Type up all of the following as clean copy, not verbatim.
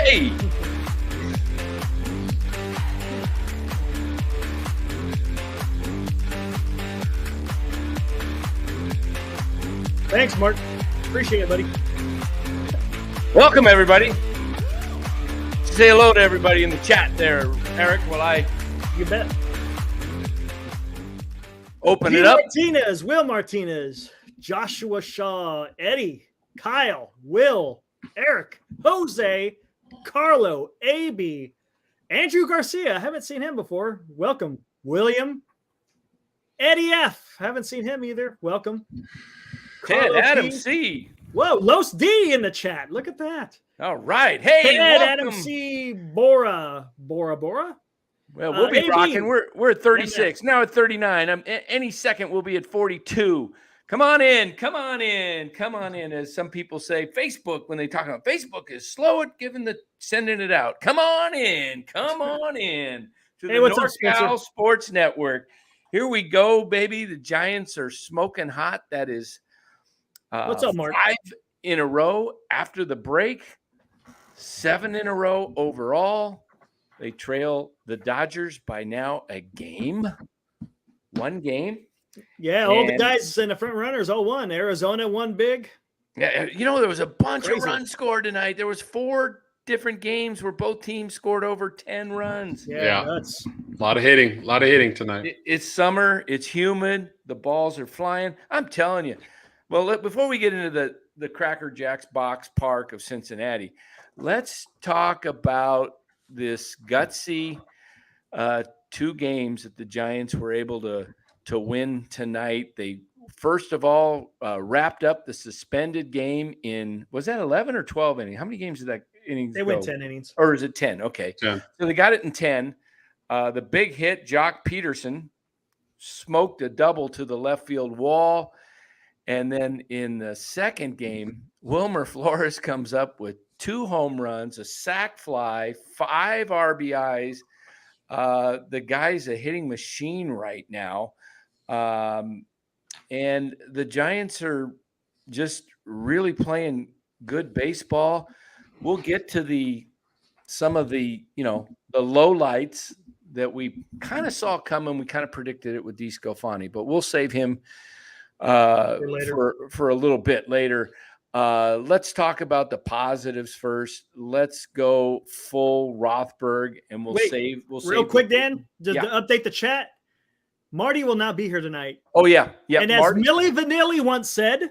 Hey. Thanks, Mark. Appreciate it, buddy. Welcome, everybody. Say hello to everybody in the chat there, Eric, while I You bet. open it up. Martinez, Will Martinez, Joshua Shaw, Eddie, Kyle, Will, Eric, Jose, Carlo, AB, Andrew Garcia. I haven't seen him before. Welcome. William, Eddie F. Haven't seen him either. Welcome. Ted Carlo Adam P. C. Whoa, Los D in the chat. Look at that. All right. Hey, Ted welcome. Adam C. Bora. Well, we'll be AB. rocking. We're at 36. Now at 39. Any second we'll be at 42. Come on in. As some people say, Facebook, when they talk about Facebook, is slow at sending it out. Come on in to the what's up, Spencer? NorCal Sports Network. Here we go, baby. The Giants are smoking hot. That is What's up, Mark? 5 in a row after the break, 7 in a row overall. They trail the Dodgers by now one game. Yeah, all the guys in the front runners all won. Arizona won big. Yeah, there was a bunch of runs scored tonight. There was 4 different games where both teams scored over 10 runs. Yeah. That's A lot of hitting tonight. It's summer. It's humid. The balls are flying. I'm telling you. Well, before we get into the Cracker Jacks box park of Cincinnati, let's talk about this gutsy 2 games that the Giants were able to win tonight. They first of all wrapped up the suspended game in, was that 11 or 12 innings? How many games did that innings They went 10 innings. Or is it 10? Okay. 10. So they got it in 10. The big hit, Jock Peterson, smoked a double to the left field wall. And then in the second game, Wilmer Flores comes up with 2 home runs, a sac fly, 5 RBIs. The guy's a hitting machine right now. And the Giants are just really playing good baseball. We'll get to some of the lowlights that we kind of saw coming. We kind of predicted it with DeSclafani, but we'll save him for a little bit later. Let's talk about the positives first. Let's go full Rothberg, and we'll save quick, Dan, to update the chat. Marty will not be here tonight. Oh yeah. And as Milli Vanilli once said,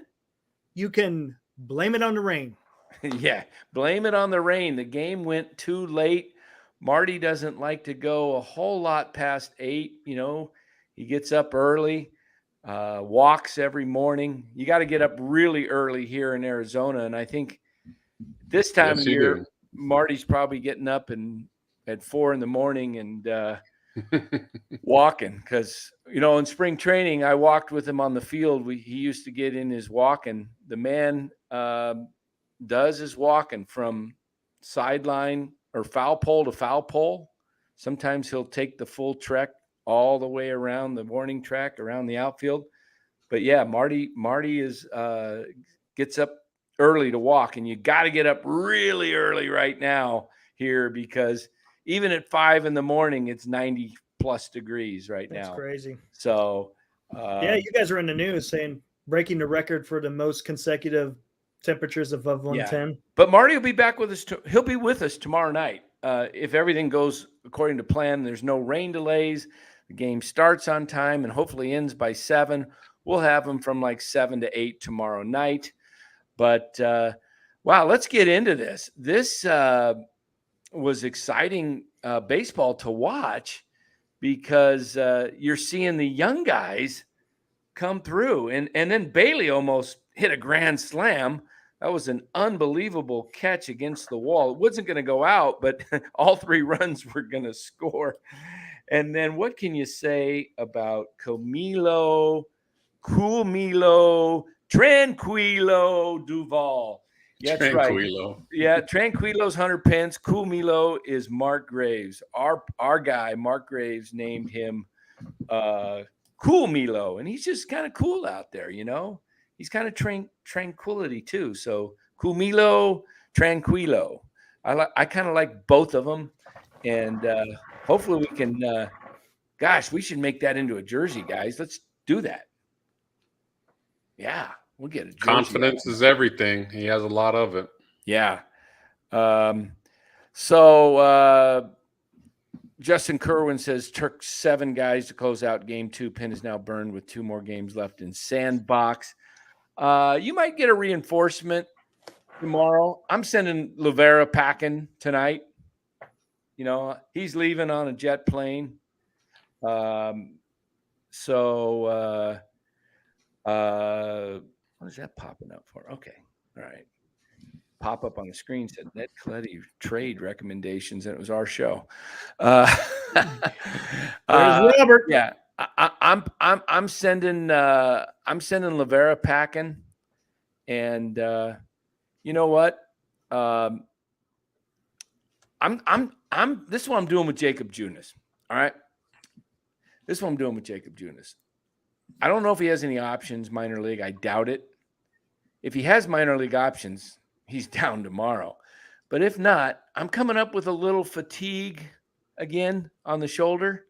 you can blame it on the rain. Yeah, blame it on the rain. The game went too late. Marty doesn't like to go a whole lot past 8. He gets up early. Walks every morning. You got to get up really early here in Arizona, and I think this time of year, Marty's probably getting up at 4 in the morning and walking, because in spring training I walked with him on the field. He used to get in his walking. The man does his walking from sideline or foul pole to foul pole. Sometimes he'll take the full trek all the way around the warning track, around the outfield. But yeah, Marty is gets up early to walk, and you got to get up really early right now here, because even at 5 in the morning, it's 90 plus degrees right now. That's crazy. So you guys are in the news saying breaking the record for the most consecutive temperatures above 110. Yeah. But Marty will be back with us. He'll be with us tomorrow night. If everything goes according to plan, there's no rain delays. The game starts on time and hopefully ends by 7. We'll have them from like 7 to 8 tomorrow night. But, wow, let's get into this. This was exciting baseball to watch, because you're seeing the young guys come through. And then Bailey almost hit a grand slam. That was an unbelievable catch against the wall. It wasn't going to go out, but all 3 runs were going to score. And then what can you say about Coolmilo, Tranquilo, Doval? Yeah, that's Tranquilo. Right. Yeah, Tranquilo's Hunter Pence. Coolmilo is Mark Graves. Our guy, Mark Graves, named him Coolmilo, and he's just kind of cool out there, He's kind of tranquility too. So Coolmilo, Tranquilo. I kind of like both of them, and hopefully we can. Gosh, we should make that into a jersey, guys. Let's do that. Yeah, we'll get a jersey. Confidence is everything. He has a lot of it. Yeah. So Justin Kerwin says Turk 7 guys to close out game 2. Pin is now burned with 2 more games left in sandbox. You might get a reinforcement tomorrow. I'm sending Luvera packing tonight. You know, he's leaving on a jet plane. What is that popping up for? Okay. All right. Pop up on the screen said Ned Colletti trade recommendations, and it was our show. There's Robert. Yeah, I'm sending Luvera packing, and you know what? This is what I'm doing with Jacob Junis. All right, this is what I'm doing with Jacob Junis. I don't know if he has any options minor league. I doubt it. If he has minor league options, he's down tomorrow. But if not, I'm coming up with a little fatigue again on the shoulder,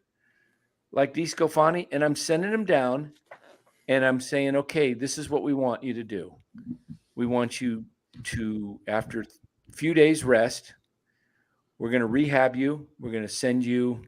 like DeScofani, and I'm sending him down, and I'm saying, okay, this is what we want you to do. We want you to, after a few days rest, we're going to rehab you. We're going to send you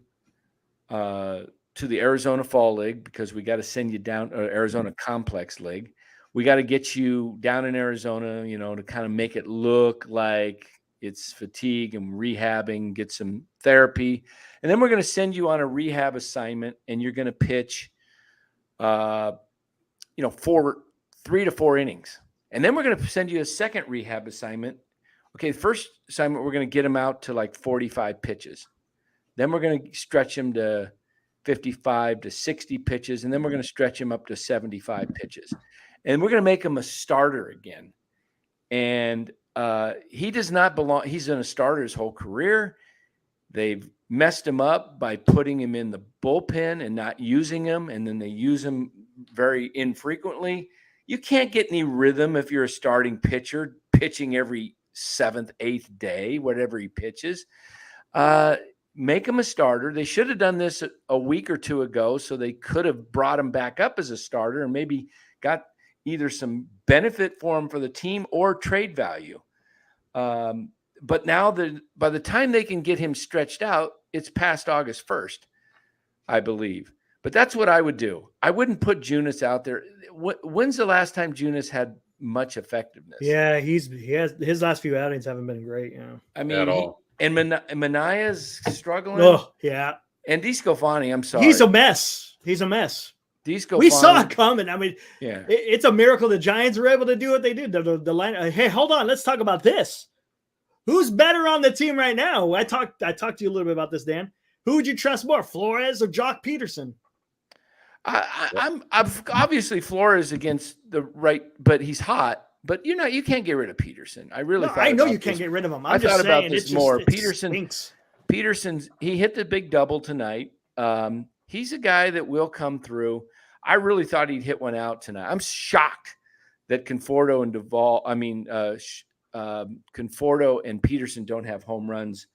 to the Arizona Fall League because we got to send you down, Arizona Complex League. We got to get you down in Arizona, you know, to kind of make it look like it's fatigue and rehabbing, get some therapy. And then we're going to send you on a rehab assignment, and you're going to pitch, 3 to 4 innings. And then we're going to send you a second rehab assignment. Okay, the first assignment, we're going to get him out to like 45 pitches. Then we're going to stretch him to 55 to 60 pitches. And then we're going to stretch him up to 75 pitches. And we're going to make him a starter again. And he does not belong. He's been a starter his whole career. They've messed him up by putting him in the bullpen and not using him. And then they use him very infrequently. You can't get any rhythm if you're a starting pitcher pitching every 7th, 8th day, whatever he pitches. Make him a starter. They should have done this a week or 2 ago, so they could have brought him back up as a starter and maybe got either some benefit for him for the team or trade value. But now by the time they can get him stretched out, it's past August 1st, I believe. But that's what I would do. I wouldn't put Junis out there. When's the last time Junis had much effectiveness? Yeah, his last few outings haven't been great. Yeah, I mean, At all. And Manaya's struggling. Oh, yeah. And DeScofani, I'm sorry. He's a mess. DeScofani, we saw it coming. I mean, yeah, it's a miracle the Giants were able to do what they did. The line. Hey, hold on. Let's talk about this. Who's better on the team right now? I talked to you a little bit about this, Dan. Who would you trust more, Flores or Jock Peterson? I'm obviously Flores against the right, but he's hot. But you can't get rid of Peterson. I know you can't get rid of him. I thought about this more. Peterson's he hit the big double tonight. He's a guy that will come through. I really thought he'd hit one out tonight. I'm shocked that Conforto and Conforto and Peterson don't have home runs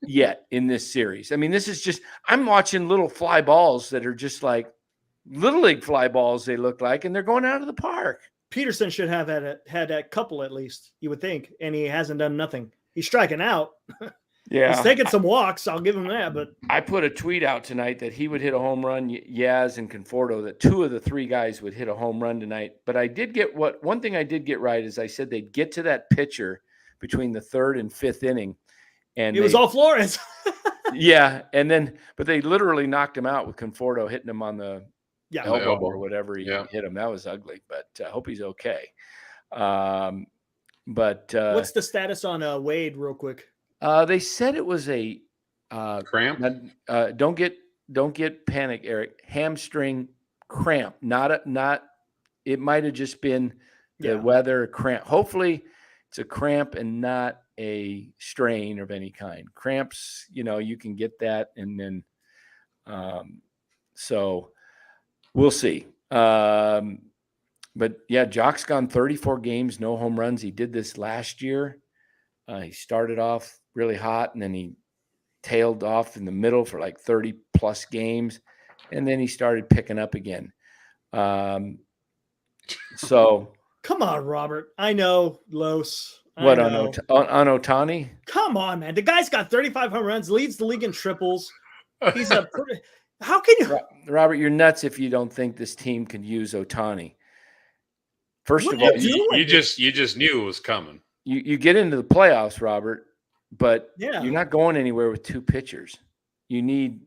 yet in this series. I mean, this is just, I'm watching little fly balls that are just like little league fly balls, they look like, and they're going out of the park. Peterson should have had a couple at least, you would think, and he hasn't done nothing. He's striking out. Yeah. He's taking some walks. I'll give him that. But I put a tweet out tonight that he would hit a home run, Yaz and Conforto, that 2 of the 3 guys would hit a home run tonight. But I did get one thing I did get right is I said they'd get to that pitcher between the 3rd and 5th inning. And it was all Flores. Yeah. But they literally knocked him out with Conforto hitting him on the elbow or whatever he hit him. That was ugly, but I hope he's okay. But what's the status on Wade real quick? They said it was a cramp. Don't get panic, Eric. Hamstring cramp. It might have just been the weather cramp. Hopefully it's a cramp and not a strain of any kind. Cramps, you can get that. And then, so we'll see. But yeah, Jock's gone 34 games, no home runs. He did this last year. He started off really hot, and then he tailed off in the middle for like 30 plus games, and then he started picking up again. So come on, Robert. I know, Los. what I on know. on Ohtani? Come on, man. The guy's got 35 home runs, leads the league in triples. He's a how can you Robert, you're nuts if you don't think this team can use Ohtani. First of all, you just knew it was coming. You get into the playoffs, Robert, but Yeah. you're not going anywhere with 2 pitchers. You need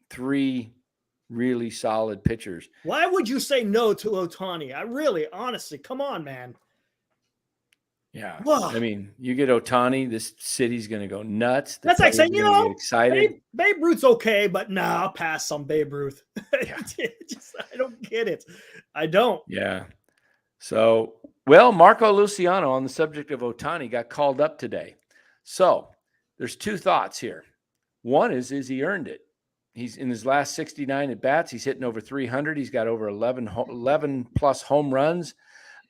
3 really solid pitchers. Why would you say no to Ohtani? I really, honestly, come on, man. Yeah. Whoa. I mean, you get Ohtani, this city's going to go nuts. That's like saying, get excited. Babe Ruth's okay, but nah, I'll pass on Babe Ruth. Yeah. I don't get it. I don't. Yeah. So, well, Marco Luciano, on the subject of Ohtani, got called up today. So there's 2 thoughts here. One is he earned it. He's in his last 69 at bats. He's hitting over 300. He's got over 11 plus home runs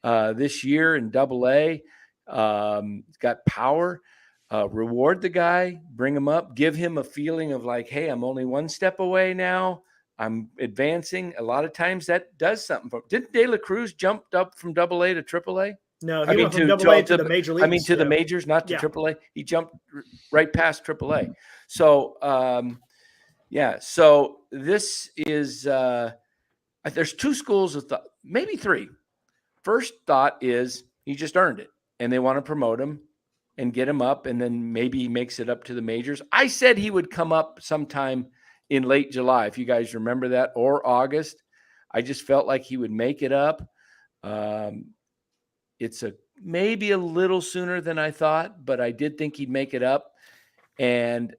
this year in Double-A. He's got power. Reward the guy, bring him up, give him a feeling of like, hey, I'm only 1 step away now. I'm advancing. A lot of times that does something for him. Didn't De La Cruz jumped up from Double-A to Triple-A? No, he went from Double-A to the major leagues. I mean, to the majors, not to Triple-A. He jumped right past Triple-A. So, so this is there's 2 schools of thought, maybe 3. First thought is he just earned it, and they want to promote him and get him up, and then maybe he makes it up to the majors. I said he would come up sometime in late July, if you guys remember that, or August. I just felt like he would make it up. It's maybe a little sooner than I thought, but I did think he'd make it up. And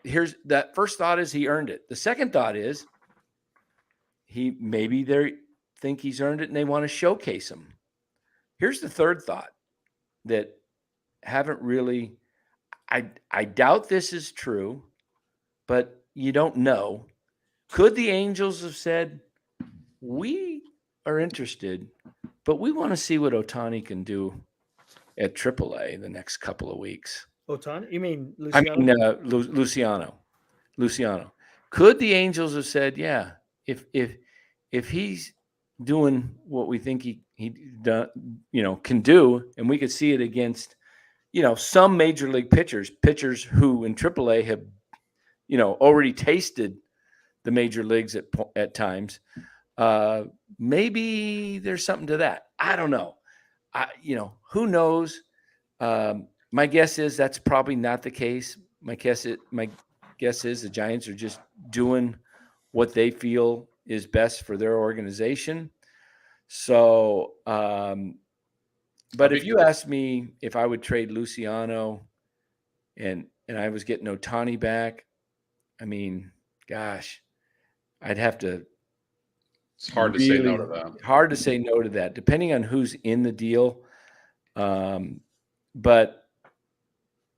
here's that first thought is he earned it. The second thought is they think he's earned it and they want to showcase him. Here's the third thought that haven't really, I doubt this is true, but you don't know. Could the Angels have said, we are interested, but we want to see what Ohtani can do at AAA the next couple of weeks? Ohtani? You mean Luciano? I mean, Luciano. Could the Angels have said, yeah, if he's doing what we think he can do, and we could see it against, some major league pitchers who in AAA have, already tasted the major leagues at times. Maybe there's something to that. I don't know. Who knows? My guess is that's probably not the case. My guess is the Giants are just doing what they feel is best for their organization. So, but if you asked me if I would trade Luciano and I was getting Ohtani back, I mean, gosh, I'd have to. It's hard to say no to that. Hard to say no to that, depending on who's in the deal. But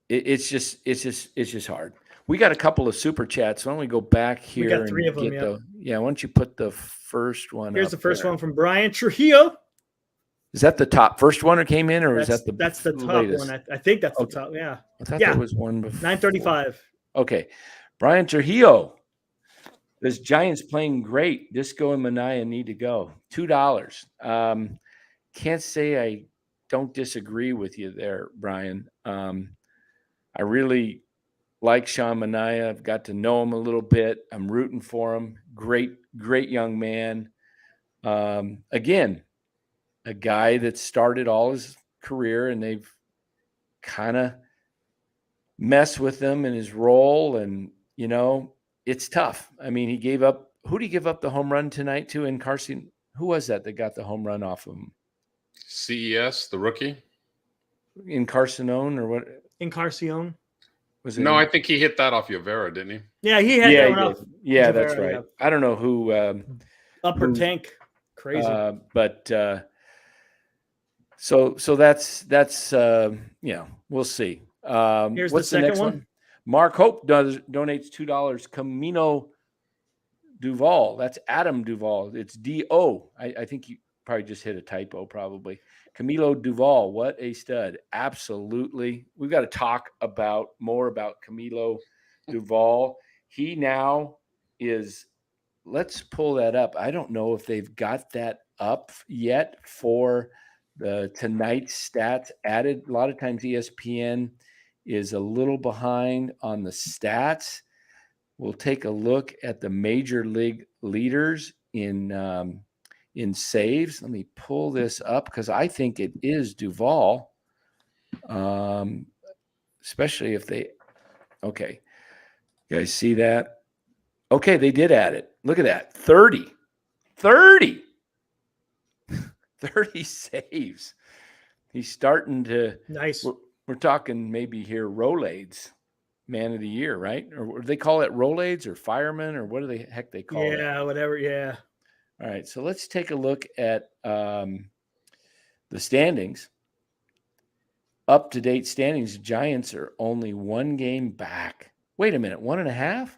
it's just hard. We got a couple of super chats. Why don't we go back here? We got 3 of them. Why don't you put the first one? Here's the first one from Brian Trujillo. Is that the top first one that came in, or that's the top latest one? I think that's the top. Yeah. I thought there was one before. 9:35. Okay, Brian Trujillo. This Giants playing great. Disco and Mania need to go. $2. Can't say I don't disagree with you there, Brian. I really like Sean Mania. I've got to know him a little bit. I'm rooting for him. Great young man. Again, a guy that started all his career and they've kind of messed with him in his role. And, it's tough. I mean, who did he give up the home run tonight to in Carson? Who was that got the home run off of him? CES, the rookie? In Carcinone or what? Encarnacion. Was it? No, I think he hit that off Yavera, didn't he? Yeah, he had that one off. Yeah, that's right. Yeah. I don't know who. Upper tank. Crazy. But so that's we'll see. Here's what's the next one? Mark Hope donates $2. Camilo Doval. That's Adam Doval. It's D-O. I think you probably just hit a typo, probably. Camilo Doval, what a stud. Absolutely. We've got to talk more about Camilo Doval. He now is, let's pull that up. I don't know if they've got that up yet for the tonight's stats added. A lot of times ESPN is a little behind on the stats. We'll take a look at the major league leaders in saves. Let me pull this up because I think it is Doval, especially if they – okay. You guys see that? Okay, they did add it. Look at that. 30 saves. He's starting to – Nice. We're talking maybe here Rolaids. Man of the year, right? Or do they call it Rolaids or fireman or what do the heck they call it? Yeah, whatever. Yeah. All right. So let's take a look at the standings. Up-to-date standings. The Giants are only 1 game back. Wait a minute. 1.5?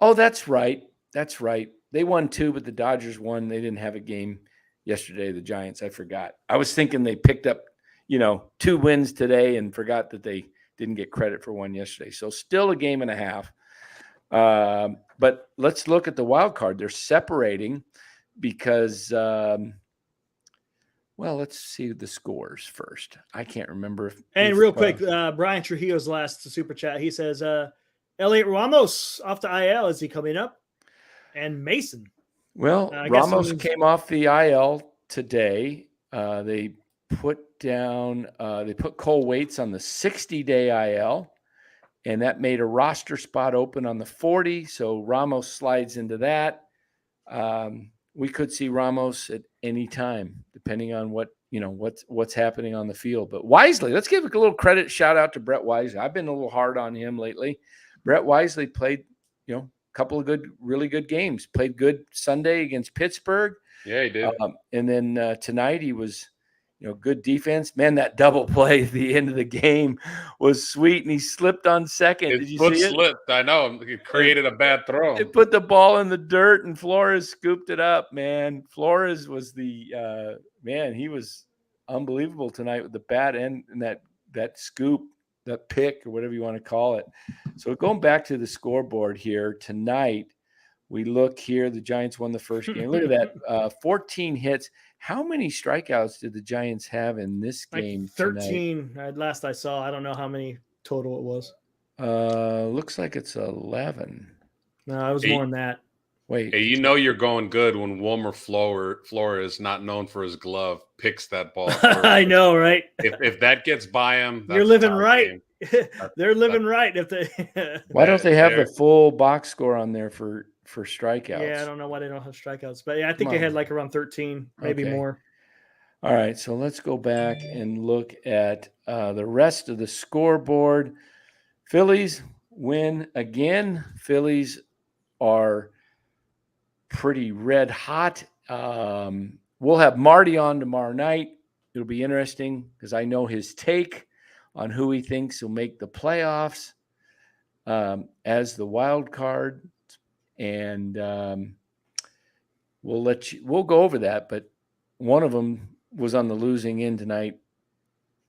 Oh, that's right. That's right. They won 2, but the Dodgers won. They didn't have a game yesterday, the Giants. I forgot. I was thinking they picked up, 2 wins today and forgot that they didn't get credit for one yesterday. So still a game and a half. But let's look at the wild card. They're separating because, let's see the scores first. I can't remember. And real quick, Brian Trujillo's last super chat. He says, Elliot Ramos off the IL. Is he coming up? And Mason. Well, Ramos came off the IL today. They put Cole Waits on the 60-day IL, and that made a roster spot open on the 40. So Ramos slides into that. We could see Ramos at any time, depending on what's happening on the field. But Wisely, let's give a little credit, shout out to Brett Wisely. I've been a little hard on him lately. Brett Wisely played, a couple of really good games. Played good Sunday against Pittsburgh. Yeah, he did. And then tonight he was. Good defense. Man, that double play at the end of the game was sweet, and he slipped on second. Did you see it? Slipped. I know. He created a bad throw. It put the ball in the dirt, and Flores scooped it up, man. Flores was the he was unbelievable tonight with the bat and that scoop, that pick, or whatever you want to call it. So going back to the scoreboard here tonight, we look here. The Giants won the first game. Look at that, 14 hits. How many strikeouts did the Giants have in this game? 13. Last I saw. I don't know how many total it was. Looks like it's 11. No, it was more than that. Wait. Hey, you're going good when Wilmer Flores, not known for his glove, picks that ball. I know, right? If that gets by him, you're living right. They're living right. If they why don't they have the full box score on there for strikeouts? Yeah, I don't know why they don't have strikeouts, but yeah, I think they had like around 13, maybe more. All right, so let's go back and look at the rest of the scoreboard. Phillies win again. Phillies are pretty red hot. We'll have Marty on tomorrow night. It'll be interesting because I know his take on who he thinks will make the playoffs as the wild card. And we'll go over that, but one of them was on the losing end tonight,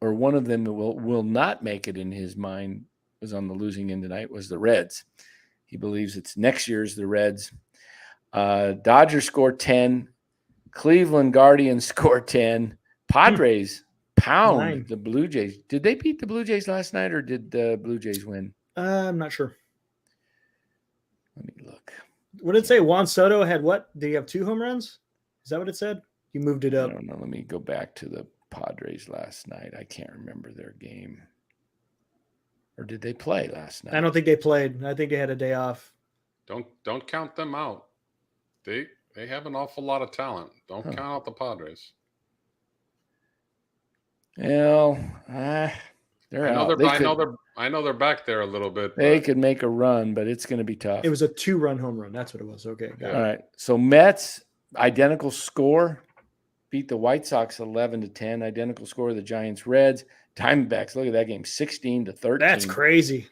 or one of them will not make it in his mind was on the losing end tonight, was the Reds. He believes it's next year's the Reds. Dodgers scored 10. Cleveland Guardians scored 10. Padres pound the Blue Jays. Did they beat the Blue Jays last night, or did the Blue Jays win? I'm not sure. Let me look. What did it say? Juan Soto had what? Did he have 2 home runs? Is that what it said? You moved it up. I don't know. Let me go back to the Padres last night. I can't remember their game. Or did they play last night? I don't think they played. I think they had a day off. Don't count them out. They have an awful lot of talent. Don't count out the Padres. Well, they're out. I know they're back there a little bit. They could make a run, but it's going to be tough. It was a 2-run home run. That's what it was. Okay. All right. So Mets, identical score, beat the White Sox 11-10. Identical score of the Giants Reds. Diamondbacks, look at that game, 16-13. That's crazy.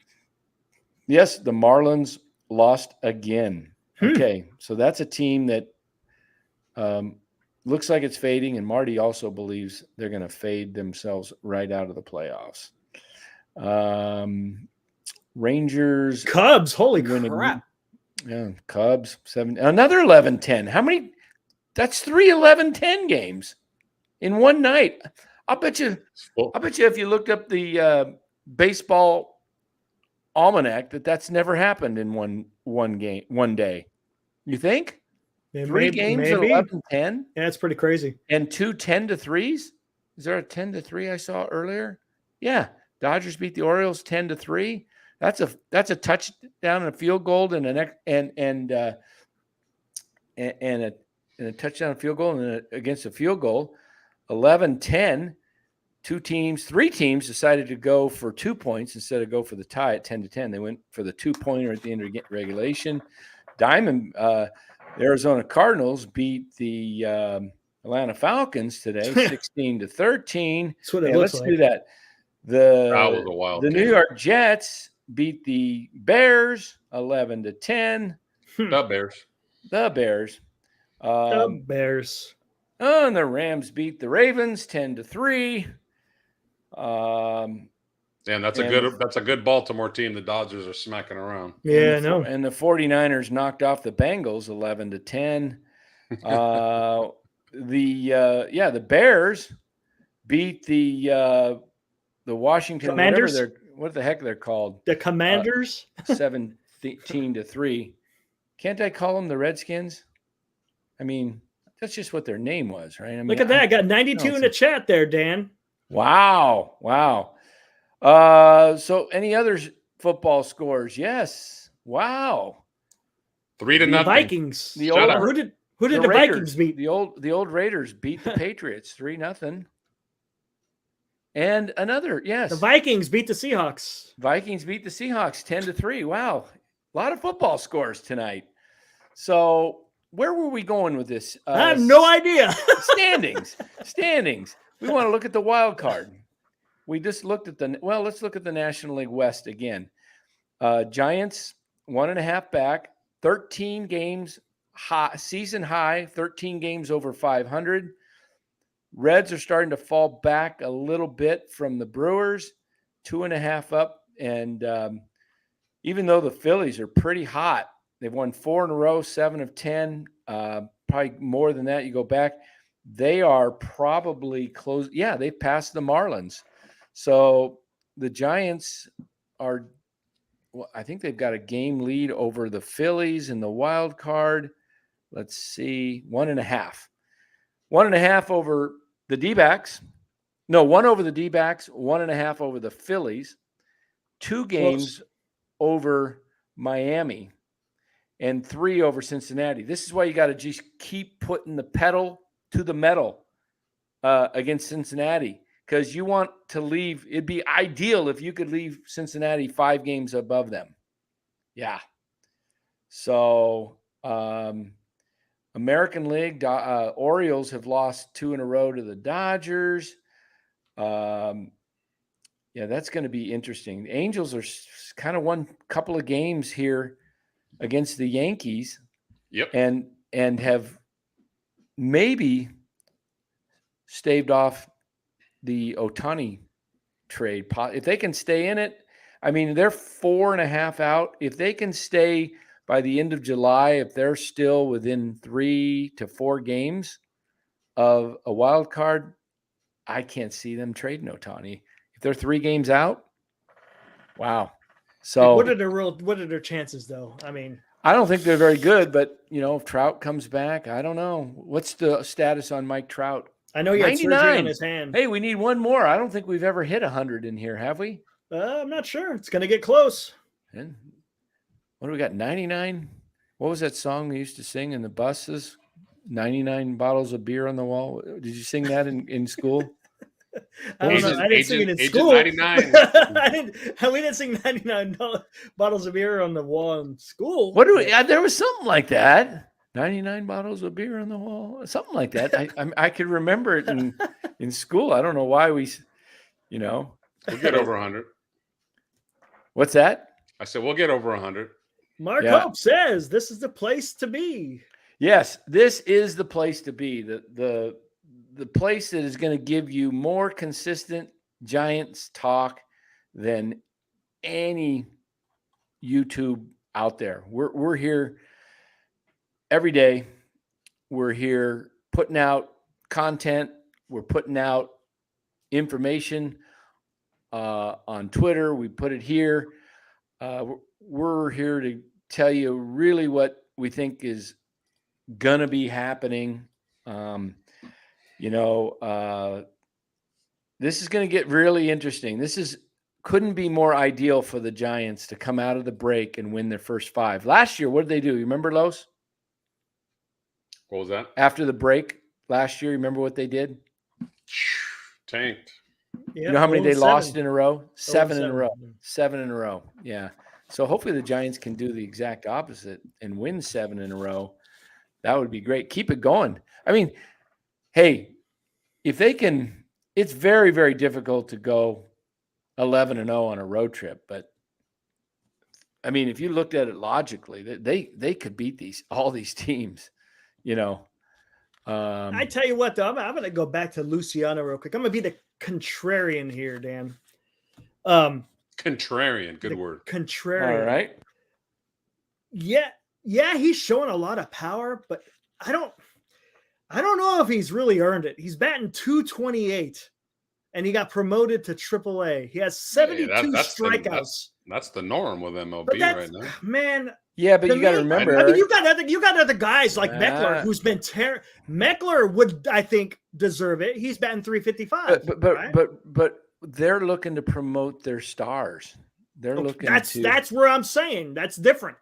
Yes, the Marlins lost again. Okay, so that's a team that looks like it's fading, and Marty also believes they're going to fade themselves right out of the playoffs. Rangers, Cubs, holy winning. crap. Yeah, Cubs, 7. Another 11-10. How many? That's 3 11-10 games in one night. I'll bet you if you looked up the baseball almanac that's never happened in one game, one day. You think? Yeah, 3 games at 11-10? Yeah, that's pretty crazy. And 2 10-3s? Is there a 10-3 I saw earlier? Yeah. Dodgers beat the Orioles 10-3. That's a touchdown and a field goal and a touchdown field goal and against a field goal. 11-10. 3 teams decided to go for 2 points instead of go for the tie at 10-10. They went for the 2-pointer at the end of regulation. Arizona Cardinals beat the Atlanta Falcons today, 16-13. That's what it looks like. Let's do that. That was a wild The game. New York Jets beat the Bears 11-10. The Bears. The Bears. The Bears. And the Rams beat the Ravens 10-3. And that's a good Baltimore team. The Dodgers are smacking around. Yeah, I know. And the 49ers knocked off the Bengals 11-10. The Bears beat the Washington Commanders? what the heck they're called? The Commanders? 17-3. Can't I call them the Redskins? I mean, that's just what their name was, right? I mean, Look at that. I got 92 in the chat there, Dan. Wow. So any other football scores? Yes. Wow. 3-0. Vikings. Who did the Vikings beat? The old Raiders beat the Patriots 3-0. And another, yes. The Vikings beat the Seahawks. Vikings beat the Seahawks 10-3. Wow. A lot of football scores tonight. So where were we going with this? I have no idea. Standings. We want to look at the wild card. We just looked at let's look at the National League West again. Giants 1.5 back, 13 games high, season high, 13 games over 500. Reds are starting to fall back a little bit from the Brewers, 2.5 up. And even though the Phillies are pretty hot, they've won 4 in a row, 7 of 10, probably more than that. You go back, they are probably close. Yeah, they passed the Marlins. So the Giants are, I think they've got a game lead over the Phillies in the wild card. Let's see, 1.5. 1.5 over the D-backs. No, 1 over the D-backs, 1.5 over the Phillies, 2 games over Miami, and 3 over Cincinnati. This is why you got to just keep putting the pedal to the metal against Cincinnati, because you want to leave. It'd be ideal if you could leave Cincinnati 5 games above them. Yeah. So American League, Orioles have lost 2 in a row to the Dodgers. Yeah, that's going to be interesting. The Angels are kind of won a couple of games here against the Yankees. Yep. And have maybe staved off the Ohtani trade. If they can stay in it, I mean, they're 4.5 out. If they can stay by the end of July, if they're still within 3 to 4 games of a wild card, I can't see them trading Ohtani. If they're 3 games out, wow. So what are their chances though? I mean, I don't think they're very good, but if Trout comes back, I don't know. What's the status on Mike Trout? I know he had surgery on his hand. Hey, we need one more. I don't think we've ever hit 100 in here, have we? I'm not sure. It's going to get close. And what do we got? 99? What was that song we used to sing in the buses? 99 bottles of beer on the wall. Did you sing that in school? I don't know. I didn't sing it in school. 99. We didn't sing 99 bottles of beer on the wall in school. There was something like that. 99 bottles of beer on the wall. Something like that. I could remember it in school. I don't know why we. We'll get over 100. What's that? I said we'll get over 100. Mark Hope says this is the place to be. Yes, this is the place to be. The place that is going to give you more consistent Giants talk than any YouTube out there. We're here every day. We're here putting out content. We're putting out information on Twitter. We put it here. We're here to tell you really what we think is gonna be happening. This is going to get really interesting. Couldn't be more ideal for the Giants to come out of the break and win their first 5. Last year, what did they do? You remember, Los? What was that? After the break last year, remember what they did? Tanked. Yeah, you know how many they lost in a row? 7 in a row. 7. 7 in a row. Yeah. So hopefully the Giants can do the exact opposite and win 7 in a row. That would be great. Keep it going. I mean, hey, if they can, it's very, very difficult to go 11-0 on a road trip. But I mean, if you looked at it logically, they could beat all these teams. I tell you what, though, I'm going to go back to Luciano real quick. I'm going to be the contrarian here, Dan. Contrarian, good word. Contrarian. All right. Yeah, he's showing a lot of power, but I don't know if he's really earned it. He's batting .228, and he got promoted to AAA. He has 72 strikeouts. That's the norm with MLB right now. Man. Yeah, but you got to remember. I mean, you got other guys like Meckler, who's been Meckler would, I think, deserve it. He's batting .355. But they're looking to promote their stars. They're looking. That's where I'm saying that's different.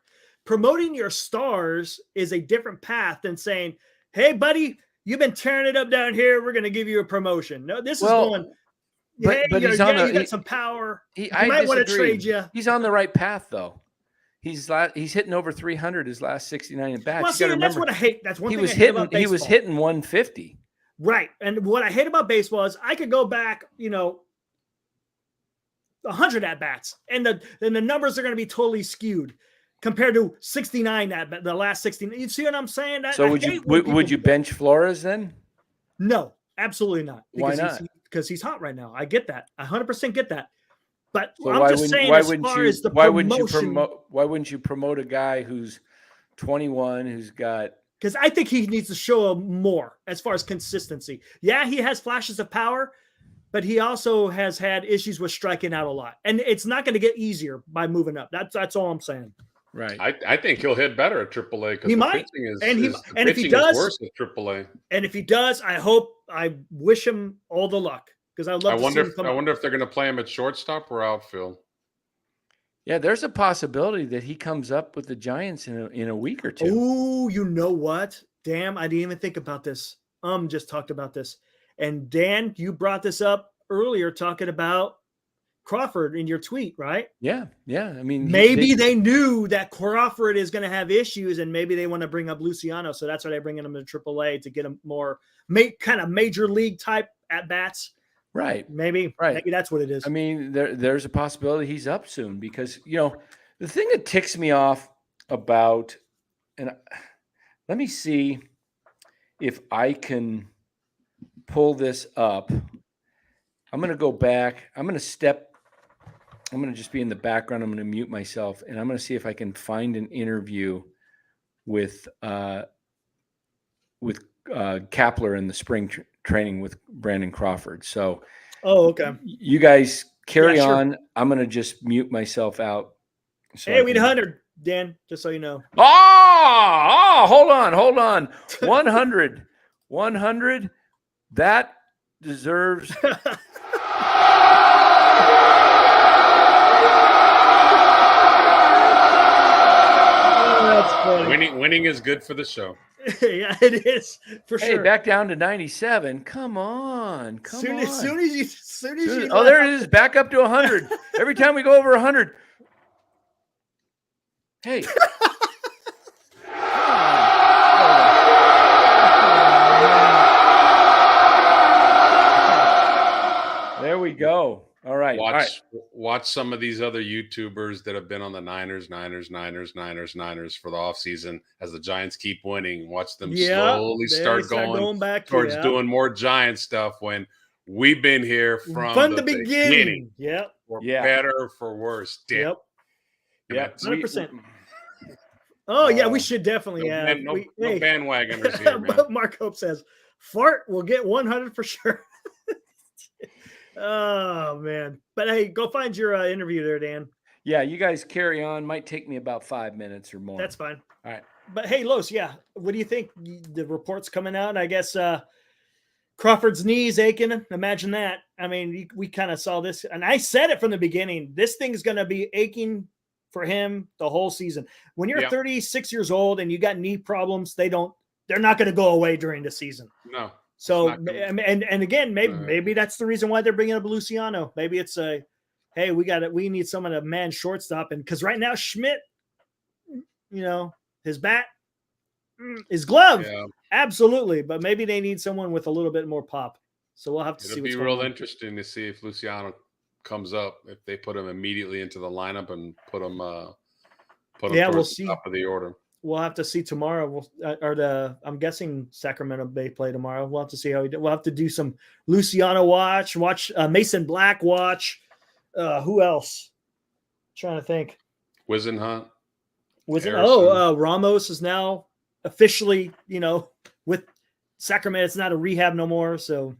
Promoting your stars is a different path than saying, "Hey, buddy, you've been tearing it up down here. We're going to give you a promotion." No, this is going. But you got some power. I might want to trade you. He's on the right path, though. He's hitting over 300 his last 69 at bats. Well, see, and that's what I hate. That's one thing I hate about baseball. He was hitting 150. Right, and what I hate about baseball is I could go back, 100 at bats, and the numbers are going to be totally skewed compared to 69 at the last 69. You see what I'm saying? So would you bench Flores then? No, absolutely not. Why not? Because he's hot right now. I get that. I 100% get that. But so I'm just saying, as far as the promotion, why wouldn't you promote a guy who's 21, who's got? Because I think he needs to show more as far as consistency. Yeah, he has flashes of power, but he also has had issues with striking out a lot, and it's not going to get easier by moving up. That's all I'm saying. Right. I think he'll hit better at AAA because he might. If he does, worse at AAA. And if he does, I wish him all the luck because I wonder if they're going to play him at shortstop or outfield. Yeah, there's a possibility that he comes up with the Giants in a week or two. Oh, you know what? Damn, I didn't even think about this. Just talked about this. And Dan, you brought this up earlier talking about Crawford in your tweet, right? Yeah. I mean, maybe they knew that Crawford is going to have issues, and maybe they want to bring up Luciano, so that's why they're bringing him to AAA to get him more kind of major league type at bats. Right. Maybe that's what it is. I mean, there's a possibility he's up soon because the thing that ticks me off about, and let me see if I can pull this up. I'm going to go back. I'm going to just be in the background. I'm going to mute myself, and I'm going to see if I can find an interview with Kapler in the spring training with Brandon Crawford. So, okay. You guys carry on. I'm going to just mute myself out. So hey, we had 100, Dan, just so you know. Hold on. 100. 100. That deserves. That's funny. Winning is good for the show. Yeah, it is for sure. Hey, back down to 97. Come on. As soon as you. Oh, there it is. Back up to 100. Every time we go over 100. Hey. There we go. All right. All right. Watch some of these other YouTubers that have been on the Niners for the offseason as the Giants keep winning. Watch them slowly start going back towards doing more Giant stuff when we've been here from the beginning. Yep. For better, for worse. Damn. Yep. 100%. Oh, yeah, we should definitely have. No bandwagoners here, man. Mark Hope says, Fart will get 100 for sure. Oh, man. But, hey, go find your interview there, Dan. Yeah, you guys carry on. Might take me about 5 minutes or more. That's fine. All right. But, hey, Los, yeah, what do you think? The report's coming out. I guess Crawford's knees aching. Imagine that. I mean, we kind of saw this. And I said it from the beginning. This thing's going to be aching for him the whole season. When you're 36 years old and you got knee problems, they're not going to go away during the season. No. So, and again, maybe that's the reason why they're bringing up Luciano. Maybe it's hey, we need someone to man shortstop. And because right now Schmidt, his bat, his glove, absolutely. But maybe they need someone with a little bit more pop. So we'll have to see what's going on. It'll be real interesting to see if Luciano comes up, if they put him immediately into the lineup and put him we'll see. Top of the order. We'll have to see tomorrow. I'm guessing Sacramento Bay play tomorrow. We'll have to see how we'll have to do some Luciano watch Mason Black watch. Who else? Trying to think. Whisenhunt. Ramos is now officially, with Sacramento. It's not a rehab no more. So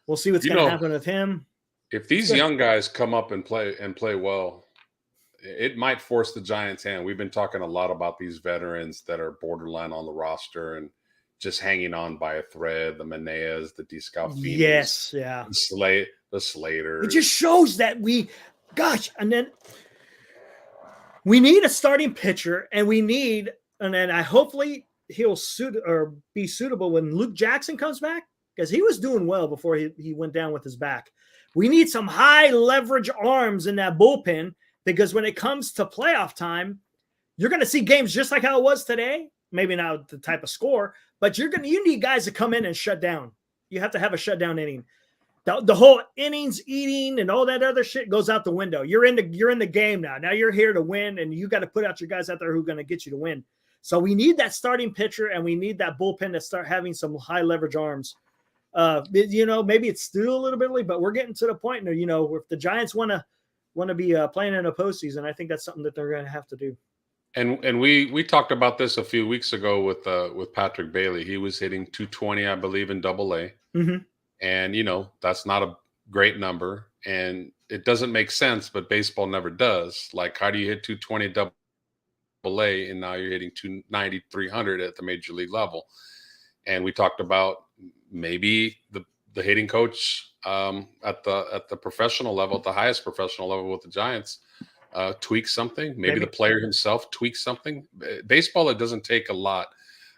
we'll see what's going to happen with him. If these young guys come up and play well, it might force the Giants' hand. We've been talking a lot about these veterans that are borderline on the roster and just hanging on by a thread. The Meneas, the DeScalfinis. Yes, yeah. The Slaters. It just shows that and then we need a starting pitcher, and then hopefully he'll be suitable when Luke Jackson comes back, because he was doing well before he went down with his back. We need some high leverage arms in that bullpen, because when it comes to playoff time, you're going to see games just like how it was today. Maybe not the type of score, but you need guys to come in and shut down. You have to have a shutdown inning. The whole innings eating and all that other shit goes out the window. You're in the game now. Now you're here to win, and you got to put out your guys out there who are going to get you to win. So we need that starting pitcher, and we need that bullpen to start having some high leverage arms. Maybe it's still a little bit early, but we're getting to the point now, if the Giants want to be playing in a postseason, I think that's something that they're going to have to do. And we talked about this a few weeks ago with Patrick Bailey. He was hitting 220, I believe, in Double-A. Mm-hmm. And, that's not a great number. And it doesn't make sense, but baseball never does. Like, how do you hit 220 Double-A and now you're hitting 290, 300 at the major league level? And we talked about maybe the hitting coach at the professional level, at the highest professional level with the Giants, tweak something. Maybe the player himself tweaks something. Baseball, it doesn't take a lot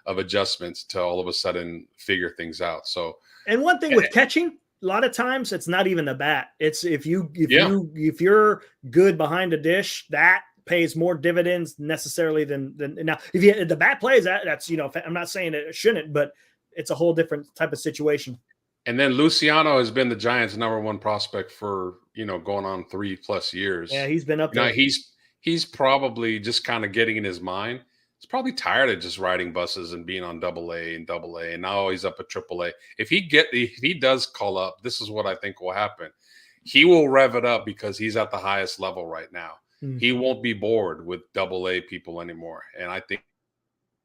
of adjustments to all of a sudden figure things out. So, and one thing with catching, a lot of times it's not even the bat. It's if you're good behind the dish, that pays more dividends necessarily than now. If the bat plays, that's I'm not saying it shouldn't, but it's a whole different type of situation. And then Luciano has been the Giants' number one prospect for, going on 3+ years. Yeah, he's been up there. He's probably just kind of getting in his mind. He's probably tired of just riding buses and being on Double-A, and now he's up at Triple-A. If he does call up, this is what I think will happen. He will rev it up because he's at the highest level right now. Mm-hmm. He won't be bored with Double-A people anymore. And I think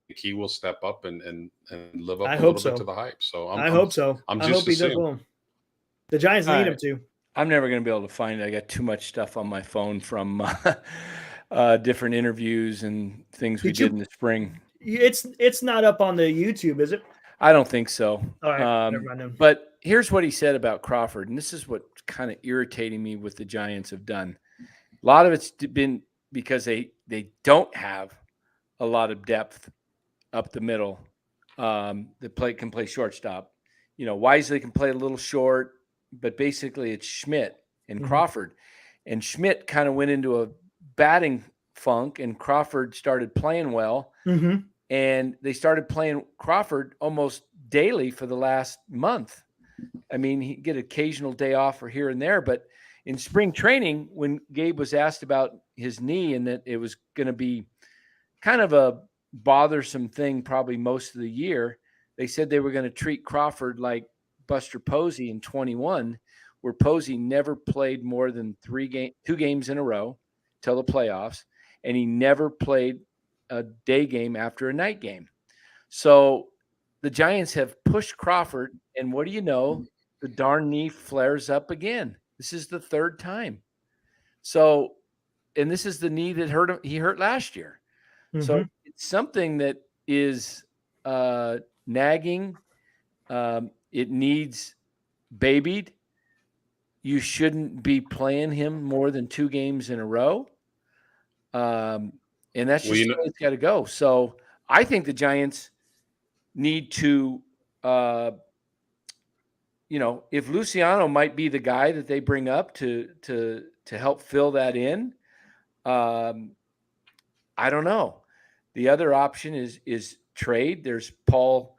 he will step up and live up a little bit to the hype. So I hope so. I hope he does well. The Giants need him to. I'm never going to be able to find it. I got too much stuff on my phone from different interviews and things we did in the spring. It's not up on the YouTube, is it? I don't think so. All right, never mind. But here's what he said about Crawford, and this is what kind of irritating me with the Giants have done. A lot of it's been because they don't have a lot of depth up the middle. The can play shortstop. Wisely can play a little short, but basically it's Schmidt and Crawford. And Schmidt kind of went into a batting funk, and Crawford started playing well. Mm-hmm. And they started playing Crawford almost daily for the last month. I mean, he get an occasional day off or here and there, but in spring training, when Gabe was asked about his knee and that it was going to be kind of a bothersome thing probably most of the year, they said they were going to treat Crawford like Buster Posey in 21, where Posey never played more than 2 games in a row till the playoffs, and he never played a day game after a night game. So the Giants have pushed Crawford, and what do you know? The darn knee flares up again. This is the 3rd time. So, and this is the knee that hurt him. He hurt last year. So it's something that is nagging. It needs babied. You shouldn't be playing him more than 2 games in a row. And that's just the way it's got to go. So I think the Giants need to, if Luciano might be the guy that they bring up to help fill that in, I don't know. The other option is trade. There's Paul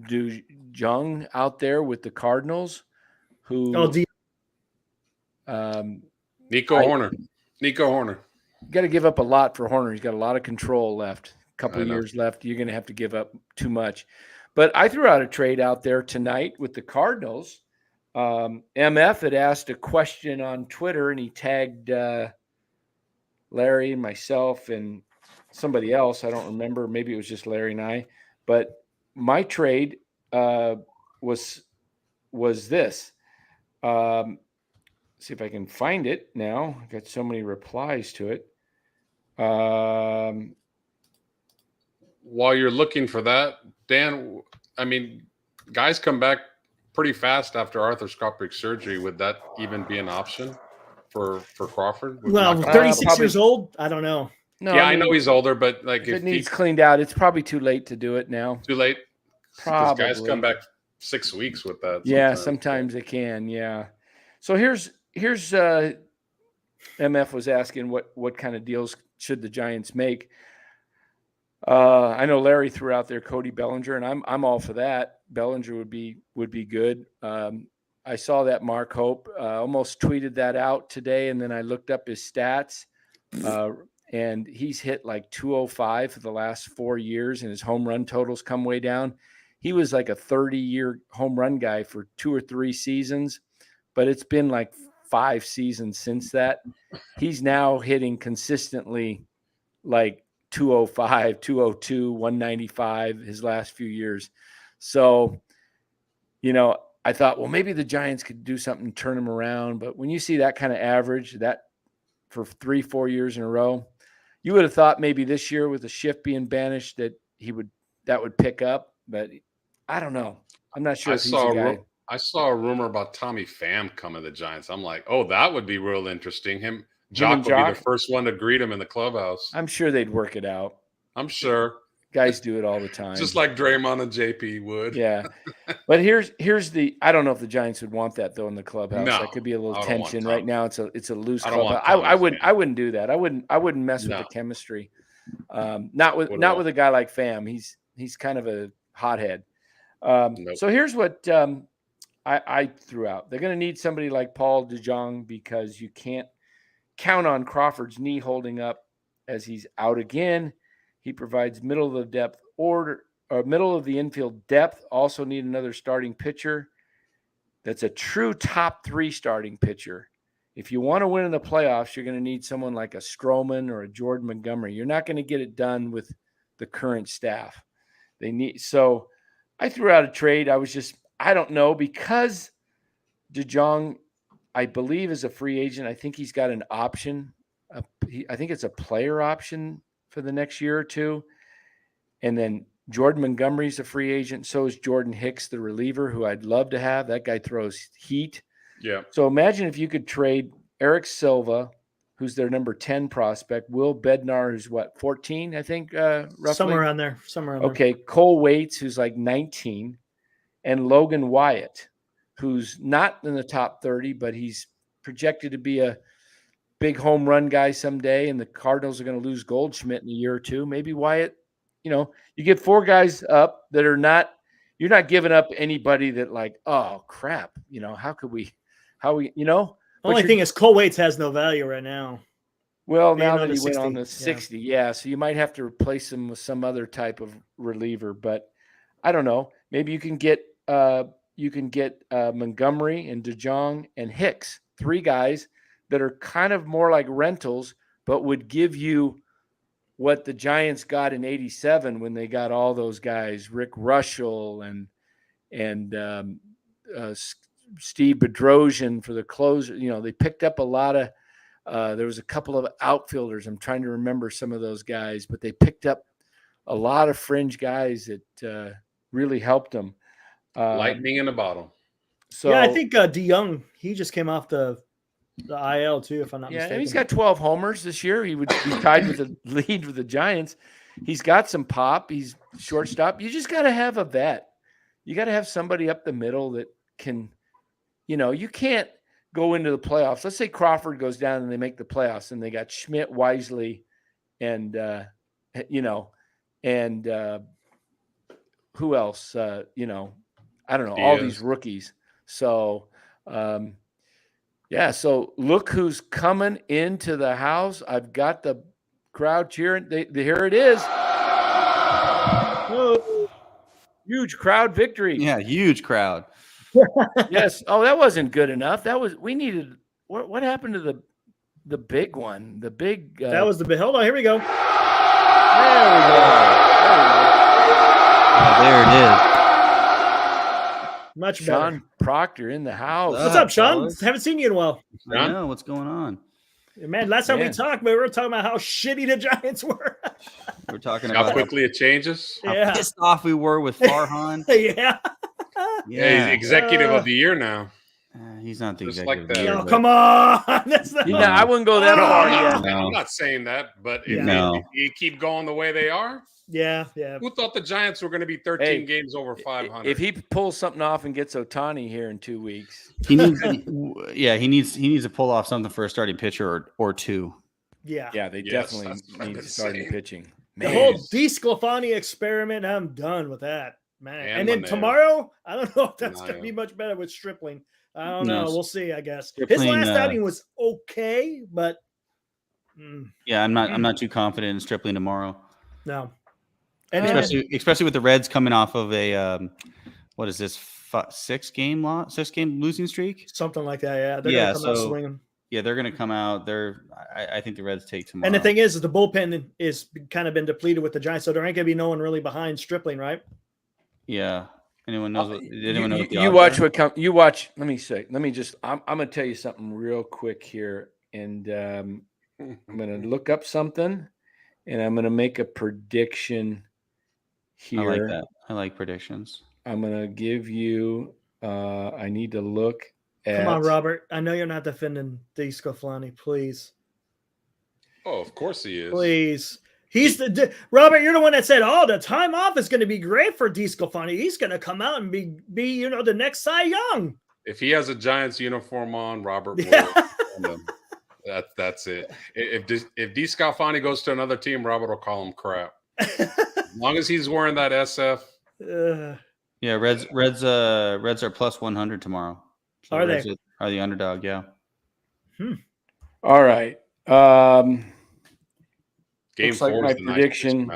DeJong out there with the Cardinals, who Nico Horner. Got to give up a lot for Horner. He's got a lot of control left. A couple of years left. You're going to have to give up too much. But I threw out a trade out there tonight with the Cardinals. MF had asked a question on Twitter, and he tagged Larry and myself and somebody else. I don't remember. Maybe it was just Larry and I. But my trade was this. See if I can find it now. I got so many replies to it. While you're looking for that, Dan, I mean, guys come back pretty fast after arthroscopic surgery. Would that even be an option for Crawford? Well, 36 years old, I don't know. No, yeah, I know he's older, but like if it needs cleaned out, it's probably too late to do it now. Too late? Probably. Guys come back 6 weeks with that. Yeah, sometimes they can, yeah. So here's MF was asking what kind of deals should the Giants make. I know Larry threw out there Cody Bellinger, and I'm all for that. Bellinger would be good. I saw that Mark Hope almost tweeted that out today, and then I looked up his stats, and he's hit like 205 for the last 4 years, and his home run totals come way down. He was like a 30-year home run guy for 2 or 3 seasons, but it's been like 5 seasons since that. He's now hitting consistently like 205, 202, 195 his last few years. So, I thought, well, maybe the Giants could do something to turn him around. But when you see that kind of average, that for 3-4 years in a row, you would have thought maybe this year with the shift being banished that that would pick up. But I don't know. I'm not sure if he's a guy. I saw a rumor about Tommy Pham coming to the Giants. I'm like, oh, that would be real interesting. Jock would be the first one to greet him in the clubhouse. I'm sure they'd work it out. I'm sure. Guys do it all the time. Just like Draymond and JP would. Yeah. But here's I don't know if the Giants would want that though in the clubhouse. No, That could be a little tension. Right now it's a loose clubhouse. I wouldn't do that. I wouldn't mess with the chemistry. Not with a guy like Pham. He's kind of a hothead. Nope. So here's what I threw out. They're going to need somebody like Paul DeJong because you can't count on Crawford's knee holding up as he's out again. He provides middle of the infield depth. Also need another starting pitcher that's a true top 3 starting pitcher. If you want to win in the playoffs, you're going to need someone like a Stroman or a Jordan Montgomery. You're not going to get it done with the current staff. So I threw out a trade. I don't know, because DeJong, I believe, is a free agent. I think he's got an option. I think it's a player option for the next year or 2. And then Jordan Montgomery's a free agent. So is Jordan Hicks, the reliever, who I'd love to have. That guy throws heat. Yeah. So imagine if you could trade Eric Silva, who's their number 10 prospect, Will Bednar, who's 14, I think, roughly. Somewhere around there. Okay. Cole Waits, who's like 19, and Logan Wyatt, who's not in the top 30, but he's projected to be a big home run guy someday, and the Cardinals are going to lose Goldschmidt in a year or 2. Maybe Wyatt, you get 4 guys up that are not – you're not giving up anybody that like, oh, crap, how we Only thing is Cole Waits has no value right now. Well, Being now on that the he went on 60, the 60, yeah. So you might have to replace him with some other type of reliever. But I don't know. Maybe you can get Montgomery and DeJong and Hicks, 3 guys that are kind of more like rentals, but would give you what the Giants got in '87 when they got all those guys, Rick Russell and Steve Bedrosian for the closer. You know, they picked up a lot of. There was a couple of outfielders. I'm trying to remember some of those guys, but they picked up a lot of fringe guys that really helped them. Lightning in a bottle. So yeah, I think DeYoung, he just came off the IL too, if I'm not mistaken. And he's got 12 homers this year. He would be tied with the lead with the Giants. He's got some pop. He's shortstop. You just got to have a vet. You got to have somebody up the middle that can, you can't go into the playoffs. Let's say Crawford goes down and they make the playoffs and they got Schmidt, Wisely, and, who else? I don't know, all these rookies. So, so look who's coming into the house. I've got the crowd cheering. Here it is. Oh, huge crowd victory. Yeah, huge crowd. Yes. Oh, that wasn't good enough. We needed what happened to the big one? The big that was the big. Hold on, here we go. There we go. There it is. Much better. Sean Proctor in the house. What's up, Sean? Haven't seen you in a while. I know what's going on. Man, last time we talked, we were talking about how shitty the Giants were. We're talking how about quickly it changes. How pissed off we were with Farhan. Yeah, he's executive of the year now. He's not the Just executive like that. of the year. No, come on. That's not I wouldn't go that far yet. I'm not saying that, but if you keep going the way they are, yeah. Who thought the Giants were going to be 13 games over 500? If he pulls something off and gets Ohtani here in 2 weeks, he needs to pull off something for a starting pitcher or two. Yeah, they definitely need starting pitching. Man. The whole DeSclafani experiment, I'm done with that, man. And then tomorrow, I don't know if that's going to be much better with Stripling. I don't know. We'll see. I guess his last outing was okay, but I'm not too confident in Stripling tomorrow. No. And especially with the Reds coming off of a what is this 6-game losing streak, something like that. Yeah, they're gonna come out swinging. Yeah, they're going to come out. I think the Reds take tomorrow. And the thing is the bullpen is kind of been depleted with the Giants, so there ain't gonna be no one really behind Stripling, right? Yeah. Anyone knows? You watch what comes. You watch. Let me say. I'm going to tell you something real quick here, and I'm going to look up something, and I'm going to make a prediction. Here. I like that. I like predictions. I'm going to give you I need to look at. Come on, Robert. I know you're not defending DeSclafani, please. Oh, of course he is. Please. He's Robert, you're the one that said, the time off is going to be great for DeSclafani. He's going to come out and be the next Cy Young. If he has a Giants uniform on, Robert will. That's it. If DeSclafani goes to another team, Robert will call him crap. As long as he's wearing that SF. Yeah, Reds are plus 100 tomorrow. So are they? Are the underdog? Yeah. All right. Game looks like my prediction.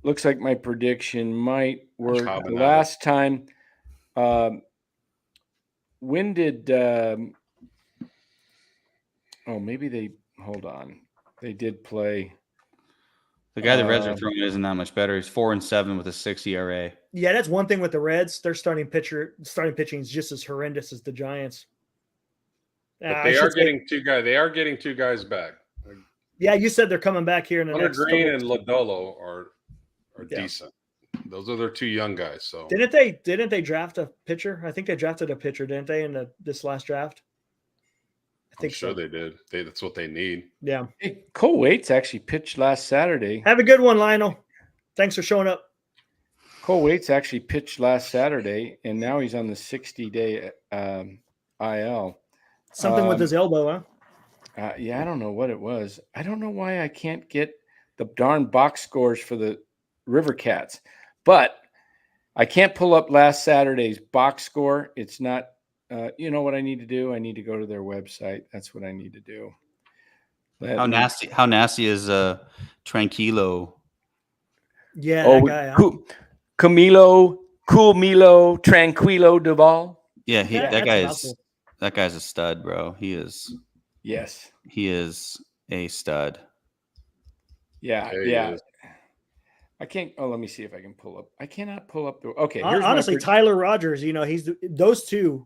Looks like my prediction might work. Last time, when did? Maybe they. Hold on. They did play. The guy the Reds are throwing isn't that much better. He's 4-7 with a 6 ERA. Yeah, that's one thing with the Reds. Their starting pitching is just as horrendous as the Giants. But they are getting two guys. They are getting 2 guys back. Yeah, you said they're coming back here in the next. Green and Lodolo are decent. Those are their 2 young guys. So didn't they draft a pitcher? I think they drafted a pitcher, didn't they, in this last draft? I think sure they did. That's what they need. Yeah. Hey, Cole Waits actually pitched last Saturday. Have a good one, Lionel. Thanks for showing up. Cole Waits actually pitched last Saturday, and now he's on the 60-day IL. Something with his elbow, huh? I don't know what it was. I don't know why I can't get the darn box scores for the River Cats, but I can't pull up last Saturday's box score. It's not You know what I need to do? I need to go to their website. That's what I need to do. How nasty is Tranquilo? Yeah, Oh, that guy. Huh? Camilo, Coolmilo, Tranquilo, Doval. Yeah, Yeah, that that's a that guy's a stud, bro. He is a stud. Yeah. There he is. I can't. Oh, let me see if I can pull up. I cannot pull up the. Okay, honestly, Tyler Rogers. He's those two,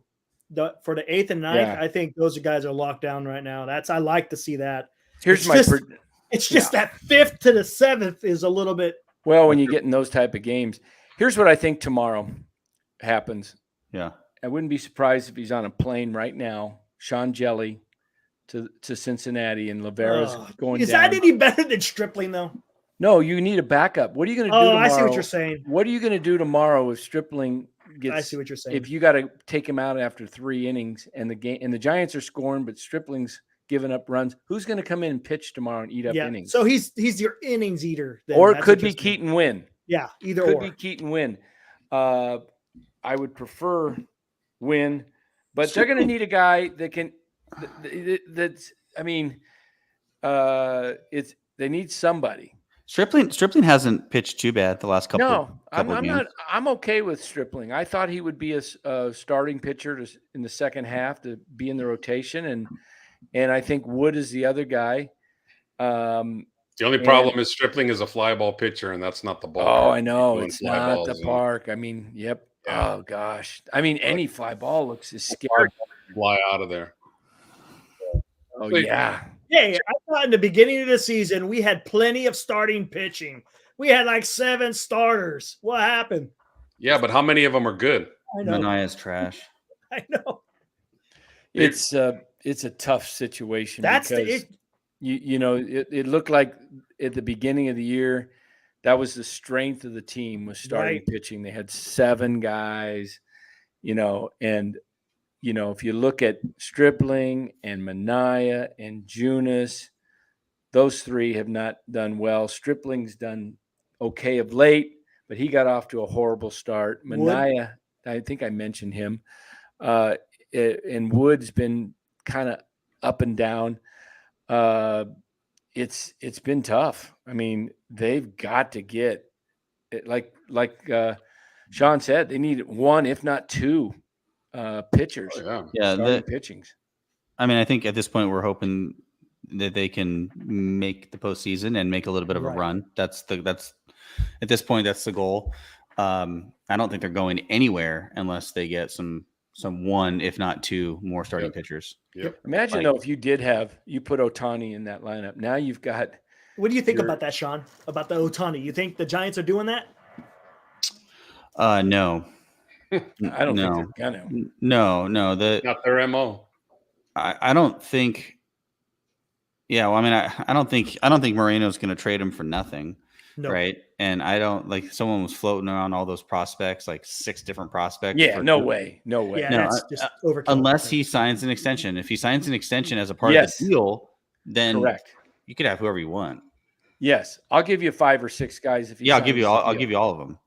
for the 8th and 9th. Yeah. I think those guys are locked down right now. I like to see that. Here's It's just that 5th to the 7th is a little bit. Well, when you get in those type of games, here's what I think tomorrow happens. Yeah. I wouldn't be surprised if he's on a plane right now, Sean Jelly, to Cincinnati, and Lavera's going Is down. that any better than Stripling, though? No, you need a backup. What are you going to do tomorrow? I see what you're saying. What are you going to do tomorrow if Stripling gets? I see what you're saying. If you got to take him out after 3 innings and the Giants are scoring, but Stripling's giving up runs, who's going to come in and pitch tomorrow and eat up innings? So he's your innings eater. Then. Or it could be Keaton Wynn. Yeah, either could or. Be Keaton Wynn. I would prefer Wynn, but they're going to need a guy that can. That's. I mean, they need somebody. Stripling hasn't pitched too bad the last couple. No, I'm games. not. I'm okay with Stripling. I thought he would be a starting pitcher in the second half to be in the rotation, and I think Wood is the other guy. The only problem is Stripling is a fly ball pitcher, and that's not the ball. Oh, I know. It's not the park. I mean, yep. Yeah. Oh, gosh. I mean, any fly ball looks as scary. Fly out of there. Oh, yeah. Hey, I thought in the beginning of the season we had plenty of starting pitching. We had like 7 starters. What happened? Yeah, but how many of them are good? I know. Manaya's trash. I know. It's a tough situation. That's because it looked like at the beginning of the year that was the strength of the team was starting pitching. They had 7 guys, and if you look at Stripling and Manaya and Junis, those 3 have not done well. Stripling's done okay of late, but he got off to a horrible start. Manaya, I think I mentioned him, and Wood's been kind of up and down. It's been tough. I mean, they've got to get it, like Sean said, they need 1, if not 2. Pitchers, pitchings. I mean, I think at this point we're hoping that they can make the postseason and make a little bit of a run. That's at this point that's the goal. I don't think they're going anywhere unless they get some 1, if not 2 more starting pitchers. Yep. Imagine though if you put Ohtani in that lineup. Now you've got. What do you think about that, Sean? About the Ohtani? You think the Giants are doing that? No. I don't think they're gonna. No, not their MO. I don't think. Yeah, well, I mean, I don't think Moreno's going to trade him for nothing, right? And I don't someone was floating around all those prospects, like 6 different prospects. Yeah, no way. Yeah, that's just overkill. Unless he signs an extension. If he signs an extension as a part of the deal, then you could have whoever you want. Yes, I'll give you 5 or 6 guys if. I'll give you all. I'll give you all of them.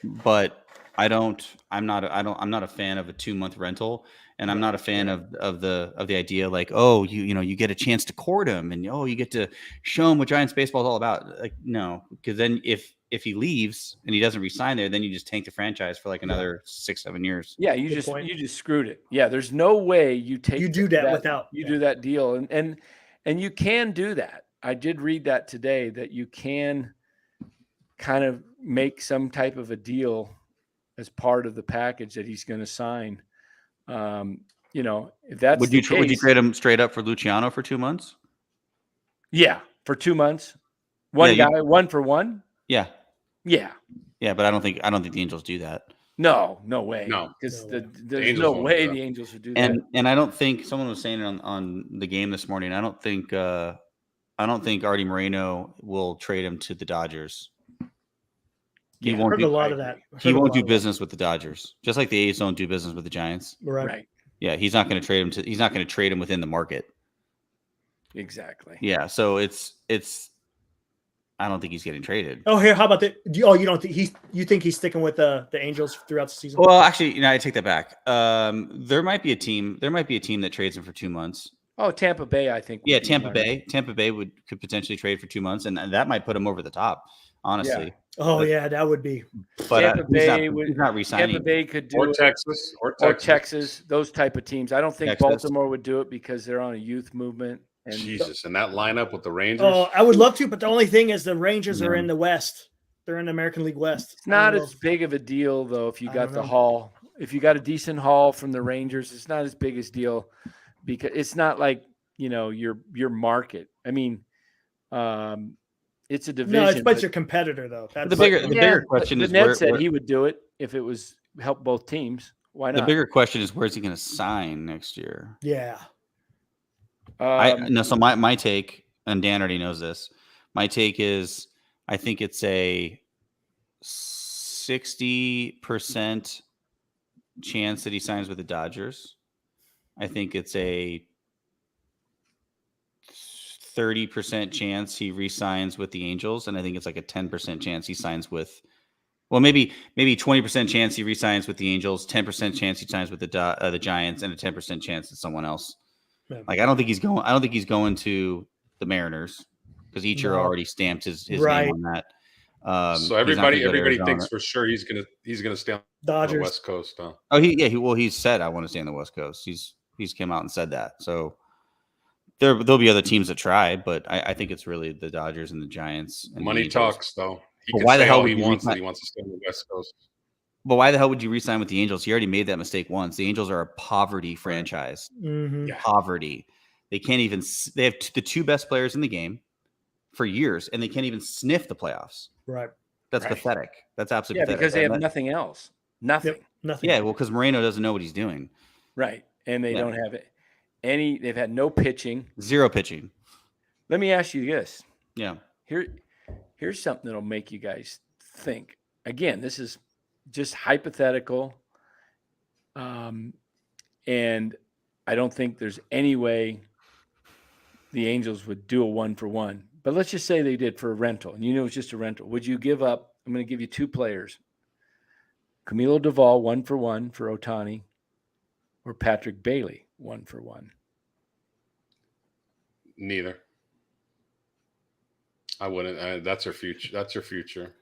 But I'm not a fan of a 2-month rental, and I'm not a fan of the idea you get a chance to court him and you get to show him what Giants baseball is all about. Like, no, because then if he leaves and he doesn't resign there, then you just tank the franchise for like another 6-7 years. Yeah, you just screwed it. Yeah, there's no way you do that deal, and you can do that. I did read that today that you can kind of make some type of a deal as part of the package that he's going to sign. If that's would you trade him straight up for Luciano for 2 months? Yeah, for 2 months, guy, 1 for 1. Yeah, but I don't think the Angels do that. No way. No, because there's no way the Angels would do that. And I don't think someone was saying on the game this morning. I don't think Artie Moreno will trade him to the Dodgers. He won't do a lot of that. He won't do business with the Dodgers, just like the A's don't do business with the Giants. Right. Yeah, he's not going to trade him. He's not going to trade him within the market. Exactly. Yeah, so it's. I don't think he's getting traded. Oh, here, how about the? You don't think you think he's sticking with the Angels throughout the season? Well, actually, I take that back. There might be a team. There might be a team that trades him for 2 months. Oh, Tampa Bay, I think. Yeah, Tampa Bay. Tampa Bay could potentially trade for 2 months, and that might put him over the top. Honestly. Oh, but, yeah, that would be. But Tampa Bay he's not re-signing. Tampa Bay could do Or it. Texas. Or Texas, those type of teams. I don't think Texas. Baltimore would do it because they're on a youth movement. And Jesus, and that lineup with the Rangers. Oh, I would love to, but the only thing is the Rangers are in the West. They're in the American League West. It's not as big of a deal though if you got the know. haul. If you got a decent haul from the Rangers, it's not as big as deal because it's not like your market. I mean, it's a division. No, it's but your competitor though. That's The bigger question is Ned where, said he would do it if it was help both teams. Why not? the bigger question is where's he going to sign next year? Yeah. So my take, and Dan already knows this. My take is I think it's a 60% chance that he signs with the Dodgers. I think it's a 30% chance he re-signs with the Angels, and I think it's like a 10% chance he signs with. Well, maybe 20% chance he re-signs with the Angels, 10% chance he signs with the Giants, and a 10% chance it's someone else. Like I don't think he's going to the Mariners because Ichiro already stamped his name on that. So everybody thinks for sure he's gonna stay on Dodgers. the West Coast. Huh? Oh, he's said I want to stay on the West Coast. He's came out and said that. So there'll be other teams that try, but I think it's really the Dodgers and the Giants. And Money talks, though. He can why the say hell all would he you wants re-sign? that he wants to stay on the West Coast. But why the hell would you re-sign with the Angels? He already made that mistake once. The Angels are a poverty franchise. Mm-hmm. Yeah. Poverty. They can't even. They have the two best players in the game for years, and they can't even sniff the playoffs. Right. That's pathetic. That's absolutely pathetic. because they have nothing else. Nothing. Yep. Nothing. Yeah, well, because Moreno doesn't know what he's doing. Right. And they don't have it. They've had no pitching. Zero pitching. Let me ask you this. Yeah. Here's something that'll make you guys think. Again, this is just hypothetical. And I don't think there's any way the Angels would do a 1-for-1. But let's just say they did for a rental, and it's just a rental. Would you give up? I'm going to give you two players. Camilo Doval, 1-for-1 for Ohtani, or Patrick Bailey, 1-for-1. Neither. I wouldn't. That's her future. That's her future.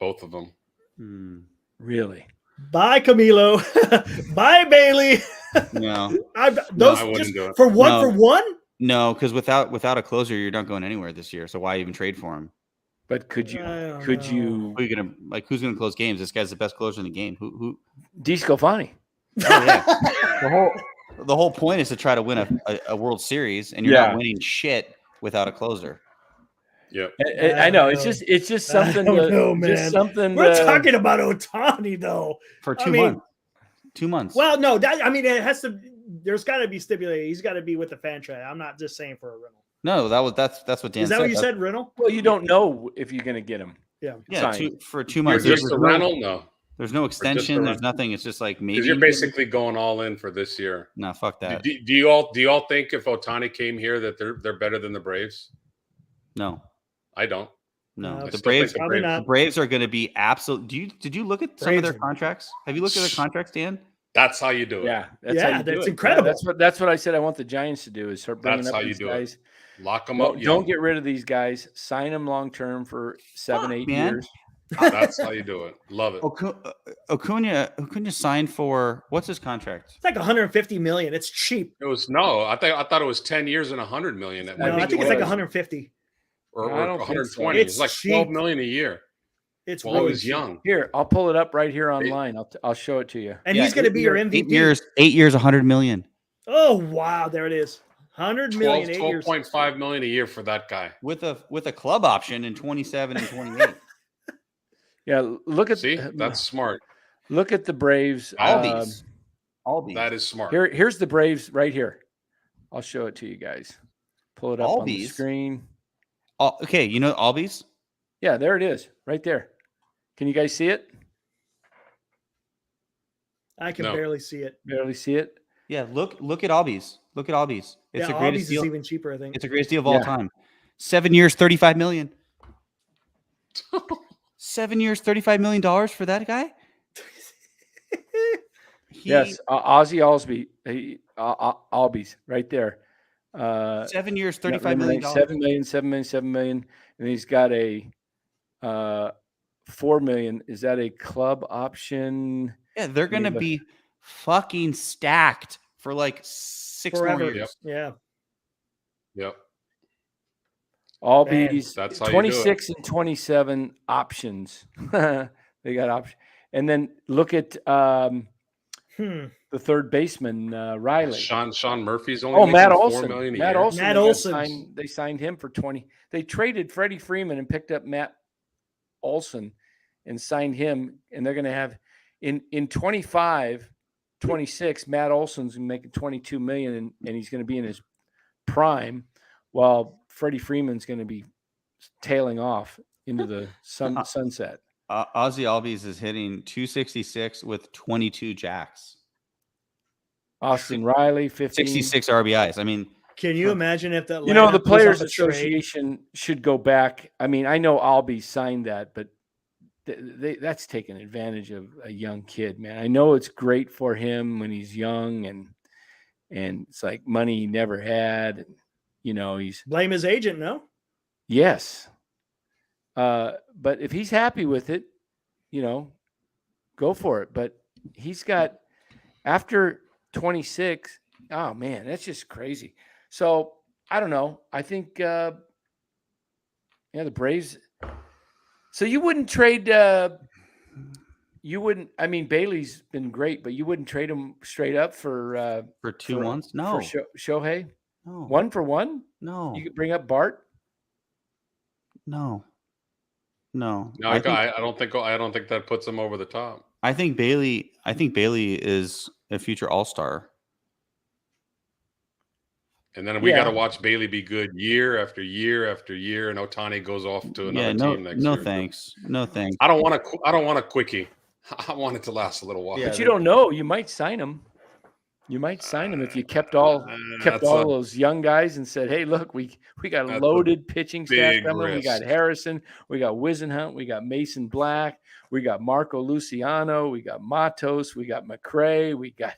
Both of them. Really? Bye, Camilo. Bye, Bailey. No. I wouldn't do it. For 1-for-1? No, because without a closer, you're not going anywhere this year. So why even trade for him? But could you? Who are you gonna who's gonna close games? This guy's the best closer in the game. Who? DeSclafani. Oh, yeah. the whole point is to try to win a World Series, and you're not winning shit without a closer. Yeah, I know. It's just something. Man. Just something. We're talking about Ohtani though. For 2 months. 2 months. Well, no, it has to. There's got to be stipulated. He's got to be with the franchise. I'm not just saying for a rental. No, that's what Dan said. Is that what you said, rental? Well, you don't know if you're going to get him. Yeah. For 2 months. Just a rental, no. There's no extension. There's nothing. It's just like maybe. Because you're basically going all in for this year. No, fuck that. Do you all think if Ohtani came here that they're better than the Braves? No, I don't. No, I the still think Braves. the Probably Braves- not. The Braves are going to be absolute. Did you look at some of their Braves are- contracts? Have you looked at their contracts, Dan? That's how you do it. Yeah, That's incredible. That's what I said. I want the Giants to do is start bringing That's up how you these do guys. it. Lock them up. Don't get rid of these guys. Sign them long term for 7-8 man. years. That's how you do it. Love it. Acuna signed for what's his contract? It's like 150 million. It's cheap. It was I thought it was 10 years and 100 million. No, I think it's like 150. or I don't think 120. so. It's like It's 12 cheap. million a year. It's While really he was cheap. young. Here, I'll pull it up right here online. I'll show it to you. And he's going to be your MVP. 8 years, 100 million. Oh wow, there it is. 100 million, 8 years. 12.5 million a year for that guy. With a club option in 27 and 28. Yeah, look at See, that's smart. look at the Braves. Albies. That is smart. Here's the Braves right here. I'll show it to you guys. Pull it up on the Albies? screen. Okay, you know Albies? Yeah, there it is, right there. Can you guys see it? I can No. barely see it. Barely see it. Yeah, look at Albies. Look at Albies. It's the Albies greatest is deal. even cheaper, I think. It's the greatest deal of all time. 7 years, 35 million. 7 years, $35 million for that guy? Yes, Ozzy Albies right there. 7 years, Yeah, $35 remember million. that? 7 million, 7 million, 7 million, and he's got a 4 million. Is that a club option? Yeah, they're Let me gonna look. be fucking stacked for like 6 more Forever. years. Yeah. Yep. Albies, That's how you do it. 26 and 27 options. They got options. And then look at the third baseman, Riley. Sean Murphy's only Oh, making Matt $4 Olson. million a Matt year. Olson. Matt they got Olson. They signed him for 20. They traded Freddie Freeman and picked up Matt Olson and signed him. And they're going to have in 25, 26, Matt Olson's making 22 million and he's going to be in his prime, while Freddie Freeman's going to be tailing off into the sunset. Ozzy Albies is hitting 266 with 22 jacks. Austin Riley, 15. 66 RBIs. I mean, Can you imagine if that? The Players Trade? Association should go back. I mean, I know Albies signed that, but that's taking advantage of a young kid, man. I know it's great for him when he's young and it's like money he never had. And, he's Blame his agent, no? yes. But if he's happy with it, go for it. But he's got after 26. Oh man, that's just crazy. So I don't know. I think, the Braves. So you wouldn't trade. You wouldn't. I mean, Bailey's been great, but you wouldn't trade him straight up for 2 months. No, for Shohei. no, 1 for 1. no, You could bring up Bart. no. No, I don't think that puts him over the top. I think Bailey is a future All-Star. And then we got to watch Bailey be good year after year after year, and Ohtani goes off to another team next year. No thanks. I don't want a quickie. I want it to last a little while. But you don't know. You might sign him. You might sign him if you kept all those young guys and said, "Hey, look, we got a loaded pitching staff coming. We got Harrison, we got Wisenhunt, we got Mason Black, we got Marco Luciano, we got Matos, we got McRae, we got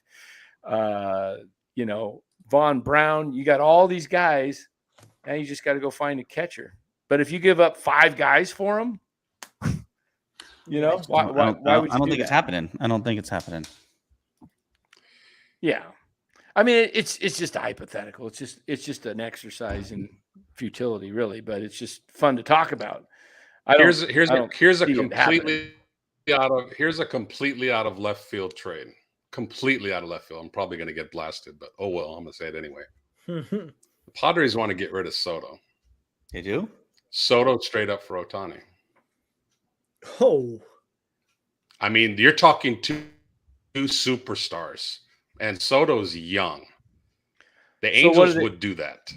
Vaughn Brown. You got all these guys, and you just got to go find a catcher. But if you give up 5 guys for them, why would you do that? I don't think it's happening. I don't think it's happening. Yeah, I mean it's just hypothetical. It's just an exercise in futility, really. But it's just fun to talk about. Here's a completely out of left field trade. Completely out of left field. I'm probably going to get blasted, but oh well. I'm going to say it anyway. The Padres want to get rid of Soto. They do? Soto straight up for Ohtani. Oh, I mean, you're talking two superstars. And Soto's young. The Angels would do that.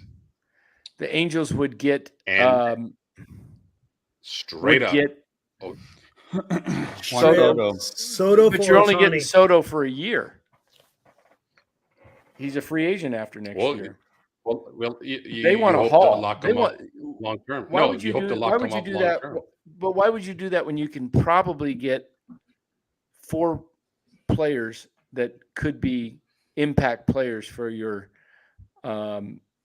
The Angels would get straight up. Soto, but you're only getting Soto for a year. He's a free agent after next year. Well, they want to haul. Lock him up long term. Why would you do that? But why would you do that when you can probably get 4 players that could be impact players for your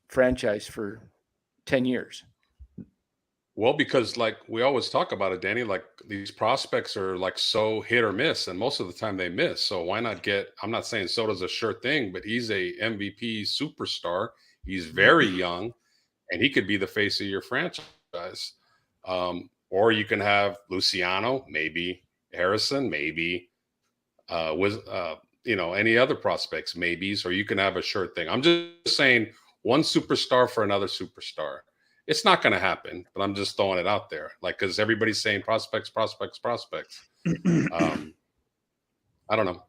franchise for 10 years? Well, because like we always talk about it, Danny, like these prospects are like so hit or miss, and most of the time they miss. So why not I'm not saying Soto's a sure thing, but he's a MVP superstar. He's very young, and he could be the face of your franchise. Or you can have Luciano, maybe Harrison, maybe any other prospects, maybes, or you can have a sure thing. I'm just saying one superstar for another superstar. It's not going to happen, but I'm just throwing it out there. Like, because everybody's saying prospects. I don't know.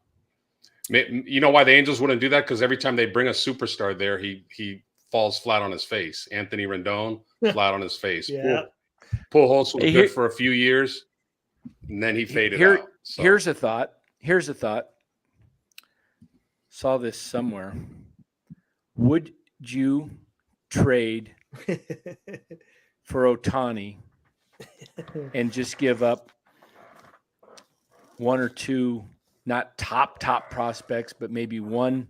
You know why the Angels wouldn't do that? Because every time they bring a superstar there, he falls flat on his face. Anthony Rendon, flat on his face. Yeah. Pujols was good for a few years, and then he faded out. So. Here's a thought. Saw this somewhere. Would you trade for Ohtani and just give up one or two, not top prospects, but maybe one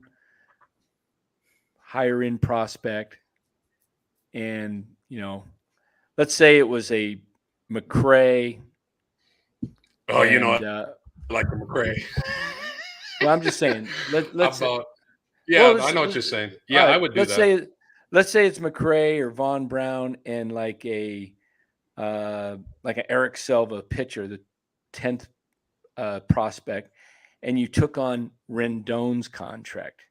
higher end prospect. And, let's say it was a McRae. Oh, and, I like the McRae. Well, I'm just saying. Let's. I know what you're saying. Yeah, right, I would do that. Let's say it's McRae or Von Brown and like an Eric Silva pitcher, the 10th prospect, and you took on Rendon's contract.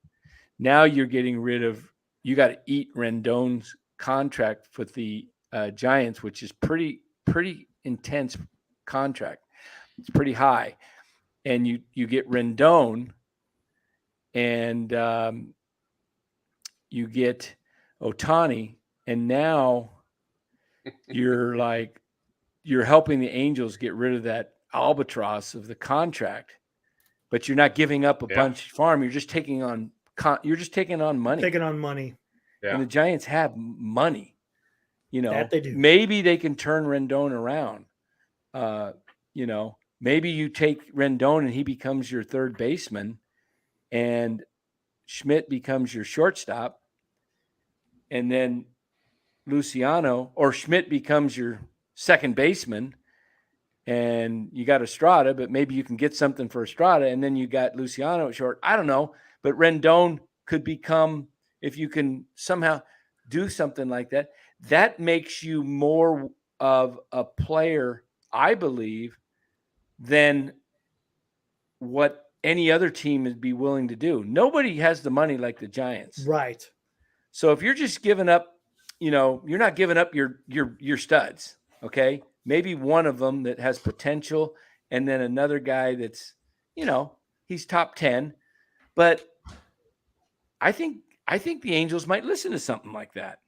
Now you're getting rid of. You got to eat Rendon's contract with the Giants, which is pretty intense contract. It's pretty high, and you get Rendon, and you get Ohtani, and now you're helping the Angels get rid of that albatross of the contract, but you're not giving up a bunch farm. You're just taking on money. Taking on money. Yeah. And the Giants have money. That they do. Maybe they can turn Rendon around. Maybe you take Rendon and he becomes your third baseman, and Schmidt becomes your shortstop, and then Schmidt becomes your second baseman, and you got Estrada, but maybe you can get something for Estrada, and then you got Luciano at short. I don't know, but Rendon could become, if you can somehow do something like that, that makes you more of a player, I believe, than what any other team would be willing to do. Nobody has the money like the Giants. Right. So if you're just giving up, you're not giving up your studs, okay? Maybe one of them that has potential, and then another guy that's, he's top 10. But I think the Angels might listen to something like that.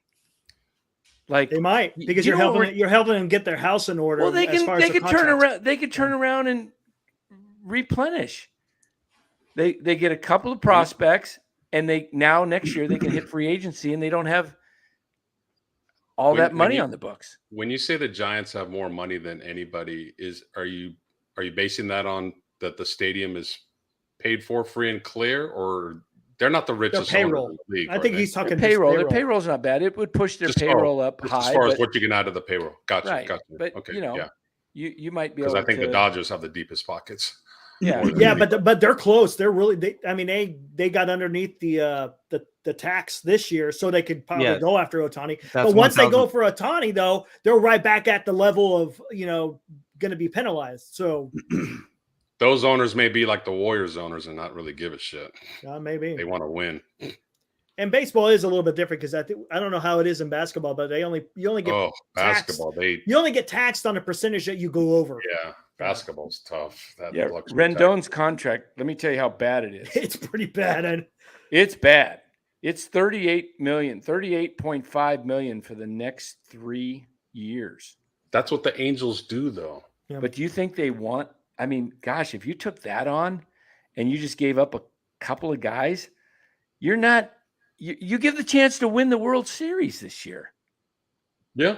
Like they might, because you're helping them get their house in order. Well, they could turn around and replenish. They get a couple of prospects, and next year they can hit free agency, and they don't have all that money on the books. When you say the Giants have more money than anybody, are you basing that on that the stadium is paid for free and clear, or they're not the richest payroll in the league? I think he's talking payroll. Their payroll's not bad. It would push their payroll up high. As far as what you can add to the payroll. Gotcha. Right. Gotcha. But okay. You might be able to. Because I think the Dodgers have the deepest pockets. Yeah, but they're close. They're really. They got underneath the tax this year, so they could probably go after Ohtani. But once they go for Ohtani, though, they're right back at the level of going to be penalized. So those owners may be like the Warriors owners and not really give a shit. Maybe they want to win. And baseball is a little bit different because I don't know how it is in basketball, but you only get basketball. You only get taxed on a percentage that you go over. Yeah, basketball's tough. Rendon's contract. Let me tell you how bad it is. It's pretty bad. It's bad. It's $38.5 million for the next 3 years. That's what the Angels do, though. Yeah. But do you think they want? I mean, gosh, if you took that on, and you just gave up a couple of guys, you're not. You give the chance to win the World Series this year. Yeah.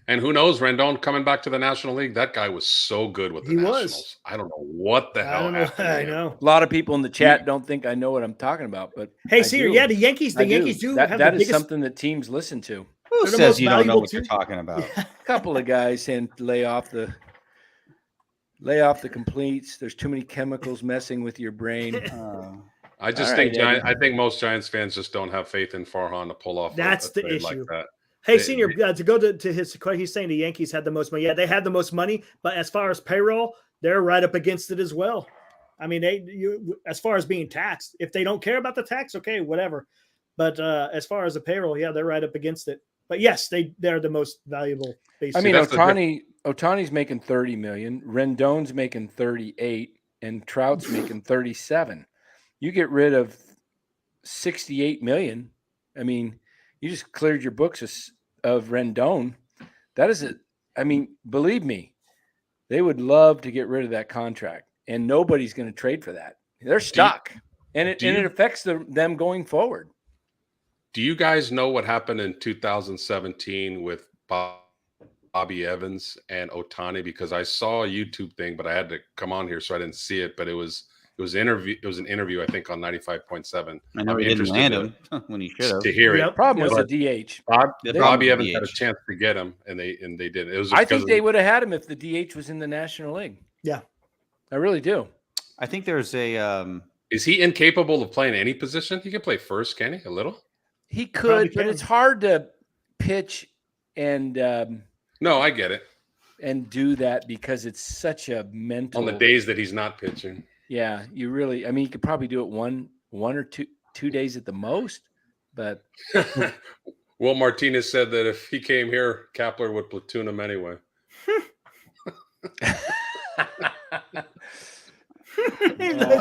And who knows, Rendon coming back to the National League, that guy was so good with the Nationals. I don't know what the hell happened. I know. A lot of people in the chat don't think I know what I'm talking about, but hey, the Yankees do have that the is biggest... something that teams listen to. Who says you don't know what you're talking about? A couple of guys and lay off the completes. There's too many chemicals messing with your brain. I think most Giants fans just don't have faith in Farhan to pull off. That's the issue. Like that. Hey, Senior, to go to his question, he's saying the Yankees had the most money. Yeah, they had the most money, but as far as payroll, they're right up against it as well. I mean, as far as being taxed, if they don't care about the tax, okay, whatever. But as far as the payroll, yeah, they're right up against it. But yes, they're the most valuable. Basically. I mean, Ohtani's making $30 million, Rendon's making 38, and Trout's making 37. You get rid of $68 million. I mean, you just cleared your books of Rendon. That is believe me, they would love to get rid of that contract, and nobody's going to trade for that. They're stuck, and it affects them going forward. Do you guys know what happened in 2017 with Bob Bobby Evans and Ohtani because I saw a YouTube thing, but I had to come on here so I didn't see it. But it was an interview I think on 95.7. I know I'm he didn't interested land him when he should have. to hear Yep. it. Problem was But the DH. The problem Bobby with Evans DH. had a chance to get him, and they did. It was I because think they would have had him if the DH was in the National League. Yeah. I really do. I think there's a Is he incapable of playing any position? He can play first, can he? A little? He Probably could, but can. it's hard to pitch and No, I get it. do that because it's such a mental. On the days that he's not pitching. Yeah, you really. I mean, you could probably do it one or two days at the most, but Will Martinez said that if he came here, Kapler would platoon him anyway.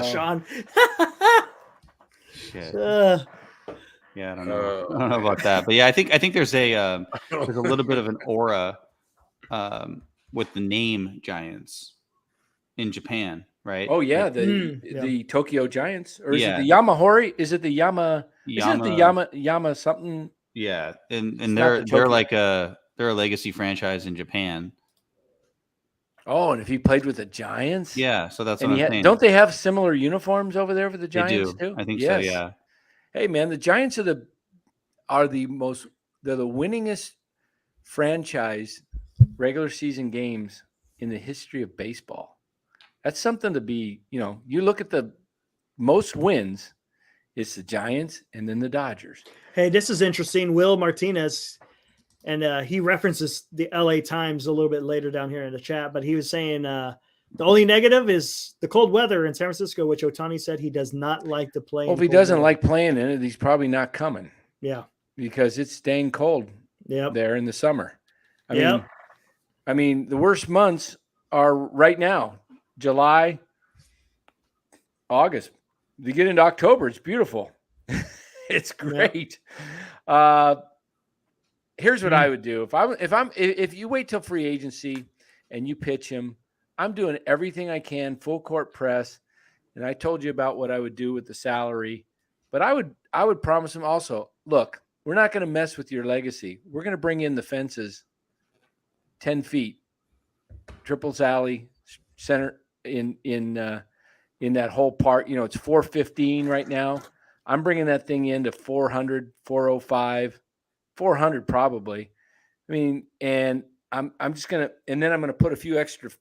Sean. shit. Yeah, I don't know. I don't know about that, but yeah, I think there's a little bit of an aura with the name Giants in Japan, right? oh yeah, Like, the Tokyo Giants, or is Yeah. it the Yamahori? Is it the Yama? Is it the Yama something? Yeah, and not they're the Tokyo. like they're a legacy franchise in Japan. Oh, and if he played with the Giants, Yeah, so that's and what I'm saying. don't they have similar uniforms over there for the They Giants do. too? I think Yes. so. Yeah. Hey man, the Giants are the winningest franchise regular season games in the history of baseball. That's something to be, you look at the most wins, it's the Giants and then the Dodgers. Hey, this is interesting. Will Martinez, and he references the LA Times a little bit later down here in the chat, but he was saying the only negative is the cold weather in San Francisco, which Ohtani said he does not like to play. Well, if in he cold doesn't weather. like playing in it, he's probably not coming Yeah. because it's staying cold Yep. there in the summer. Yep. I mean, the worst months are right now, July, August. You get into October, it's beautiful. It's great. Here's what I would do. If you wait till free agency and you pitch him, I'm doing everything I can, full court press. And I told you about what I would do with the salary, but I would promise him also, look, we're not going to mess with your legacy. We're going to bring in the fences 10 feet, triples alley, center in that whole part. It's 415 right now. I'm bringing that thing into 400, 405, 400 probably. I mean, and I'm just gonna, and then I'm gonna put a few extra,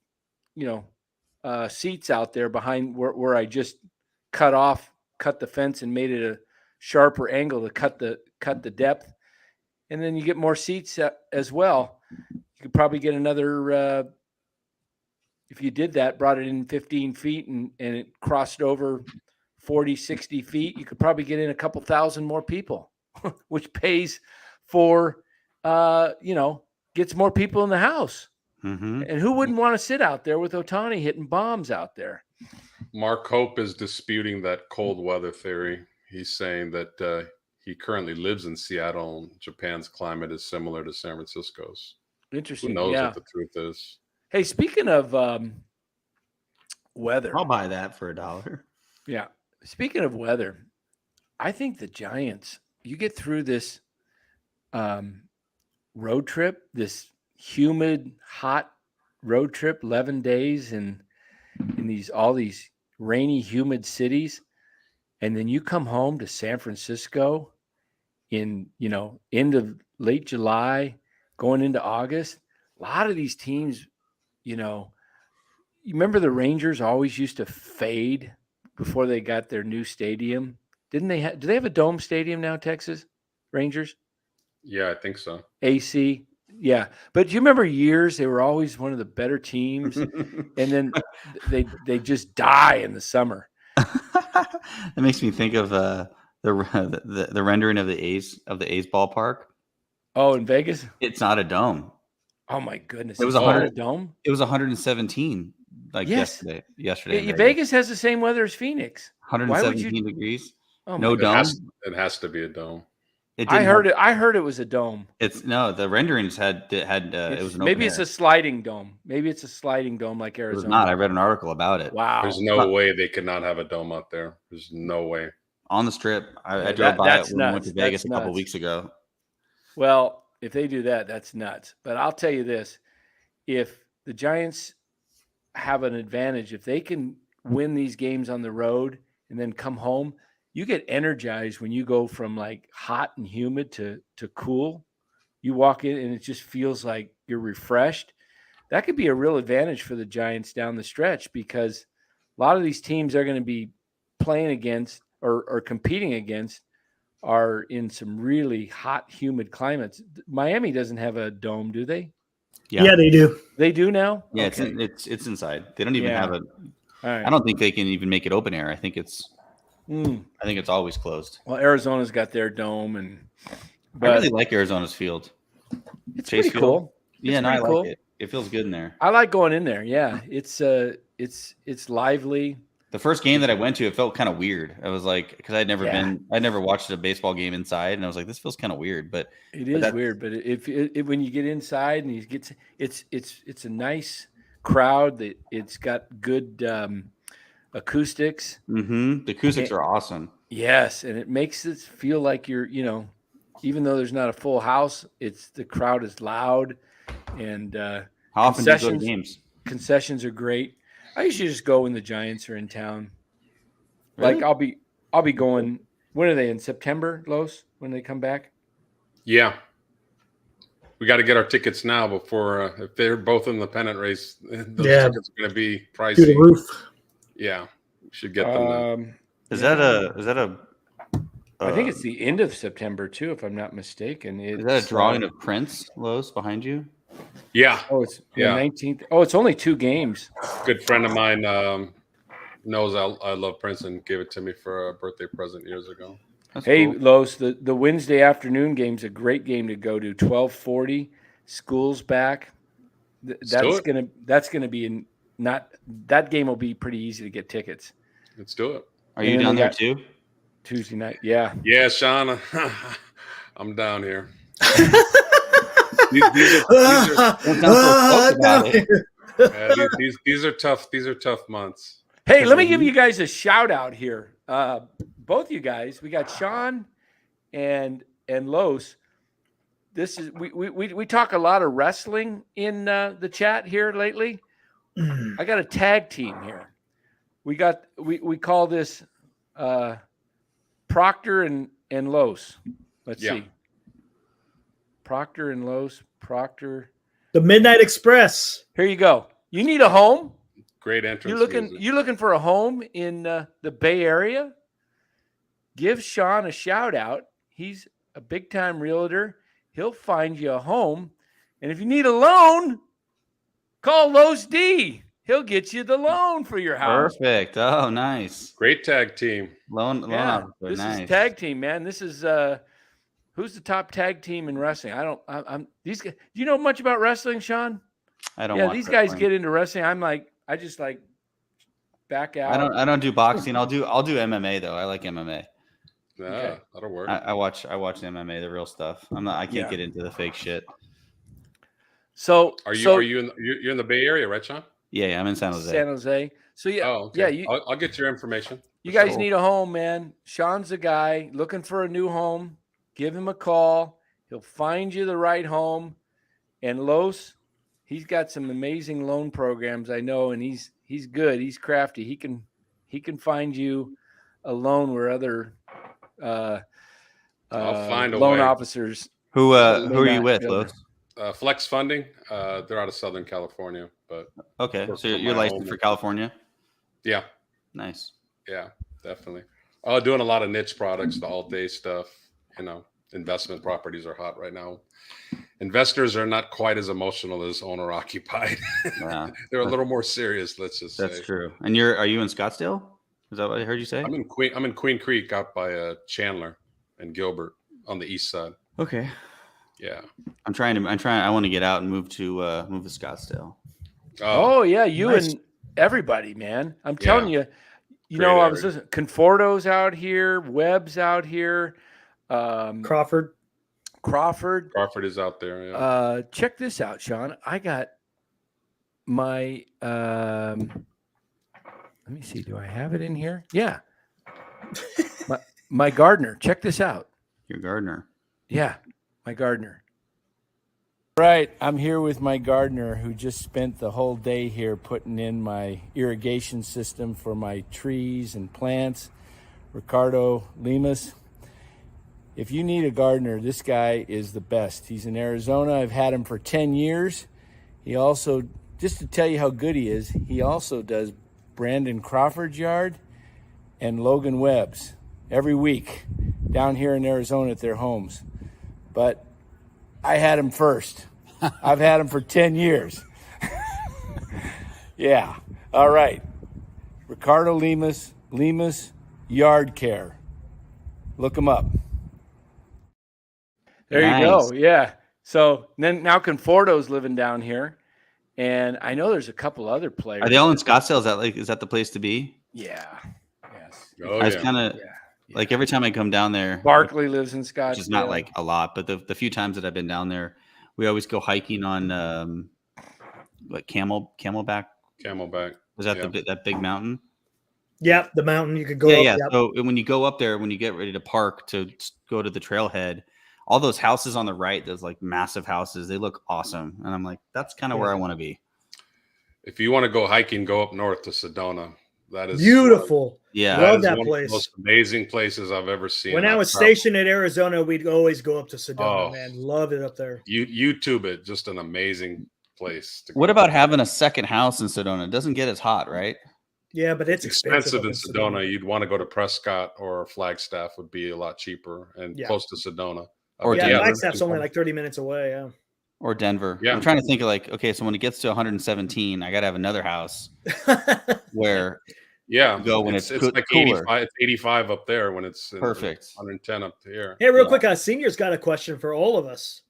seats out there behind where I just cut the fence and made it a sharper angle to cut the depth, and then you get more seats as well. You could probably get another. If you did that, brought it in 15 feet and it crossed over 40, 60 feet, you could probably get in a couple thousand more people, which pays for, gets more people in the house. Mm-hmm. And who wouldn't want to sit out there with Ohtani hitting bombs out there? Mark Hope is disputing that cold weather theory. He's saying that he currently lives in Seattle and Japan's climate is similar to San Francisco's. Interesting. Who knows Yeah. what the truth is? Hey, speaking of weather. I'll buy that for $1. Yeah. Speaking of weather, I think the Giants, you get through this road trip, this humid, hot road trip, 11 days in all these rainy, humid cities, and then you come home to San Francisco in, end of late July, going into August. A lot of these teams, you remember the Rangers always used to fade before they got their new stadium. Didn't they do they have a dome stadium now, Texas Rangers? Yeah, I think so. AC. Yeah. But you remember years they were always one of the better teams, and then they just die in the summer. That makes me think of the rendering of the A's ballpark. Oh, in Vegas? It's not a dome. Oh my goodness. It was It's not 100 a dome. It was 117 Yes. yesterday. in Vegas has the same weather as Phoenix. 117 degrees. Oh No my dome. It has to be a dome. I heard it was a dome. It's no. The renderings had it was an Maybe open it's air. a sliding dome. Maybe it's a sliding dome like It Arizona. was not. I read an article about it. Wow. There's no way they could not have a dome out there. There's no way. On the strip. I Yeah, drove by it that's when we went to nuts. Vegas That's a couple nuts. weeks ago. Well, If they do that, that's nuts. But I'll tell you this: if the Giants have an advantage, if they can win these games on the road and then come home, you get energized when you go from like hot and humid to cool. You walk in and it just feels like you're refreshed. That could be a real advantage for the Giants down the stretch because a lot of these teams are going to be playing against or competing against are in some really hot, humid climates. Miami doesn't have a dome, do they? Yeah, they do. They do now? Yeah, Okay. it's inside. They don't even have a. All right. I don't think they can even make it open air. I think it's always closed. Well, Arizona's got their dome, I really like Arizona's field. It's Chase pretty Field. cool. Yeah, It's no, I pretty like cool. it. It feels good in there. I like going in there. Yeah, it's lively. The first game that I went to, it felt kind of weird. I was like, because I'd never watched a baseball game inside, and I was like, this feels kind of weird. But it is weird. But if when you get inside and it's a nice crowd. That it's got good acoustics. The acoustics are awesome. Yes, and it makes it feel like you're, even though there's not a full house, the crowd is loud, and how often do you go to games? Concessions are great. I usually just go when the Giants are in town. Really? Like I'll be going. When are they in September, Los? When they come back? Yeah, we got to get our tickets now before if they're both in the pennant race. Those tickets are going to be pricey. Through the roof. Yeah, we should get them. Is that a? I think it's the end of September too, if I'm not mistaken. Is that a drawing of Prince Los behind you? Yeah. Oh, it's the 19th. Oh, it's only 2 games. Good friend of mine knows I love Prince and gave it to me for a birthday present years ago. That's cool. Los, the Wednesday afternoon game's a great game to go to. 12:40, school's back. That's gonna be that game will be pretty easy to get tickets. Let's do it. Are you down there too? Tuesday night, yeah. Yeah, Sean, I'm down here. These are tough. These are tough months. Hey, let me give you guys a shout out here. Both you guys, we got Sean and Los. This is we talk a lot of wrestling in the chat here lately. I got a tag team here. We call this Proctor and Los. Let's see. Proctor and Los. Proctor. The Midnight Express. Here you go. You need a home? Great entrance. You looking for a home in the Bay Area? Give Sean a shout out. He's a big time realtor. He'll find you a home. And if you need a loan, call Los D. He'll get you the loan for your house. Perfect. Oh, nice. Great tag team. Loan officer. This nice. is tag team, man. This is who's the top tag team in wrestling? I'm these guys. Do you know much about wrestling, Sean? I don't. Yeah, these guys get into wrestling. I just back out. I don't do boxing. I'll do MMA though. I like MMA. Yeah, that'll work. I watch MMA, the real stuff. I can't get into the fake shit. So you're in the Bay Area, right, Sean? Yeah, I'm in San Jose. San Jose. So yeah, okay. I'll get your information. You guys need a home, man. Sean's the guy looking for a new home. Give him a call. He'll find you the right home. And Los, he's got some amazing loan programs, I know, and he's good. He's crafty. He can find you a loan where other I'll find a loan way. officers. Who are you with, Los? Flex Funding. They're out of Southern California, but okay. So you're licensed for California? Yeah. Nice. Yeah, definitely. Doing a lot of niche products, the all-day stuff. Investment properties are hot right now. Investors are not quite as emotional as owner-occupied. Yeah. They're a little more serious, let's just say. That's true. And are you in Scottsdale? Is that what I heard you say? I'm in Queen Creek, out by Chandler and Gilbert on the east side. Okay. Yeah. I want to get out and move to Scottsdale. Oh yeah, nice. And everybody, man. I'm telling you, I was listening. Conforto's out here, Webb's out here. Crawford is out there. Yeah. Check this out, Sean. I got my let me see. Do I have it in here? Yeah. my gardener. Check this out. Your gardener. Yeah, my gardener. Right, I'm here with my gardener who just spent the whole day here putting in my irrigation system for my trees and plants, Ricardo Lemus. If you need a gardener, this guy is the best. He's in Arizona. I've had him for 10 years. He also, just to tell you how good he is, he also does Brandon Crawford's yard and Logan Webb's every week down here in Arizona at their homes. But I had him first. I've had him for 10 years. Yeah. All right. Ricardo Lemus Yard Care. Look him up. There you go. Yeah. So then now Conforto's living down here. And I know there's a couple other players. Are they all in Scottsdale? Is that the place to be? Yeah. Yes. Oh, I was yeah. kind of like every time I come down there. Barkley lives in Scottsdale. Which is not like a lot, but the few times that I've been down there, we always go hiking on like Camelback. Was that that big mountain? Yep, the mountain you could go Yeah, up. yeah. Yep. So when you go up there, when you get ready to park to go to the trailhead, all those houses on the right, those like massive houses, they look awesome. And I'm like, that's kind of where I want to be. If you want to go hiking, go up north to Sedona. That is beautiful. Yeah, love that one place. of the most amazing places I've ever seen. When I was stationed in Arizona, we'd always go up to Sedona. Man, loved it up there. YouTube it, just an amazing place. What about having a second house in Sedona? It doesn't get as hot, right? Yeah, but it's expensive in Sedona. You'd want to go to Prescott or Flagstaff would be a lot cheaper and close to Sedona. Or Flagstaff's only like 30 minutes away. Yeah. Or Denver. Yeah. I'm trying to think of like, okay, so when it gets to 117, I got to have another house where go when it's like cooler. 85. It's 85 up there when it's perfect. 110 up here. Hey, real quick, Senior's got a question for all of us.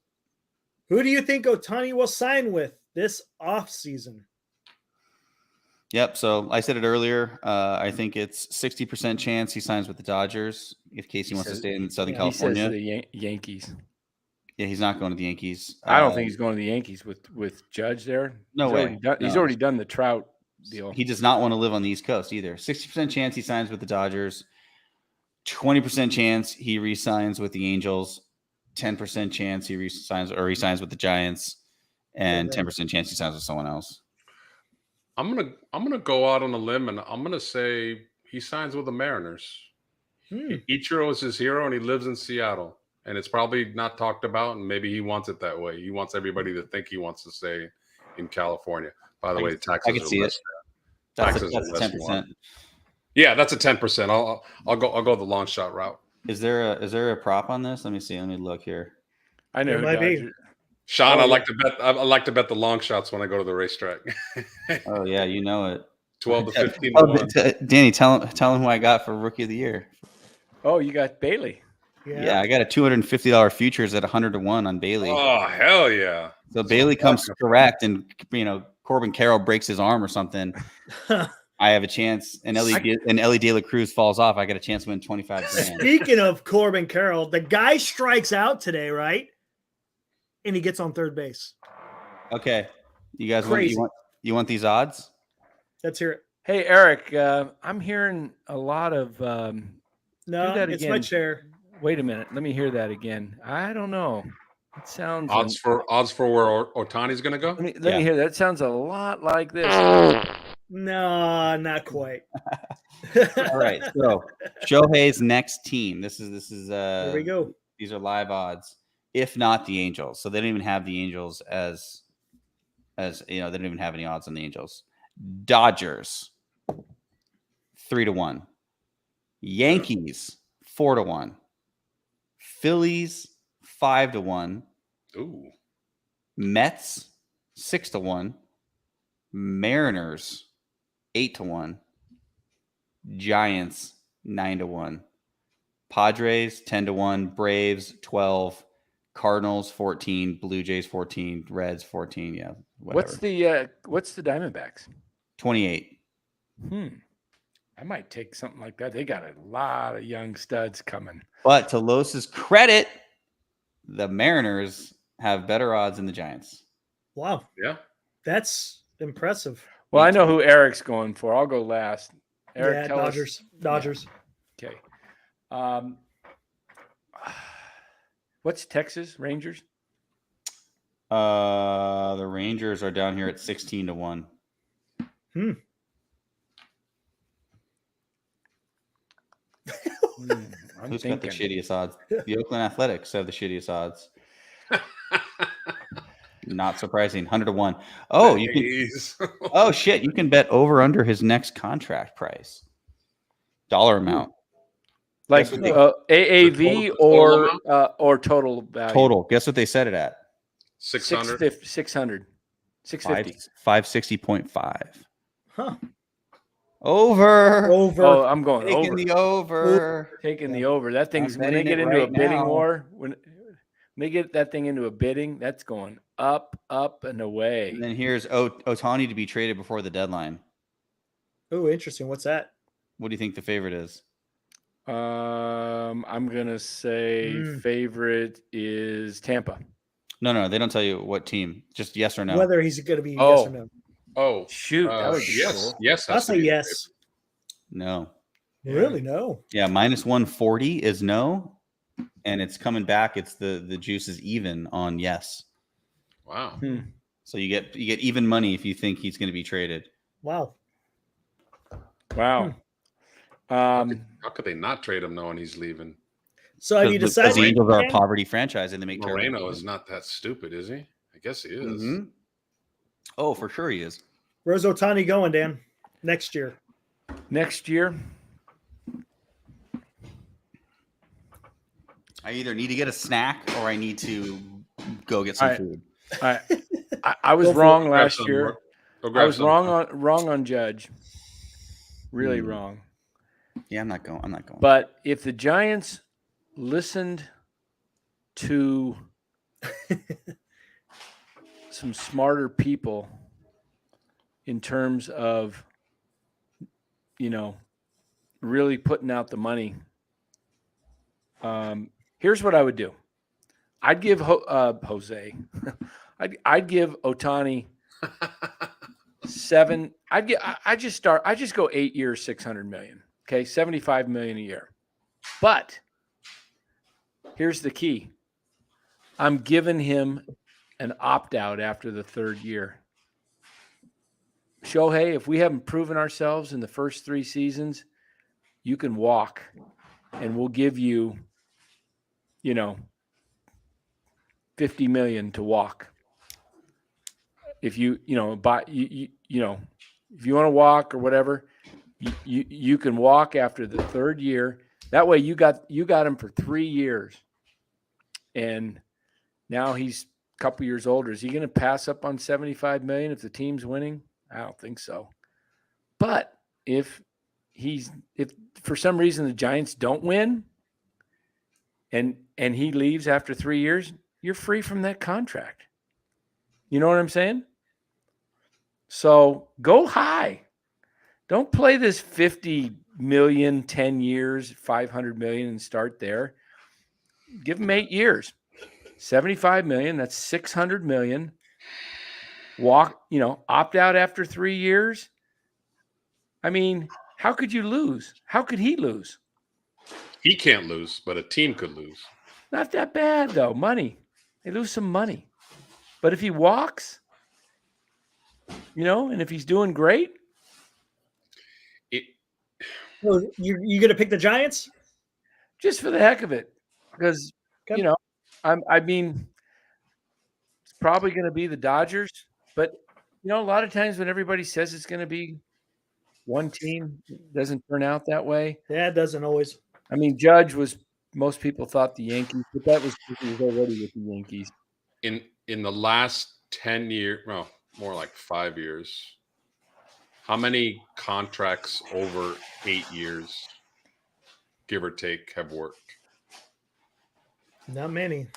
Who do you think Ohtani will sign with this offseason? Yep. So I said it earlier. I think it's 60% chance he signs with the Dodgers in case he wants to stay in Southern California. He says the Yankees. Yeah, he's not going to the Yankees. I don't think he's going to the Yankees with Judge there. No way. He's already done the Trout deal. He does not want to live on the East Coast either. 60% chance he signs with the Dodgers. 20% chance he re-signs with the Angels. 10% chance he re-signs with the Giants, and 10% chance he signs with someone else. I'm gonna go out on a limb and I'm gonna say he signs with the Mariners. Ichiro is his hero and he lives in Seattle. And it's probably not talked about, and maybe he wants it that way. He wants everybody to think he wants to stay in California. By the way, taxes I can see it. That's 10%. Yeah, that's a 10%. I'll go the long shot route. Is there a prop on this? Let me see. Let me look here. I know. It might be. Sean, I like to bet the long shots when I go to the racetrack. Oh yeah, you know it. 12 to 15. Danny, tell him who I got for Rookie of the Year. Oh, you got Bailey. Yeah, I got a $250 futures at 100-1 on Bailey. Oh hell yeah! So Bailey comes correct, and Corbin Carroll breaks his arm or something. I have a chance, and Ellie De La Cruz falls off. I got a chance to win $25,000. Speaking of Corbin Carroll, the guy strikes out today, right? And he gets on third base. Okay, you guys want these odds? Let's hear it. Hey Eric, I'm hearing a lot of. No, it's my chair. Wait a minute. Let me hear that again. I don't know. It sounds odds for where Ohtani's going to go. Let me hear that. Sounds a lot like this. No, not quite. All right. So Shohei's next team. This is Here we go. These are live odds. If not the Angels, so they don't even have the Angels as they don't even have any odds on the Angels. Dodgers 3-1. Yankees 4-1. Phillies 5-1. Ooh. Mets 6-1. Mariners 8-1. Giants 9-1. Padres 10-1. Braves 12. Cardinals 14. Blue Jays 14. Reds 14. Yeah. Whatever. What's the Diamondbacks? 28. I might take something like that. They got a lot of young studs coming. But to Los's credit, the Mariners have better odds than the Giants. Wow. Yeah. That's impressive. Well, I know who Eric's going for. I'll go last. Eric, Dodgers. Dodgers. Yeah. Okay. What's Texas Rangers? The Rangers are down here at 16-1. I'm Who's got the shittiest odds? The Oakland Athletics have the shittiest odds. Not surprising. 100-1. Oh, you can. Oh shit! You can bet over under his next contract price. Dollar amount. Like AAV or total value. Total. Guess what they set it at? 600. 600. 650. 560.5. Huh. Over. Oh, I'm going Taking over. the over. Taking the over. That thing's I'm when they betting get it into a right bidding now. war. When they get that thing into a bidding, that's going up, up, and away. And then here's Ohtani to be traded before the deadline. Oh, interesting. What's that? What do you think the favorite is? I'm gonna say favorite is Tampa. No, they don't tell you what team. Just yes or no. Whether he's going to be yes or no. Oh, shoot! That would be yes, cool. yes. I'll say yes. No. Really? No. Yeah, minus 140 is no, and it's coming back. It's the juice is even on yes. Wow. So you get even money if you think he's going to be traded. Wow. Wow. How could they not trade him knowing he's leaving? So have you Because decided? the Angels are a poverty franchise and they make terrible Moreno moves. is not that stupid, is he? I guess he is. Mhm. Oh, for sure he is. Where's Ohtani going, Dan? Next year. Next year, I either need to get a snack or I need to go get some food. I was wrong last year. More. Go I grab was some. wrong on Judge. Really wrong. Yeah, I'm not going. But if the Giants listened to some smarter people in terms of, really putting out the money, here's what I would do. I'd give Jose. I'd give Ohtani 7. I just go 8 years, $600 million. Okay, $75 million a year. But here's the key. I'm giving him an opt-out after the third year. Shohei, if we haven't proven ourselves in the first 3 seasons, you can walk, and we'll give you, $50 million to walk. If you if you want to walk or whatever, you can walk after the third year. That way you got him for 3 years. And now he's a couple years older. Is he going to pass up on $75 million if the team's winning? I don't think so. But if for some reason the Giants don't win and he leaves after 3 years, you're free from that contract. You know what I'm saying? So go high. Don't play this 50 million, 10 years, 500 million and start there. Give him 8 years. 75 million, that's 600 million. Walk, opt out after 3 years. I mean, how could you lose? How could he lose? He can't lose, but a team could lose. Not that bad, though. Money. They lose some money. But if he walks, and if he's doing great. Well, you going to pick the Giants? Just for the heck of it. Because, Okay. I mean, it's probably going to be the Dodgers. But, a lot of times when everybody says it's going to be one team, it doesn't turn out that way. Yeah, it doesn't always. I mean, Judge most people thought the Yankees, but that was because he was already with the Yankees. In the last 10 years, well, more like 5 years, how many contracts over 8 years, give or take, have worked? Not many.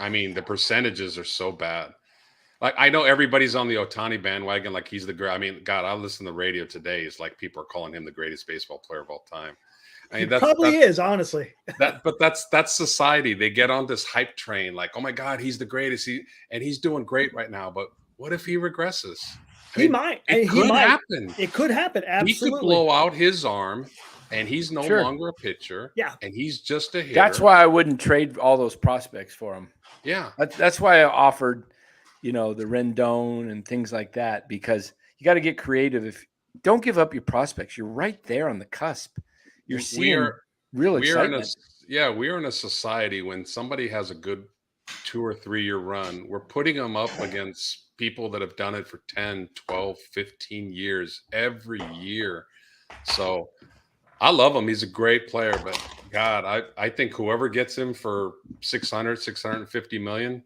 I mean, the percentages are so bad. Like, I know everybody's on the Ohtani bandwagon, like he's the great. I mean, God, I listened to the radio today. It's like people are calling him the greatest baseball player of all time. I mean, He probably is, honestly. But that's society. They get on this hype train, like, oh my God, he's the greatest. He's doing great right now. But what if he regresses? He might. It could happen. It could happen. Absolutely. He could blow out his arm, and he's no Sure. longer a pitcher. Yeah. And he's just a hitter. That's why I wouldn't trade all those prospects for him. Yeah. That's why I offered, the Rendon and things like that, because you got to get creative. If don't give up your prospects, you're right there on the cusp. You're seeing real excitement. We are in a society when somebody has a good 2 or 3 year run, we're putting them up against people that have done it for 10, 12, 15 years every year. So I love him. He's a great player, but God, I think whoever gets him for 650 million,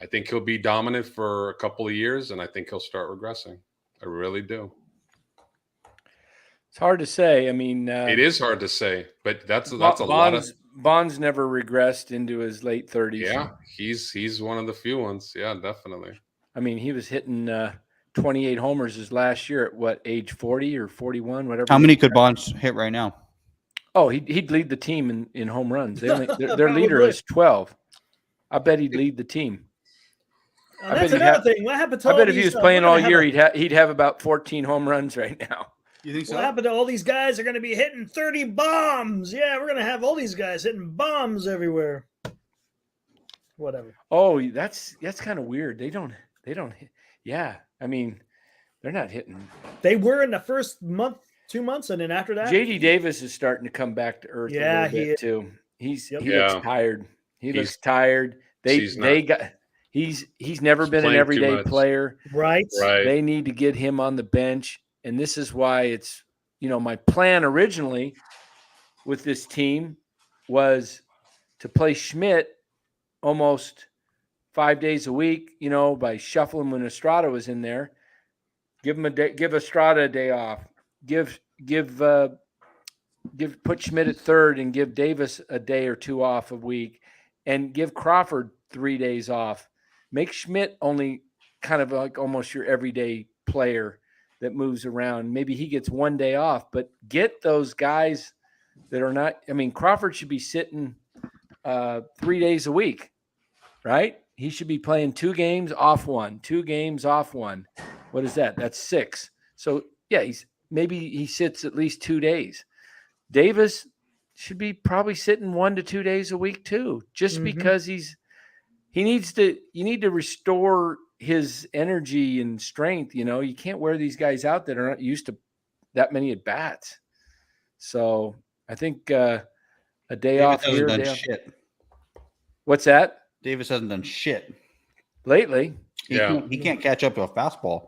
I think he'll be dominant for a couple of years, and I think he'll start regressing. I really do. It's hard to say. I mean, it is hard to say, but that's a Bonds, lot of. Bonds never regressed into his late 30s. Yeah, he's one of the few ones. Yeah, definitely. I mean, he was hitting 28 homers his last year at what age, 40 or 41, whatever. How many could Bonds hit right now? Oh, he'd lead the team in home runs. Their leader is 12. I bet he'd lead the team. That's another thing. What happened to I bet if he was playing all year, he'd have about 14 home runs right now. You think so? What happened to all these guys are going to be hitting 30 bombs? Yeah, we're going to have all these guys hitting bombs everywhere. Whatever. Oh, that's kind of weird. They don't hit. Yeah, I mean, they're not hitting. They were in the first month, 2 months, and then after that, JD Davis is starting to come back to earth. Yeah, a little bit too. He Yeah. looks tired. He looks tired. He's never been an everyday player. Right. They need to get him on the bench. And this is why it's, my plan originally with this team was to play Schmidt almost 5 days a week, by shuffling when Estrada was in there. Give Estrada a day off. Put Schmidt at third and give Davis a day or two off a week, and give Crawford 3 days off. Make Schmidt only kind of like almost your everyday player that moves around. Maybe he gets 1 day off, but get those guys that are not. I mean, Crawford should be sitting 3 days a week, right? He should be playing 2 games off 1, 2 games off 1. What is that? That's 6. So yeah, maybe he sits at least 2 days. Davis should be probably sitting 1 to 2 days a week too, just because you need to restore his energy and strength. You can't wear these guys out that are not used to that many at bats. So I think a day off here. Shit. What's that? Davis hasn't done shit lately. He can't catch up to a fastball.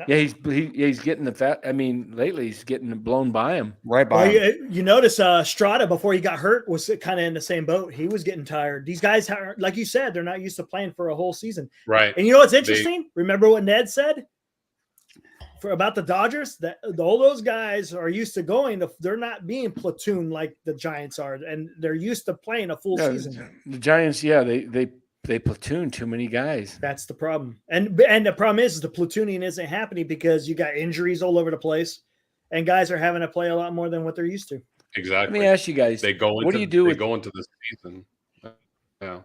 Yeah, he's getting the fat. I mean, lately he's getting blown by him. Right by him. You notice Strada before he got hurt was kind of in the same boat. He was getting tired. These guys, like you said, they're not used to playing for a whole season. Right. And you know what's interesting? Remember what Ned said about the Dodgers? That all those guys are used to going. They're not being platoon like the Giants are, and they're used to playing a full season. The Giants, they platoon too many guys. That's the problem. And the problem is the platooning isn't happening because you got injuries all over the place and guys are having to play a lot more than what they're used to. Exactly. Let me ask you guys. What do you do with go into the season? Yeah.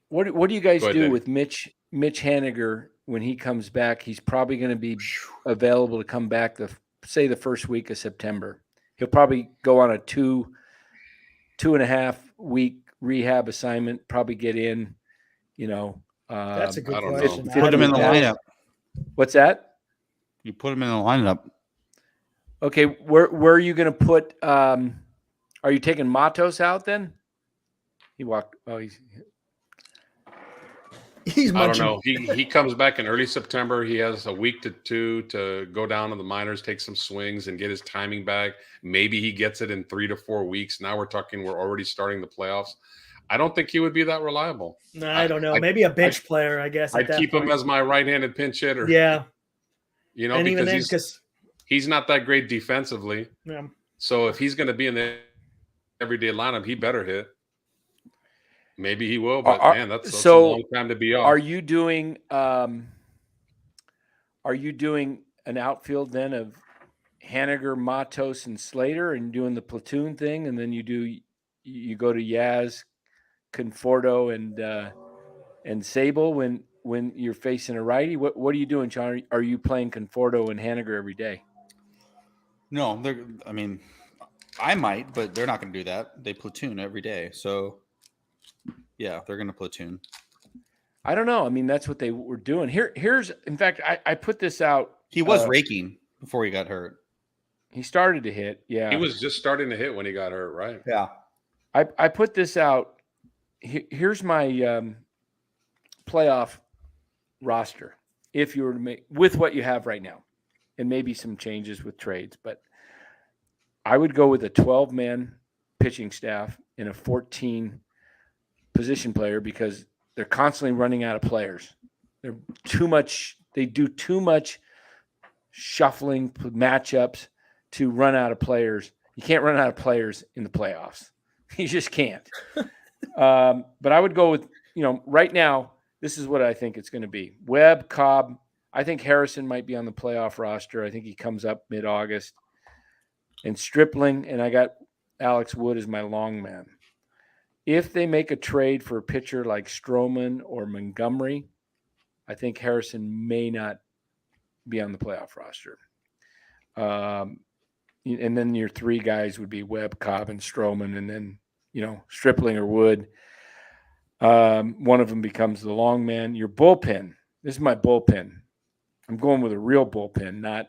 What do you guys do with Mitch Haniger when he comes back? He's probably going to be available to come back the first week of September. He'll probably go on a 2.5 week rehab assignment, probably get in. That's a good question. Put him in the lineup. What's that? You put him in the lineup. Okay, where are you going to put? Are you taking Matos out then? He walked. Oh, he's I don't know. He comes back in early September. He has a week to 2 to go down to the minors, take some swings, and get his timing back. Maybe he gets it in 3 to 4 weeks. Now we're already starting the playoffs. I don't think he would be that reliable. No, I don't know. Maybe a bench player, I guess. I'd keep him as my right-handed pinch hitter. Yeah. And because he's not that great defensively. Yeah. So if he's going to be in the everyday lineup, he better hit. Maybe he will, but that's a long time to be off. Are you doing an outfield then of Haniger, Matos, and Slater, and doing the platoon thing, and then you go to Yaz, Conforto, and Sable when you're facing a righty? What are you doing, John? Are you playing Conforto and Haniger every day? No, I might, but they're not going to do that. They platoon every day, so yeah, they're going to platoon. I don't know. I mean, that's what they were doing. Here's in fact, I put this out. He was raking before he got hurt. He started to hit. Yeah. He was just starting to hit when he got hurt, right? Yeah. I put this out. Here's my playoff roster. If you were to make with what you have right now, and maybe some changes with trades, but I would go with a 12-man pitching staff and a 14 position player because they're constantly running out of players. They're too much. They do too much shuffling matchups to run out of players. You can't run out of players in the playoffs. You just can't. But I would go with, right now, this is what I think it's going to be. Webb, Cobb. I think Harrison might be on the playoff roster. I think he comes up mid-August. And Stripling, and I got Alex Wood as my long man. If they make a trade for a pitcher like Stroman or Montgomery, I think Harrison may not be on the playoff roster. And then your three guys would be Webb, Cobb, and Stroman, and then, Stripling or Wood. One of them becomes the long man. Your bullpen. This is my bullpen. I'm going with a real bullpen, not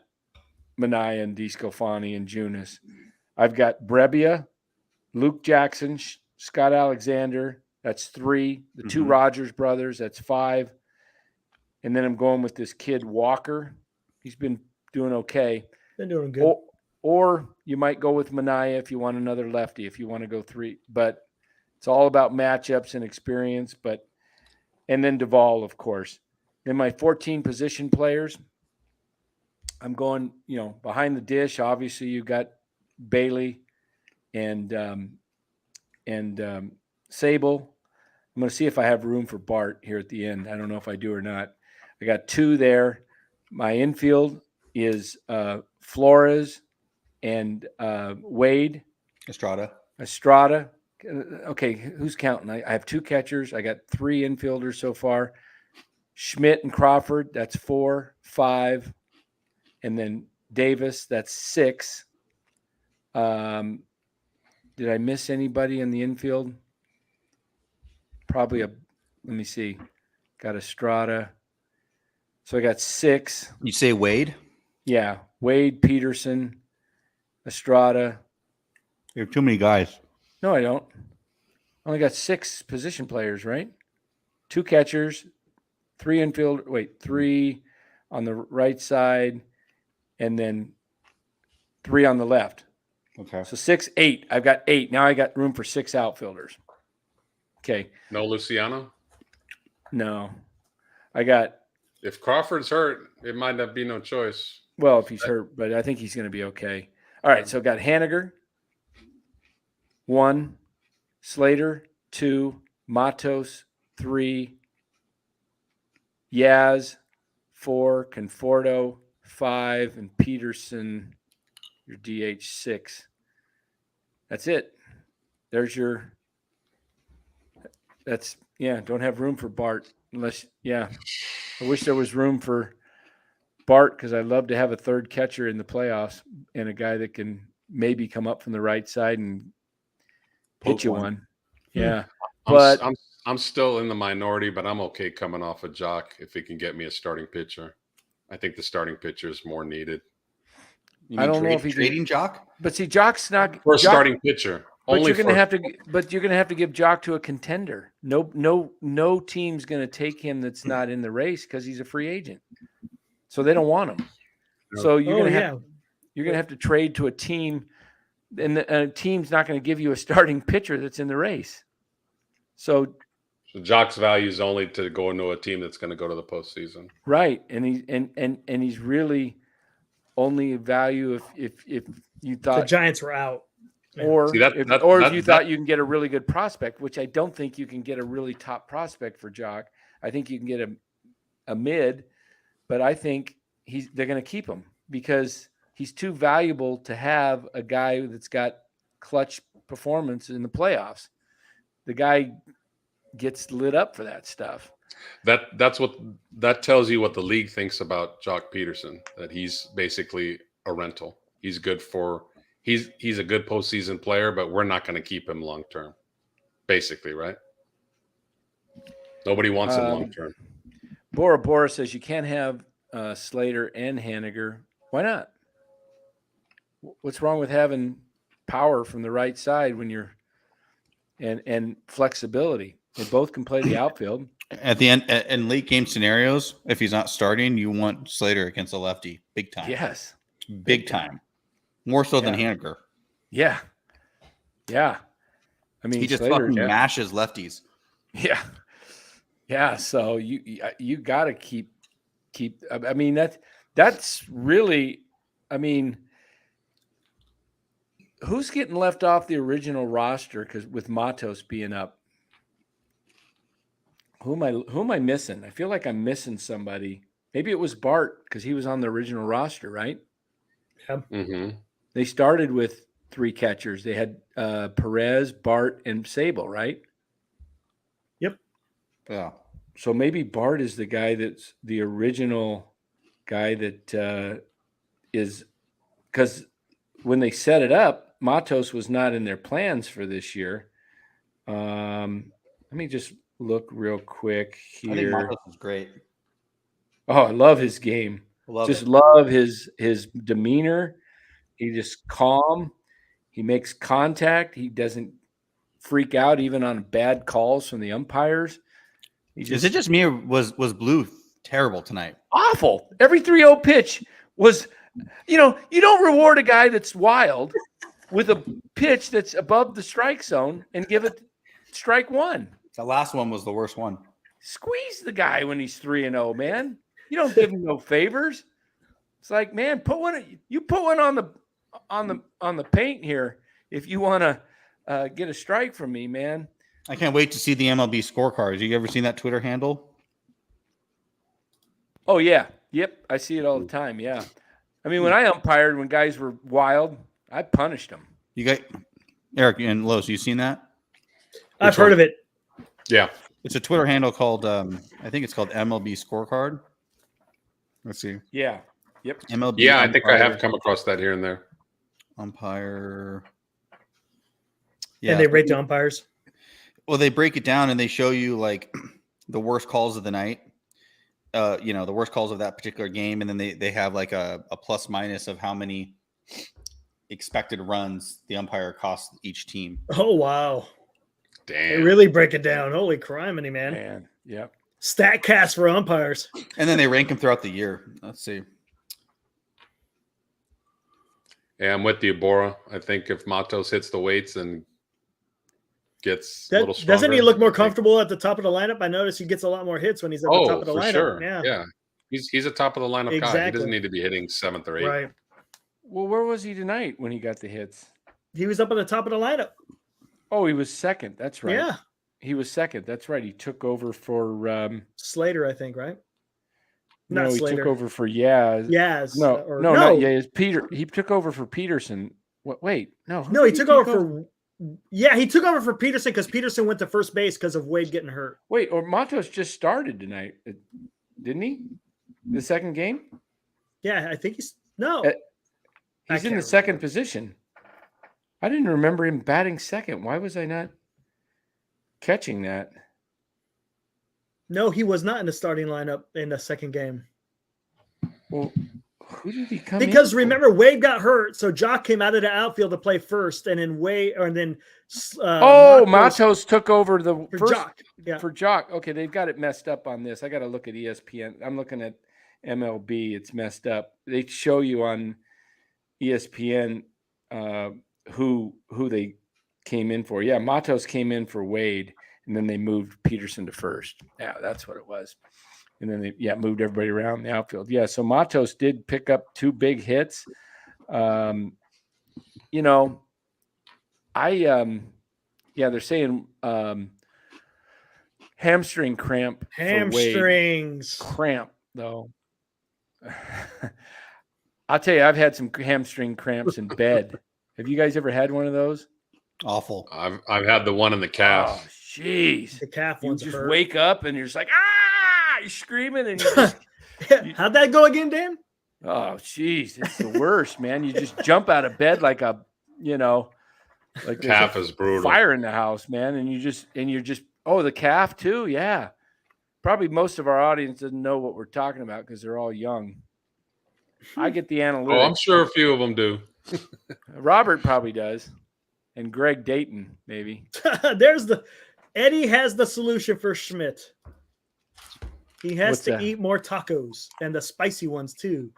Manaea and DeSclafani and Junis. I've got Brebbia, Luke Jackson, Scott Alexander. That's 3. The 2 Rogers brothers. That's 5. And then I'm going with this kid Walker. He's been doing okay. Been doing good. Or you might go with Manaea if you want another lefty, if you want to go 3. But it's all about matchups and experience. And then Doval, of course. Then my 14 position players, I'm going, behind the dish. Obviously, you got Bailey and Sable. I'm going to see if I have room for Bart here at the end. I don't know if I do or not. I got 2 there. My infield is Flores and Wade. Estrada. Okay, who's counting? I have 2 catchers. I got 3 infielders so far. Schmidt and Crawford, that's 4, 5. And then Davis, that's 6. Did I miss anybody in the infield? Probably let me see. Got Estrada. So I got 6. You say Wade? Yeah. Wade, Peterson, Estrada. You have too many guys. No, I don't. Only got 6 position players, right? 2 catchers, 3 infield. 3 on the right side, and then 3 on the left. Okay. So 6, 8. I've got 8. Now I got room for 6 outfielders. Okay. No Luciano? No. I got. If Crawford's hurt, it might not be no choice. Well, if he's hurt, but I think he's going to be okay. All right. So I got Haniger, 1, Slater, 2, Matos, 3, Yaz, 4, Conforto, 5, and Peterson, your DH 6. That's it. There's your. Don't have room for Bart unless. I wish there was room for Bart because I'd love to have a third catcher in the playoffs and a guy that can maybe come up from the right side and hit you one. Yeah. But I'm still in the minority, but I'm okay coming off a Jock if he can get me a starting pitcher. I think the starting pitcher is more needed. I don't know if he's trading Jock. But see, Jock's not for a starting pitcher. But you're going to have to give Jock to a contender. No team's going to take him that's not in the race because he's a free agent. So they don't want him. So you're going to have to trade to a team, and a team's not going to give you a starting pitcher that's in the race. So Jock's value is only to go into a team that's going to go to the postseason. Right, and he's really only a value if you thought the Giants were out. Or if you thought you can get a really good prospect, which I don't think you can get a really top prospect for Jock. I think you can get a mid, but I think they're going to keep him because he's too valuable to have a guy that's got clutch performance in the playoffs. The guy gets lit up for that stuff. That tells you what the league thinks about Jock Peterson, that he's basically a rental. He's good for he's a good postseason player, but we're not going to keep him long term. Basically, right? Nobody wants him long term. Bora Bora says you can't have Slater and Haniger. Why not? What's wrong with having power from the right side when you're and flexibility? They both can play the outfield. At the end, in late game scenarios, if he's not starting, you want Slater against a lefty, big time. Yes, big time, more so than Haniger. Yeah, yeah. I mean, he just Slater, fucking mashes lefties. Yeah, yeah. So you got to keep. I mean that's really. I mean, who's getting left off the original roster because with Matos being up? Who am I missing? I feel like I'm missing somebody. Maybe it was Bart because he was on the original roster, right? Yeah. Mm-hmm. They started with 3 catchers. They had Perez, Bart, and Sable, right? Yep. Yeah. So maybe Bart is the guy that's the original guy that is because when they set it up, Matos was not in their plans for this year. Let me just look real quick here. I think Matos is great. Oh, I love his game. Love his demeanor. He just calm. He makes contact. He doesn't freak out even on bad calls from the umpires. Is it just me or was Blue terrible tonight? Awful. Every 3-0 pitch was, you don't reward a guy that's wild with a pitch that's above the strike zone and give it strike 1. The last one was the worst one. Squeeze the guy when he's 3-0, man. You don't give him no favors. It's like, man, put one on the paint here if you want to get a strike from me, man. I can't wait to see the MLB scorecards. You ever seen that Twitter handle? Oh yeah, yep, I see it all the time. Yeah, I mean when I umpired when guys were wild, I punished them. You got Eric and Los. You seen that? I've heard of it. Yeah, it's a Twitter handle called I think it's called MLB Scorecard. Let's see. Yeah. Yep. MLB. Yeah, I think I have come across that here and there. Umpire. Yeah, and they rate the umpires. Well, they break it down and they show you like the worst calls of the night. The worst calls of that particular game, and then they have like a plus minus of how many expected runs the umpire cost each team. Oh wow. Damn. They really break it down. Holy criminy, man. Man, yep. StatCast for umpires. And then they rank them throughout the year. Let's see. Yeah, I'm with you, Bora. I think if Matos hits the weights and gets a little stronger. Doesn't he look more comfortable at the top of the lineup? I notice he gets a lot more hits when he's at the top of the lineup. Sure. Yeah. He's a top of the lineup guy. He doesn't need to be hitting 7th or 8th. Right. Well, where was he tonight when he got the hits? He was up at the top of the lineup. Oh, he was second. That's right. Yeah. He was second. That's right. He took over for Slater, I think, right? No, he Slater. took over for Yaz. Yaz. No, not Yaz. Peter. He took over for Peterson. Wait, no. No, he took over for. Yeah, he took over for Peterson because Peterson went to first base because of Wade getting hurt. Wait, or Matos just started tonight, didn't he? The second game? Yeah, I think he's he's in the second position. I didn't remember him batting second. Why was I not catching that? No, he was not in the starting lineup in the second game. Well, who did he come in? Because remember, Wade got hurt, so Jock came out of the outfield to play first, and then Matos took over the for first Jock. Yeah. For Jock. Okay, they've got it messed up on this. I got to look at ESPN. I'm looking at MLB. It's messed up. They show you on ESPN who they came in for. Yeah, Matos came in for Wade, and then they moved Peterson to first. Yeah, that's what it was. And then they moved everybody around the outfield. Yeah, so Matos did pick up 2 big hits. They're saying hamstring cramp. Hamstrings. Cramp, though. I'll tell you, I've had some hamstring cramps in bed. Have you guys ever had one of those? Awful. I've had the one in the calf. Oh, jeez. The calf You one's just hurt. wake up and you're just like, you're screaming and you just, How'd that go again, Dan? oh, jeez, it's the worst, man. You just jump out of bed like like there's Calf a is brutal. fire in the house, man. And you're just, the calf too. Yeah. probably most of our audience doesn't know what we're talking about because they're all young. I get the analytics. Oh, I'm sure a few of them do. Robert probably does, and Greg Dayton maybe. Eddie has the solution for Schmidt. He has What's to that? eat more tacos and the spicy ones too.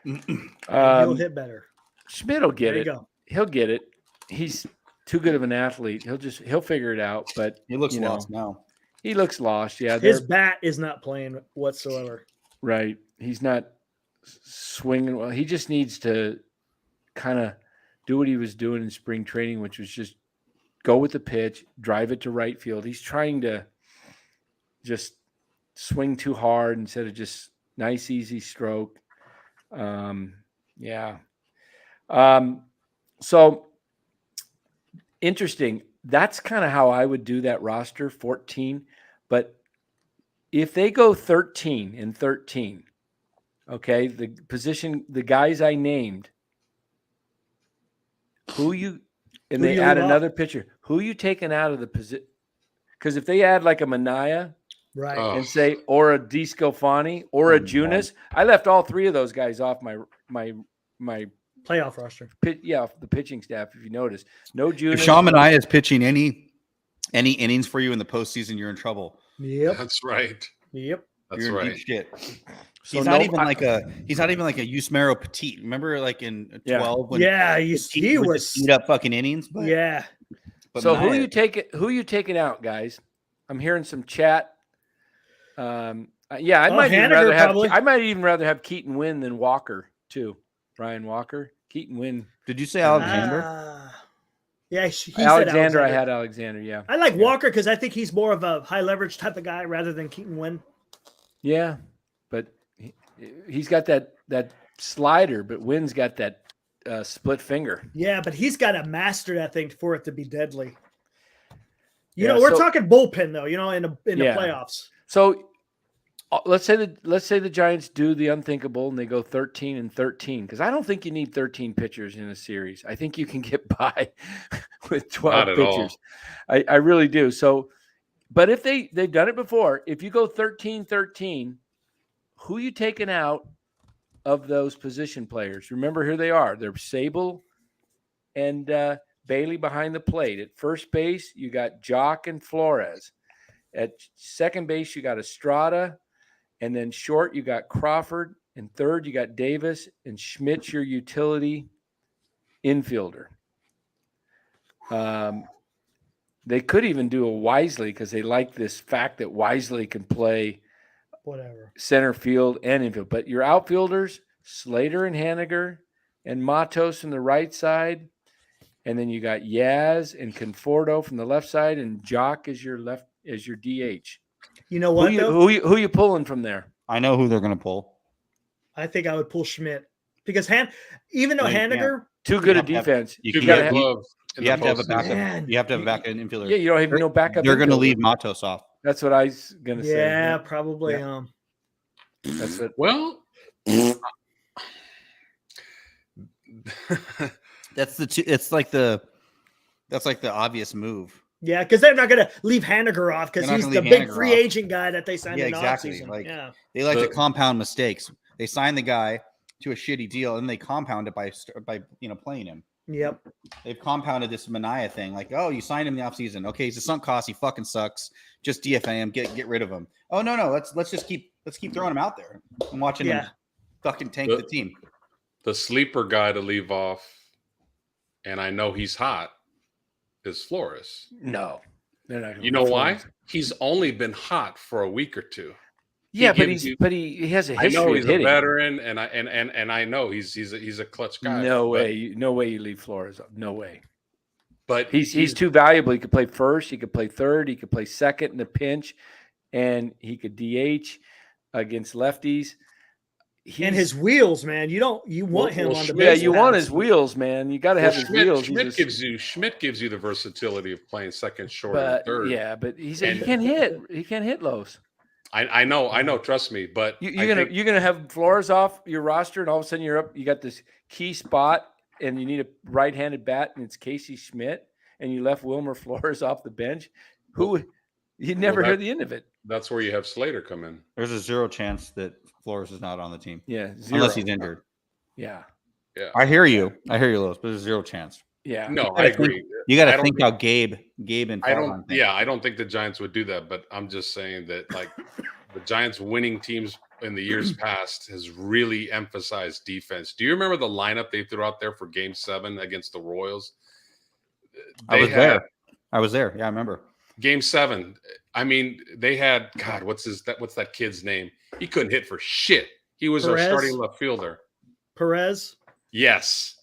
He'll hit better. Schmidt will get There you it. go. He'll get it. He's too good of an athlete. He'll figure it out. But He looks lost now. He looks lost. Yeah, His bat is not playing whatsoever. right. He's not swinging well. He just needs to kind of do what he was doing in spring training, which was just go with the pitch, drive it to right field. He's trying to just swing too hard instead of just nice, easy stroke. So interesting. That's kind of how I would do that roster, 14. But if they go 13 and 13, okay, the guys I named, they add another pitcher, who you taking out of the position? Because if they add like a Manaea, Right. and say, or a DeSclafani or a Junis, I left all three of those guys off my playoff roster. The pitching staff. If you notice, no Junis. If Sean Manaea is pitching any innings for you in the postseason, you're in trouble. Yep. That's right. Yep. That's you're in right. deep shit. So he's not even like a Yusmero Petit. Remember, like in 12 when he was eat up fucking innings. But, but so who you taking out, guys? I'm hearing some chat. I might even rather have Keaton win than Walker too. Brian Walker, Keaton win. Did you say Alexander? Alexander. I had Alexander. Yeah, I like Walker because I think he's more of a high leverage type of guy rather than Keaton Wynn. Yeah, but he's got that slider, but Wynn's got that split finger. Yeah, but he's got to master that thing for it to be deadly. We're talking bullpen though. In the playoffs. So let's say the Giants do the unthinkable and they go 13 and 13, because I don't think you need 13 pitchers in a series. I think you can get by with 12 pitchers. I really do. So, but if they've done it before, if you go 13-13, who you taking out of those position players? Remember who they are. They're Sable and Bailey behind the plate. At first base, you got Jock and Flores. At second base, you got Estrada. And then short, you got Crawford. And third, you got Davis. And Schmidt's your utility infielder. They could even do a Wisely because they like this fact that Wisely can play center field and infield. But your outfielders, Slater and Haniger and Matos from the right side. And then you got Yaz and Conforto from the left side, and Jock is your DH. You know what? Who you pulling from there? I know who they're going to pull. I think I would pull Schmidt because even though Haniger too good a defense, you have to have a backup. Man. You have to have a backup infielder. Yeah, you don't have no backup. They're going to leave Matos off. That's what I was going to say. Yeah, probably. Yeah. That's it. Well. That's like the obvious move. Yeah, because they're not going to leave Haniger off because he's the big free agent guy that they signed in the offseason. They like to compound mistakes. They sign the guy to a shitty deal and they compound it by playing him. Yep. They've compounded this Manaea thing. Like, oh, you signed him in the offseason. Okay, he's a sunk cost. He fucking sucks. Just DFA him. Get rid of him. Oh no. Let's just keep throwing him out there and watching him fucking tank the team. The sleeper guy to leave off, and I know he's hot, is Flores. No, they're not. You know why? He's only been hot for a week or two. Yeah, but he has a history. I know he's of hitting. A veteran, and I know he's a clutch guy. No way you leave Flores up. No way. But he's too valuable. He could play first. He could play third. He could play second in the pinch, and he could DH against lefties. And his wheels, man. You want him on the base. Yeah, you want his wheels, man. You got to have his wheels. Schmidt gives you the versatility of playing second, short, and third. Yeah, but he can't hit. He can't hit lows. I know. Trust me. But you're gonna have Flores off your roster, and all of a sudden you're up. You got this key spot, and you need a right-handed bat, and it's Casey Schmidt, and you left Wilmer Flores off the bench. Who You never Well, hear the end of it. That's where you have Slater come in. There's a 0 chance that Flores is not on the team. Yeah, 0. Unless he's injured. Yeah. Yeah. I hear you, Lewis, but there's 0 chance. Yeah. No, I agree. You got I to don't think how Gabe and I Farhan don't. think. Yeah, I don't think the Giants would do that. But I'm just saying that, like, the Giants winning teams in the years past has really emphasized defense. Do you remember the lineup they threw out there for Game 7 against the Royals? I was there. Yeah, I remember. Game 7. I mean, they had what's that kid's name? He couldn't hit for shit. He was Perez? our starting left fielder. Perez. Yes.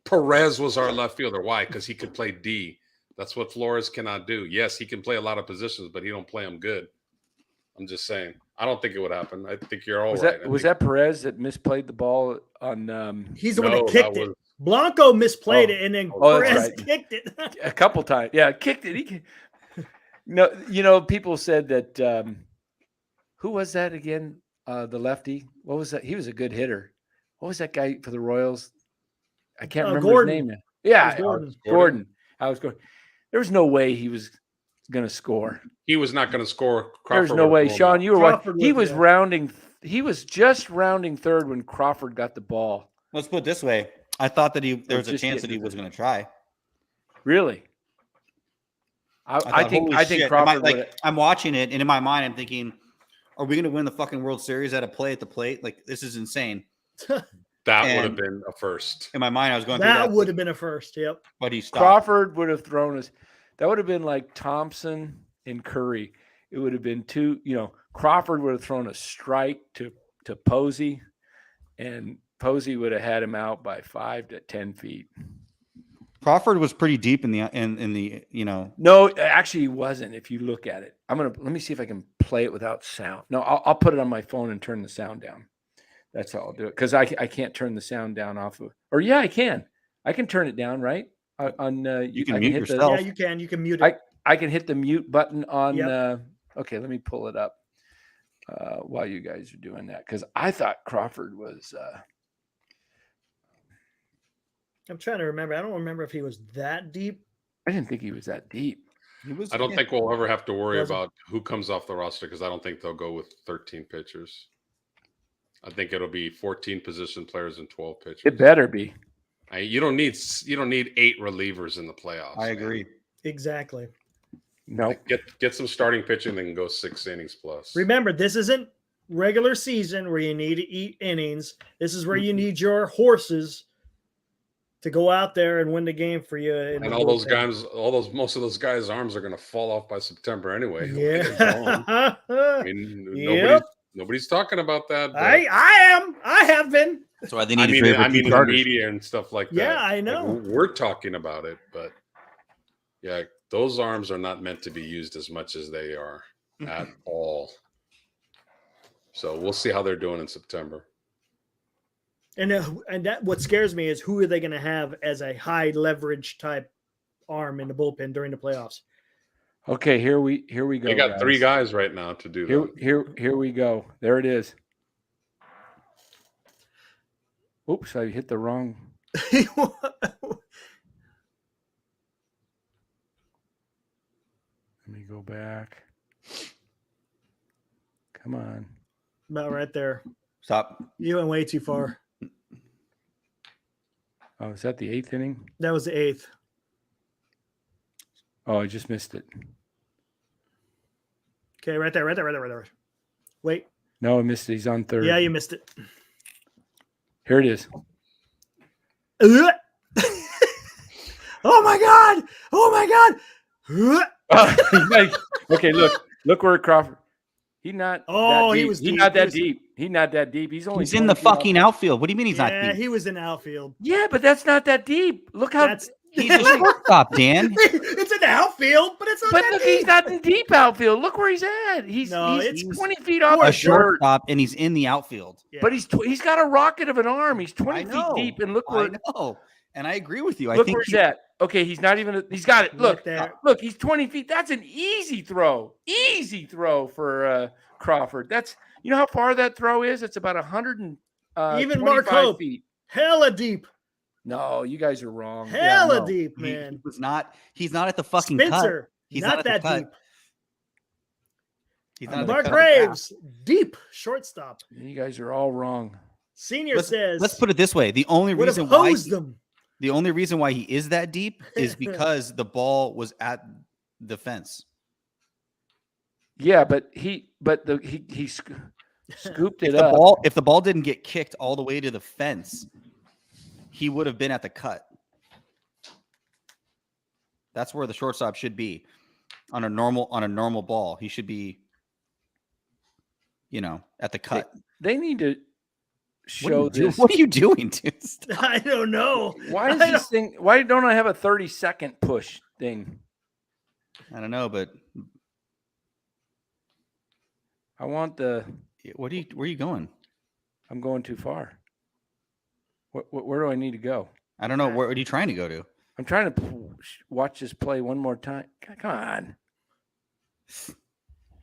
Perez was our left fielder. Why? Because he could play D. That's what Flores cannot do. Yes, he can play a lot of positions, but he don't play them good. I'm just saying. I don't think it would happen. I think you're all right. Was that Perez that misplayed the ball on? He's the one that kicked it. Blanco misplayed it, and then Perez kicked it a couple times. Yeah, kicked it. No, people said that. Who was that again? The lefty. What was that? He was a good hitter. What was that guy for the Royals? I can't remember Gordon. his name. Yeah, Gordon. I was going. There was no way he was going to score. He was not going to score. There's no way, Sean. You were watching. He was rounding. He was just rounding third when Crawford got the ball. Let's put it this way: I thought that there was a chance that he was going to try. Really? I think Crawford. I'm watching it, and in my mind, I'm thinking, "Are we going to win the fucking World Series at a play at the plate? Like, this is insane." That would have been a first. In my mind, I was going. That would have been a first. Yep. But he stopped. Crawford would have thrown us. That would have been like Thompson and Curry. It would have been two. Crawford would have thrown a strike to Posey, and Posey would have had him out by 5 to 10 feet. Crawford was pretty deep in the. No, actually, he wasn't. If you look at it, let me see if I can play it without sound. No, I'll put it on my phone and turn the sound down. That's how I'll do it, because I can't turn the sound down off of. Or yeah, I can. I can turn it down, right? You can mute yourself. Yeah, you can. You can mute it. I can hit the mute button on. Yep. Okay, let me pull it up while you guys are doing that, because I thought Crawford was. I'm trying to remember. I don't remember if he was that deep. I didn't think he was that deep. I don't think we'll ever have to worry about who comes off the roster, because I don't think they'll go with 13 pitchers. I think it'll be 14 position players and 12 pitchers. It better be. You don't need 8 relievers in the playoffs. I agree. Exactly. No. Get some starting pitching that can go 6 innings plus. Remember, this isn't regular season where you need to eat innings. This is where you need your horses to go out there and win the game for you. And all those guys, most of those guys' arms are going to fall off by September anyway. Yeah. I mean, nobody's talking about that. I am. I have been. That's why they need the media and stuff like that. Yeah, I know. Like, we're talking about it, but yeah, those arms are not meant to be used as much as they are at all. So we'll see how they're doing in September. And that what scares me is, who are they going to have as a high leverage type arm in the bullpen during the playoffs? Okay, here we go. They got 3 guys right now to do that. Here we go. There it is. Oops, I hit the wrong. Let me go back. Come on. About right there. Stop. You went way too far. Oh, is that the 8th inning? That was the 8th. Oh, I just missed it. Okay, right there. Wait. No, I missed it. He's on 3rd. Yeah, you missed it. Here it is. Oh my God! Okay, look where Crawford. He's not. Oh, that deep. he was. He's not that deep. He's not that deep. He's in the fucking outfield. What do you mean he's not deep? Yeah, he was in outfield. Yeah, but that's not that deep. Look how he's a shortstop, Dan. It's in the outfield, but it's not. But that look, deep. He's not in deep outfield. Look where he's at. He's 20 feet off a the dirt. shortstop, and he's in the outfield. Yeah. But he's got a rocket of an arm. He's 20 feet deep, and look where. I know, and I agree with you. Look where he's at. Okay, he's not even. He's got it. Look, there. Look, he's 20 feet. That's an easy throw. Easy throw for Crawford. That's, you know how far that throw is? It's about 125 even Mark Hope, feet. Hella deep. No, you guys are wrong. Hella deep, man. He's not at the fucking Spencer. cut. He's not that cut. deep. He's not at the Mark cut of the bat. Graves, deep shortstop. You guys are all wrong. Senior says, Let's put it this way: the only would have reason why hosed them. the only reason why he is that deep is because the ball was at the fence. Yeah, but he scooped it up. If the ball didn't get kicked all the way to the fence, he would have been at the cut. That's where the shortstop should be on a normal ball. He should be, at the cut. They need to show this. What are you doing, dude? I don't know. Why is this thing? Why don't I have a 30-second push thing? I don't know, but I want the. where are you going? I'm going too far. Where do I need to go? I don't know. Where are you trying to go to? I'm trying to watch this play one more time. Come on.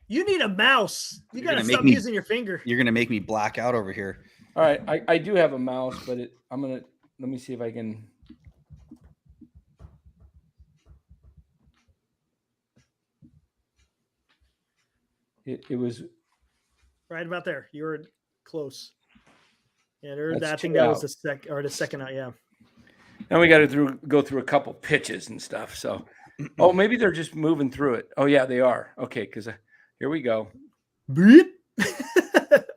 You need a mouse. You You're got to gonna stop make me- using your finger. You're gonna make me black out over here. All right, I do have a mouse, but let me see if I can. It was Right about there. You were close. Yeah, That's I think two that was out. the second out. Yeah. Now we got to go through a couple pitches and stuff. So, oh, maybe they're just moving through it. Oh yeah, they are. Okay, because here we go. Beep.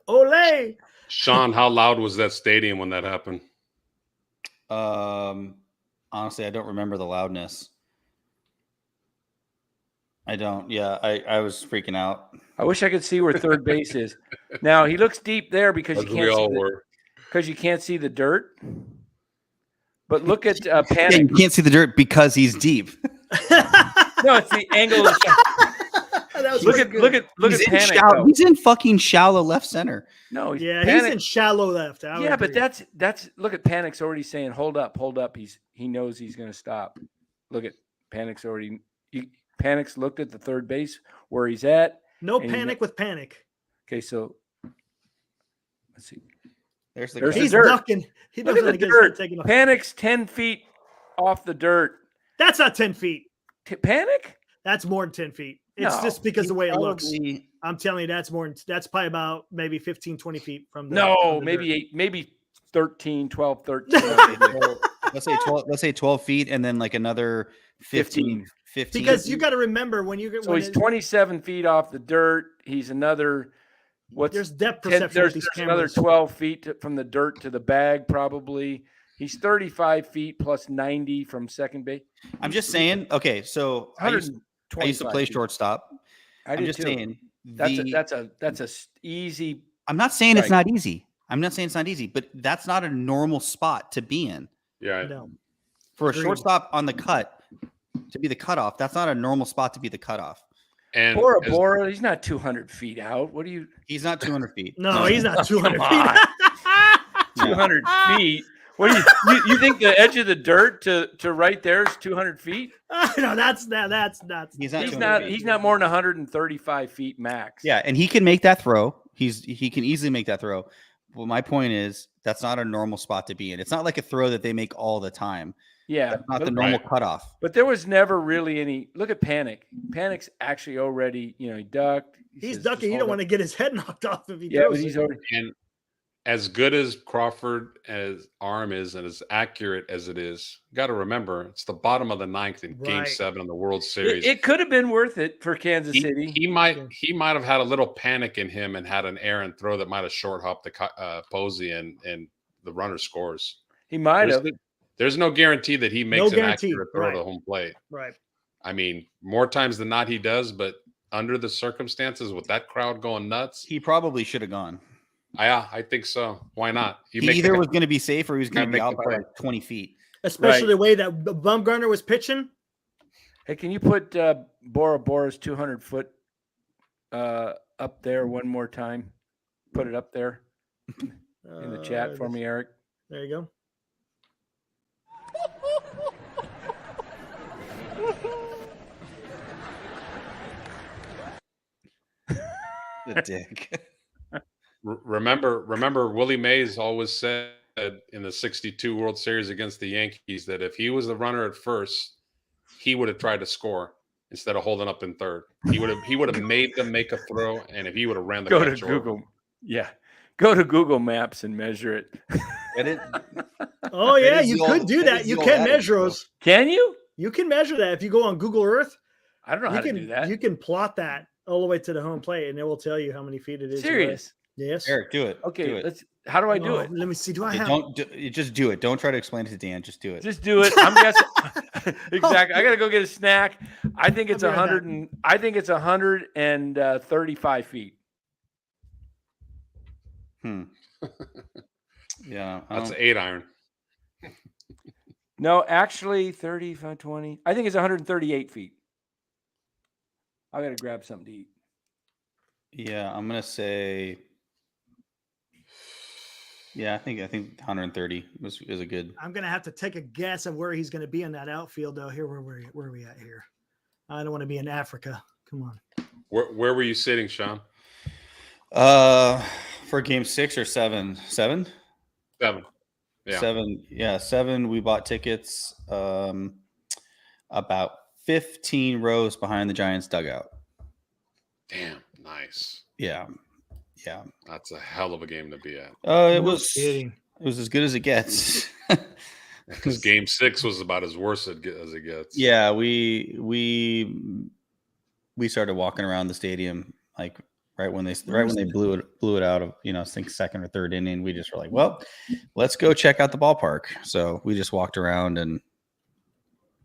Ole. Sean, how loud was that stadium when that happened? Honestly, I don't remember the loudness. I don't. Yeah, I was freaking out. I wish I could see where third base is. Now he looks deep there because As you we can't all see were. because you can't see the dirt. But look at Yeah, Panic. you can't see the dirt because he's deep. No, it's the angle. Of That was look pretty at good. look at Panic. though. He's in fucking shallow left center. No, Yeah, Panic, he's in shallow left. I would yeah, but agree. that's look at Panic's already saying hold up. He knows he's going to stop. Look at Panic's already. Panic's looked at the third base where he's at. No and panic with panic. Okay, so let's see. There's the There's guy. the He's dirt. ducking. He Look doesn't at want the to get his head dirt. taken off. Panic's 10 feet off the dirt. That's not 10 feet. Panic? That's more than 10 feet. It's No, just because the way it looks. Probably- I'm telling you, that's probably about maybe 15, 20 feet from the. No, from the maybe dirt. 8, maybe 13, 12, 13. let's say 12 feet and then like another 15. Because you got to remember when you get. So he's 27 feet off the dirt. He's another, There's depth 10, perception with there's these another cameras. 12 feet from the dirt to the bag, probably. He's 35 feet plus 90 from second base. I'm just saying. Okay, so I used to play feet. shortstop. I I'm did just too. saying. That's a easy. I'm not saying it's Right. not easy. I'm not saying it's not easy, but that's not a normal spot to be in. Yeah. No. For a Agreed. shortstop on the cut to be the cutoff, that's not a normal spot to be the cutoff. And Bora as- Bora, he's not 200 feet out. What do you? He's not 200 feet. No, he's not 200 Come feet. No. 200 feet. What do you think the edge of the dirt to right there is 200 feet? No, that's He's not. He's 200 not. feet. He's not more than 135 feet max. Yeah, and he can make that throw. He can easily make that throw. Well, my point is that's not a normal spot to be in. It's not like a throw that they make all the time. Yeah. That's not but, the normal cutoff. but there was never really any. Look at Panic. Panic's actually already. He ducked. he's says, ducking. "Just You don't hold want to up." get his head knocked off if he Yeah, throws but he's it. already. and as good as Crawford as arm is and as accurate as it is, got to remember it's the bottom of the ninth in Game Right. 7 of the World Series. It could have been worth it for Kansas City. He might have had a little panic in him and had an errant throw that might have short hopped the Posey and the runner scores. He might have. There's no guarantee that he makes No an guarantee, accurate throw right. to home plate. Right. I mean, more times than not he does, but under the circumstances with that crowd going nuts, He probably should have gone. I think so. Why not? He either was going to be safe or he was going to Gotta be make out the by play. like 20 feet. Especially the way that Bumgarner was pitching. Hey, can you put Bora Bora's 200 foot up there one more time? Put it up there in the chat for me, Eric. There you go. The dick. Remember, Willie Mays always said in the 62 World Series against the Yankees that if he was the runner at first, he would have tried to score. instead of holding up in third. He would have made them make a throw, and if he would have ran the Go to catch over. Google. Yeah. Go to Google Maps and measure it. Get it? Oh That yeah, is you the could old- do that that. is You the can old adage, measure though. those. Can you? You can measure that if you go on Google Earth. I don't know how to do that. You can plot that all the way to the home plate, and it will tell you how many feet it is. away. Serious. Yes. Eric, do it. Okay, do it. let's. How do I do Oh, it? Let me see. Do I Yeah, have? you just do it. Don't try to explain it to Dan. Just do it. Just do it. I'm guessing. Exactly. I gotta go get a snack. I think it's I'll be right 100 and I think it's 135 feet. Yeah, That's an 8-iron. No, actually 35, 20. I think it's 138 feet. I gotta grab something to eat. yeah. I'm gonna say. Yeah, I think 130 is a good. I'm gonna have to take a guess of where he's gonna be in that outfield, though. Here, where are we at here? I don't want to be in Africa. Come on. Where were you sitting, Sean? For game 6 or 7? 7? 7. Yeah. 7. Yeah, 7. We bought tickets about 15 rows behind the Giants dugout. Damn, nice. Yeah. That's a hell of a game to be at. It No was kidding. it was as good as it gets. Because game 6 was about as worse as it gets. Yeah, we started walking around the stadium like right when they blew it out of, I think second or third inning. We just were like, well, let's go check out the ballpark. So we just walked around and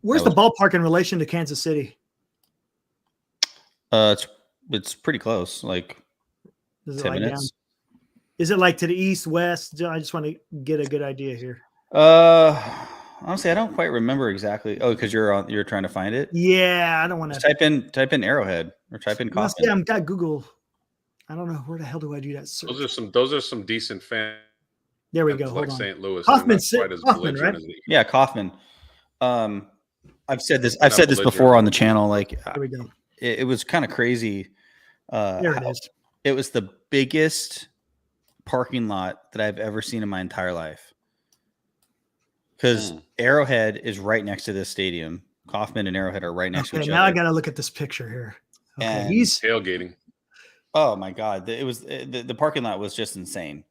Where's the ballpark in relation to Kansas City? it's pretty close, like Is it 10 like minutes. down? Is it like to the east, west? I just want to get a good idea here. Honestly, I don't quite remember exactly. Oh, because you're trying to find it. Yeah, I don't want Just to type in Arrowhead or type in Coffin. Yeah, I've got Google. I don't know where the hell do I do that search. Those are some decent fans. There we go. Hold Like on. St. Louis. Kaufman, Kaufman, right? Yeah, Kaufman. I've said this before on the channel. Like There we go. it was kind of crazy. There it is. It was the biggest parking lot that I've ever seen in my entire life. Because Arrowhead is right next to this stadium. Kaufman and Arrowhead are right next to each now other. I got to look at this picture here. Okay, And- he's tailgating. Oh my God. It was the parking lot was just insane.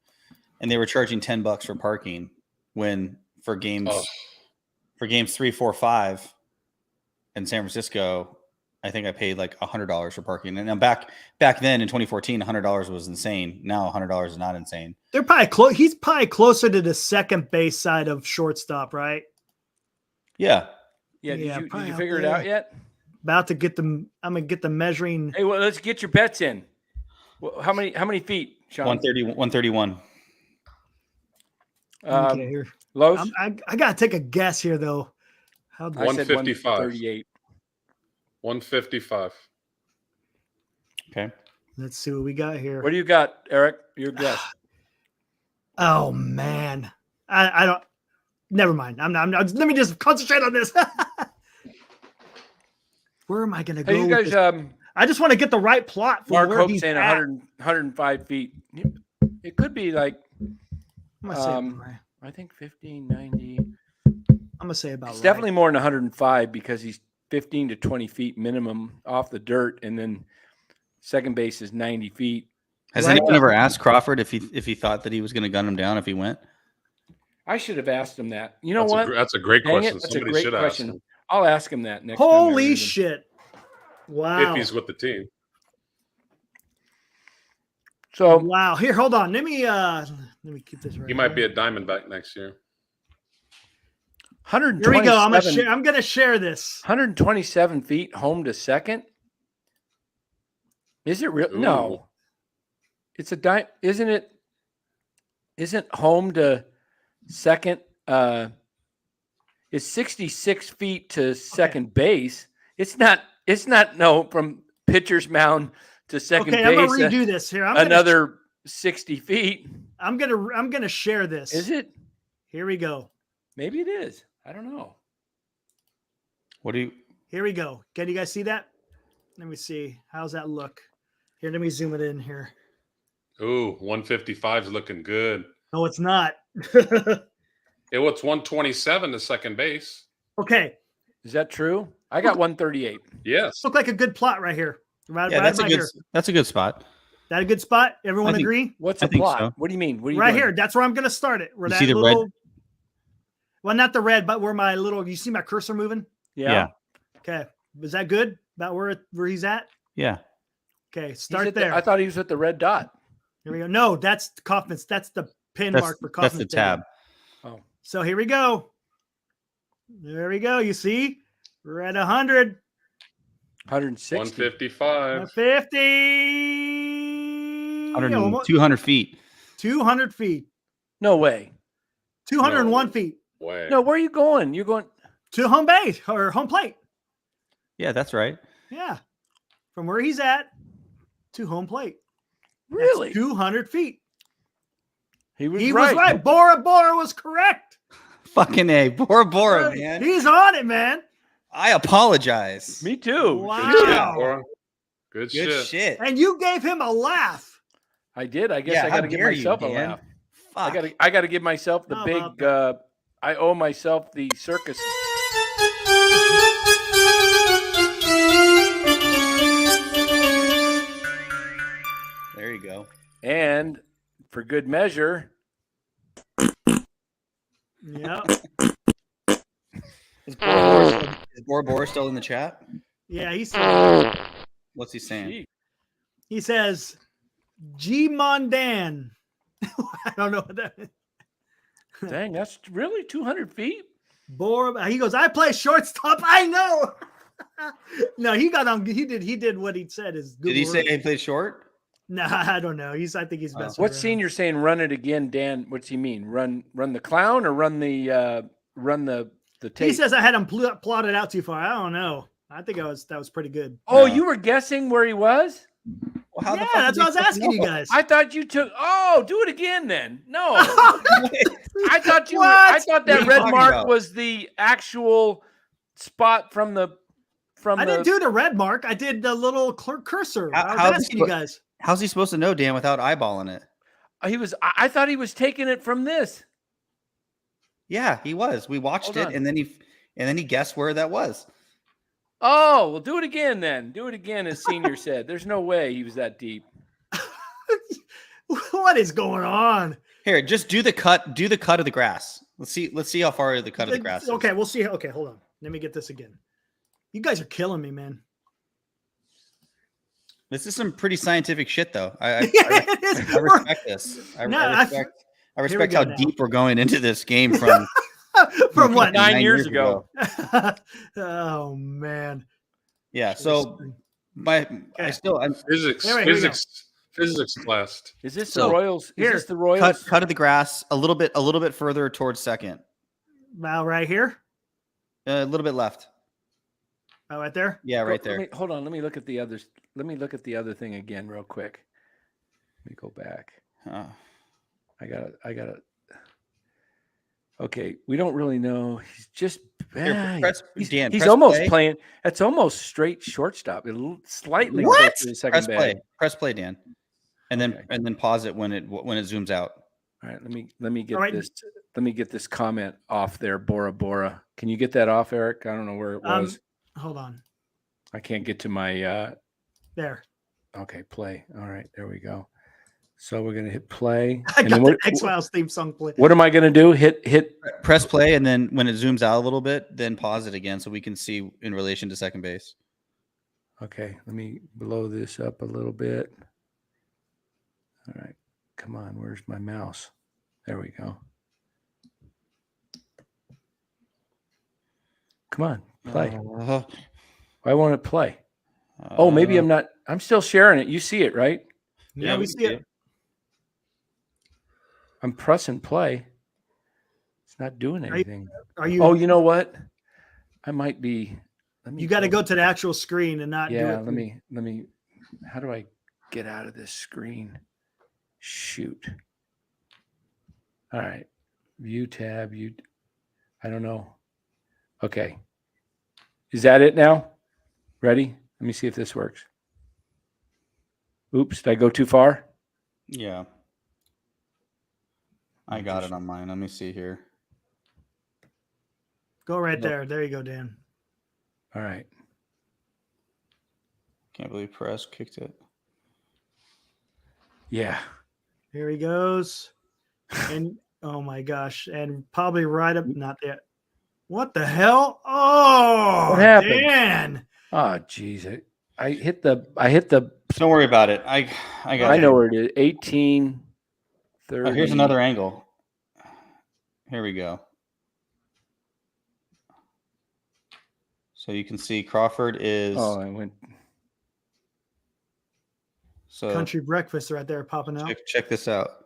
And they were charging $10 for parking when for games 3, 4, 5 in San Francisco, I think I paid like $100 for parking. And then back then in 2014, $100 was insane. Now $100 is not insane. they're probably close. He's probably closer to the second base side of shortstop, right? Yeah. Yeah, Yeah, did you probably figure out it out there. yet? About to get them. I'm gonna get the measuring. Hey, well, let's get your bets in. Well, how many feet, Sean? 131. Okay, here. Lowe's? I gotta take a guess here though. How do I said 155. 138. 155. Okay. Let's see what we got here. What do you got, Eric? Your guess. Oh man, I don't. Never mind. I'm not. Let me just concentrate on this. Where am I gonna go? Hey, you with guys, this? I just want to get the right plot for Mark where Hope he's saying at. 105 feet. It could be like, I'm gonna say about right. I think 15, 90. I'm gonna say about It's right. definitely more than 105 because he's 15 to 20 feet minimum off the dirt, and then second base is 90 feet. Has Right. anyone ever asked Crawford if he thought that he was going to gun him down if he went? I should have asked him that. You know That's what? That's a great Dang question. it, that's a Somebody great should ask question. him I'll ask him that next time. I Holy read him. shit! Wow. if he's with the team. So Wow. Here, hold on. Let me keep this right. He might be here. a Diamondback next year. 127, Here we go. I'm gonna share this. 127 feet home to second. Is it real? Ooh. No. It's a isn't it? Isn't home to second? It's 66 feet to second base. It's not. No, from pitcher's mound to second Okay, base. I'm gonna redo this here. Another 60 feet. I'm gonna share this. Is it? Here we go. Maybe it is. I don't know. What do you? Here we go. Can you guys see that? Let me see. How's that look? Here, let me zoom it in here. Ooh, 155 is looking good. No, it's not. It was 127 to second base. Okay. Is that true? I got 138. Yes. Look like a good plot right here. Right, Yeah, right that's a about good. here. That's a good spot. That a good spot? Everyone I think- agree? What's I a think plot? so. What do you mean? What are you Right doing? here. That's where I'm going to start it. Where You that see the little, red? well, not the red, but where my little. You see my cursor moving? Yeah. Okay. Is that good? About where he's at? Yeah. Okay. He's Start at there. I thought he was at the red dot. Here we go. No, that's Kaufman's. That's the pin mark for That's Kaufman. the tab. Oh, So here we go. There we go. You see, we're at 100, 160. 155. 150, 200 feet. 200 feet, No way. 201 No. feet Way. No, where are you going? You're going. to home base or home plate. Yeah, that's right. Yeah. From where he's at to home plate. That's Really? 200 feet. He was He right. was right. Bora Bora was correct. Fucking A. Bora Bora, man. He's on it, man. I apologize. Me too. Wow. Good shit, Bora. Good Good shit. shit. And you gave him a laugh. I did. I guess Yeah, I how got to give dare you, myself a Dan? laugh. Fuck. I got to give myself the How big. about I owe myself the circus. There you go. And for good measure, Yeah. Is Bora Bora still in the chat? Yeah. What's he saying? gee, He says, G Mondan. I don't know what that is. dang, that's really 200 feet. Bora. He goes, I play shortstop. I know. No, he got on. He did what he said. Is Did he Google say Earth. he played short? No, I don't know. I think he's messing What's around. senior saying? Run it again, Dan. What's he mean? Run the clown or run the tape? He says I had him plotted out too far. I don't know. I think that was pretty good. Oh, No. you were guessing where he was? Well, how the Yeah, fuck that's is what I he was supposed to asking you know? guys. I thought you took. Oh, do it again then. No, I thought you. Were, I What? thought What are that you red talking mark about? was the actual spot from the. I didn't do the red mark. I did the little cursor. I was How's he asking you guys. How's he supposed to know, Dan, without eyeballing it? He was. I thought he was taking it from this. Yeah, he was. We watched Hold it, on. and then he guessed where that was. Oh, well, do it again then. Do it again, as senior said. There's no way he was that deep. What is going on? Here, just do the cut. Do the cut of the grass. Let's see how far the cut of the grass is. Okay, we'll see. Okay, hold on. Let me get this again. You guys are killing me, man. This is some pretty scientific shit, though. I It is. respect this. I No, I- respect go how now. deep we're going into this game from From what? 9 years ago. Oh man. Yeah. So I'm Physics. Here we go. Physics class. Is this So, the Royals? Is here, this the Royals? cut of the grass a little bit further towards second. About right here. A little bit left. Oh, right there. Yeah, right there. Hold on. Let me look at the others. Let me look at the other thing again, real quick. Let me go back. I gotta. Okay, we don't really know. He's just. Here, he's Dan, he's press almost play. playing. That's almost straight shortstop. Slightly What? close to the second Press bag. play. Press play, Dan, and Okay. then pause it when it zooms out. All right, let me get All right. this. Let me get this comment off there, Bora Bora. Can you get that off, Eric? I don't know where it was. Hold on. I can't get to my. There. Okay, play. All right, there we go. So we're gonna hit play. I and got then the X-Files theme song play. What am I gonna do? Hit. Press play, and then when it zooms out a little bit, then pause it again so we can see in relation to second base. Okay, let me blow this up a little bit. All right, come on. Where's my mouse? There we go. Come on, play. Why won't it play? Oh, maybe I'm not. I'm still sharing it. You see it, right? Yeah, we see it. I'm pressing play. It's not doing you- anything. Are you? Oh, you know what? I might be. You got to go to the actual screen and not do Yeah, it. let me. How do I get out of this screen? Shoot. All right. View tab. I don't know. Okay. Is that it now? Ready? Let me see if this works. Oops, did I go too far? Yeah. I got it on mine. Let me see here. Go right there. There you go, Dan. All right. Can't believe Perez kicked it. Yeah. Here he goes. And oh my gosh. And probably right up not there. What the hell? Oh, What happened? Dan. Oh, geez. I hit the Don't worry about it. I got. I you. know where it is. 18, 30. Oh, here's another angle. Here we go. So you can see Crawford is. Oh, I went. So Country breakfast right there popping out. check this out.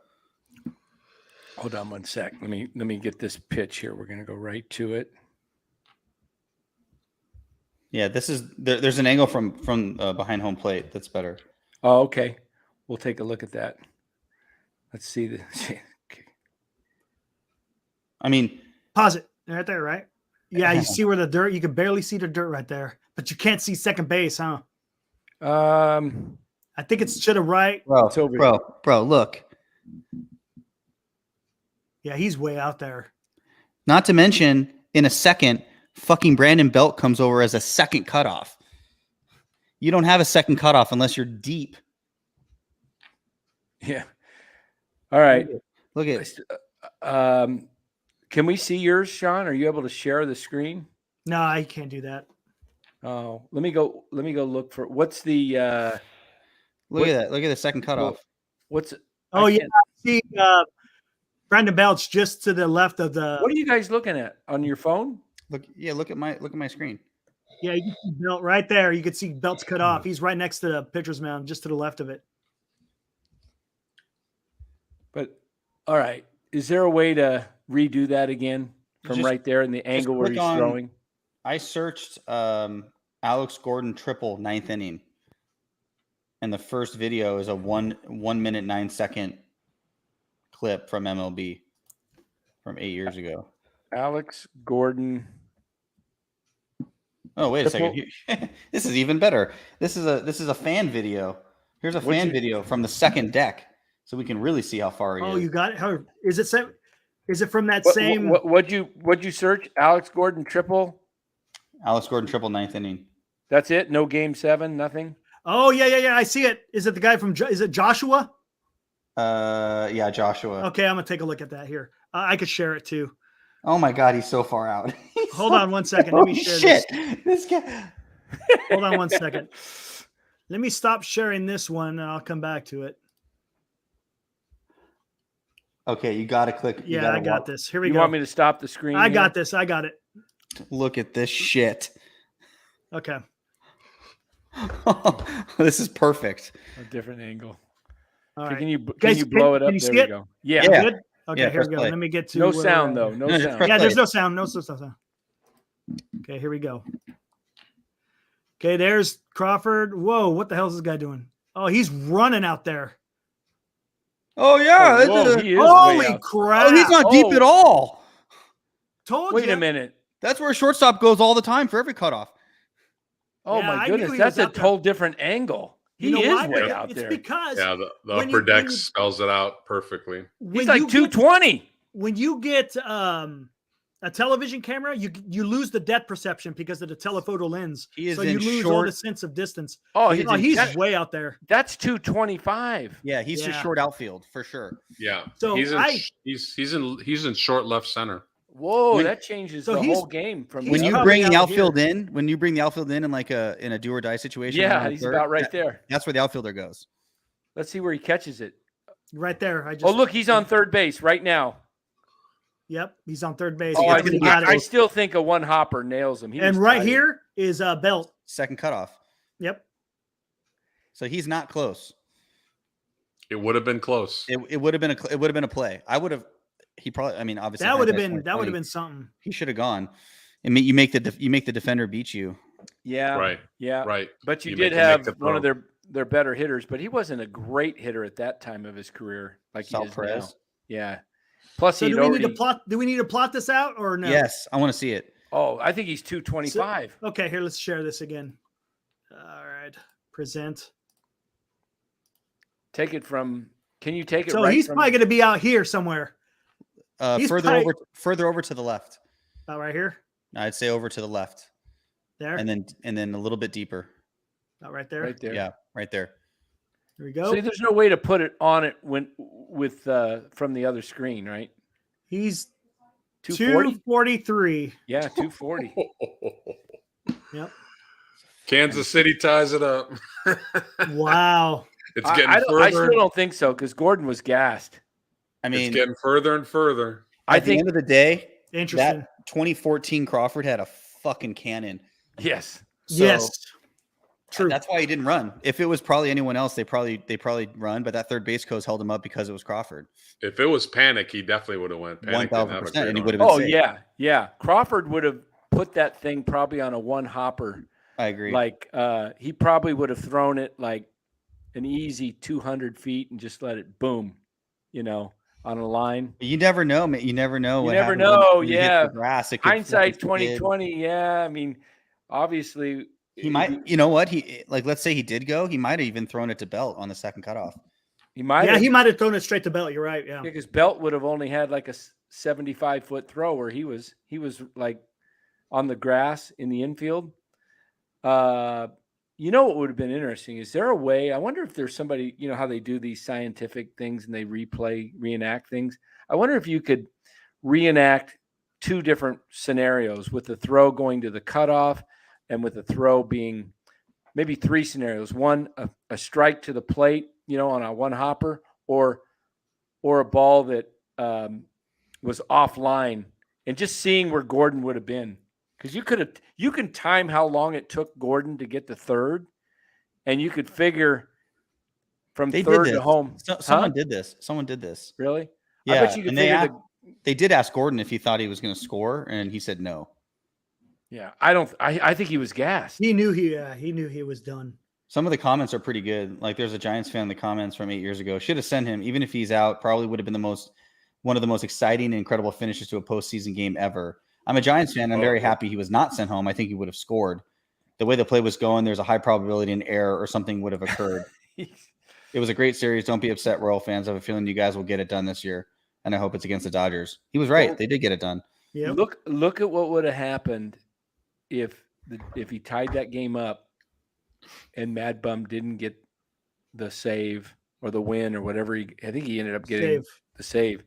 Hold on one sec. Let me get this pitch here. We're gonna go right to it. Yeah, this is there's an angle from behind home plate that's better. Oh, okay. We'll take a look at that. Let's see the. Okay. I mean, Pause it. Right there, right? Yeah, you see where the dirt, you can barely see the dirt right there, but you can't see second base, huh? I think it's to the right. It's over bro, look. Yeah, he's way out there. Not to mention, in a second, fucking Brandon Belt comes over as a second cutoff. You don't have a second cutoff unless you're deep. Yeah. All right. Look at Can we see yours, Sean? Are you able to share the screen? No, I can't do that. Oh, let me go look for what's the look at that. Look at the second cutoff. what's Oh, I yeah. can't- I see Brandon Belt's just to the left of the. What are you guys looking at on your phone? Look at my screen. Yeah, you can see Belt right there. You can see Belt's cut off. He's right next to the pitcher's mound, just to the left of it. But all right, is there a way to redo that again from Just- right there in the angle where click he's on- throwing? I searched Alex Gordon triple 9th inning. And the first video is a 1 minute 9 second clip from MLB from 8 years ago. Alex Gordon. Oh, wait a Triple- second. This is even better. This is a fan video. Here's a What'd fan you- video from the second deck, so we can really see how far he Oh, is. you got it. How is it? Is it from that What, same? what'd you search? Alex Gordon triple. Alex Gordon triple 9th inning. That's it. No game 7. Nothing. Oh, yeah. I see it. Is it the guy from? Is it Joshua? Yeah, Joshua. Okay, I'm gonna take a look at that here. I could share it too. Oh my God, he's so far out. Hold on one second. Let me Holy share shit. this. This guy. Hold on one second. Let me stop sharing this one, and I'll come back to it. Okay, you got to click. you Yeah, gotta I got walk- this. Here we You go. want me to stop the screen? I here? got this. I got it. Look at this shit. Okay. This is perfect. A different angle. All Can right. you Guys, blow it up? can you There see we it? go. Yeah. Yeah. Good? Okay, Yeah, here we press go. play. Let me get to No where sound we're though. at. No Just sound. press Yeah, there's play. no sound. No sound. Okay, here we go. Okay, there's Crawford. Whoa, what the hell is this guy doing? Oh, he's running out there. Oh yeah. Whoa, he is way Holy out. crap. Oh, he's not deep Oh. at all. Told Wait you. a minute. That's where shortstop goes all the time for every cutoff. Oh Yeah, I my knew goodness, he that's was a out there. whole different angle. He You know is why? way out It's there. because Yeah, the when upper you- deck when you- spells it out perfectly. He's like 220. when you get a television camera, you lose the depth perception because of the telephoto lens. He is so you in lose all short- the sense of distance. Oh, Oh, he's, he's that- way out there. that's 225. Yeah, he's just Yeah. short outfield for sure. Yeah. So he's I- he's in short left center. Whoa, When- that changes So the he's- whole game from he's When the you other- probably bring the out here. outfield in, in like in a do or die situation. Yeah, around he's third, about right there. That's where the outfielder goes. Let's see where he catches it. Right there. I just Oh, look, he's on third base right now. Yep, he's on third base. Oh, He's I, gonna get I it. still think a one hopper nails him. He And was right tired. here is Belt. Second cutoff. Yep. So he's not close. It would have been close. It would have been a play. I would have. He probably. I mean, obviously That would have hindsight's been 2020. something. He should have gone. And you make the defender beat you. Yeah, Right. yeah. Right. But you You did make have the one of throw. their better hitters, but he wasn't a great hitter at that time of his career like he Sal is now. Perez. Yeah. Plus, So he'd do we already. need to plot? Do we need to plot this out or no? Yes, I want to see it. Oh, I think he's 225. Okay, here, let's share this again. All right, present. Take it from. Can you take it? So right he's from, probably going to be out here somewhere. He's Further probably- over to the left. About right here. I'd say over to the left. There. and then a little bit deeper. Not right there. Right there. Yeah, right there. Here we go. See, there's no way to put it on it with from the other screen, right? He's 240. 243. Yeah, 240. Yep. Kansas City ties it up. Wow. It's getting I further. still don't think so because Gordon was gassed. I mean, It's getting further and further. at the end of the day, Interesting. that 2014 Crawford had a fucking cannon. Yes. So yes. True. That's why he didn't run. If it was probably anyone else, they probably run. But that third base coach held him up because it was Crawford. If it was Panic, he definitely would have went. Panic didn't have a 1000%, great and he arm. would have been Oh safe. yeah. Crawford would have put that thing probably on a one hopper. I agree. Like he probably would have thrown it like an easy 200 feet and just let it boom, on a line. You never know, man. You never know. You what never happens know. when you hit Yeah. the grass. It could Hindsight flex the kid. 2020. Yeah. I mean, obviously He might. You know what? He let's say he did go. He might have even thrown it to Belt on the second cutoff. he might. Yeah, have, he might have thrown it straight to Belt. You're right. Yeah. because Belt would have only had like a 75-foot throw where he was like on the grass in the infield. What would have been interesting? Is there a way? I wonder if there's somebody, how they do these scientific things and they reenact things. I wonder if you could reenact two different scenarios with the throw going to the cutoff and with the throw being maybe three scenarios. One, a strike to the plate, on a one hopper, or a ball that was offline, and just seeing where Gordon would have been. Because you can time how long it took Gordon to get to third, and you could figure from third to home. Someone did this. Someone did this. Really? Yeah. I bet you could figure they did ask Gordon if he thought he was going to score, and he said no. Yeah, I think he was gassed. He knew he was done. Some of the comments are pretty good. Like there's a Giants fan in the comments from 8 years ago. Should have sent him, even if he's out. Probably would have been one of the most exciting and incredible finishes to a postseason game ever. I'm a Giants fan. I'm very happy he was not sent home. I think he would have scored. The way the play was going, there's a high probability an error or something would have occurred. It was a great series. Don't be upset, Royal fans. I have a feeling you guys will get it done this year, and I hope it's against the Dodgers. He was right. They did get it done. Yeah. Look at what would have happened if he tied that game up and Mad Bum didn't get the save or the win or whatever. I think he ended up getting the save.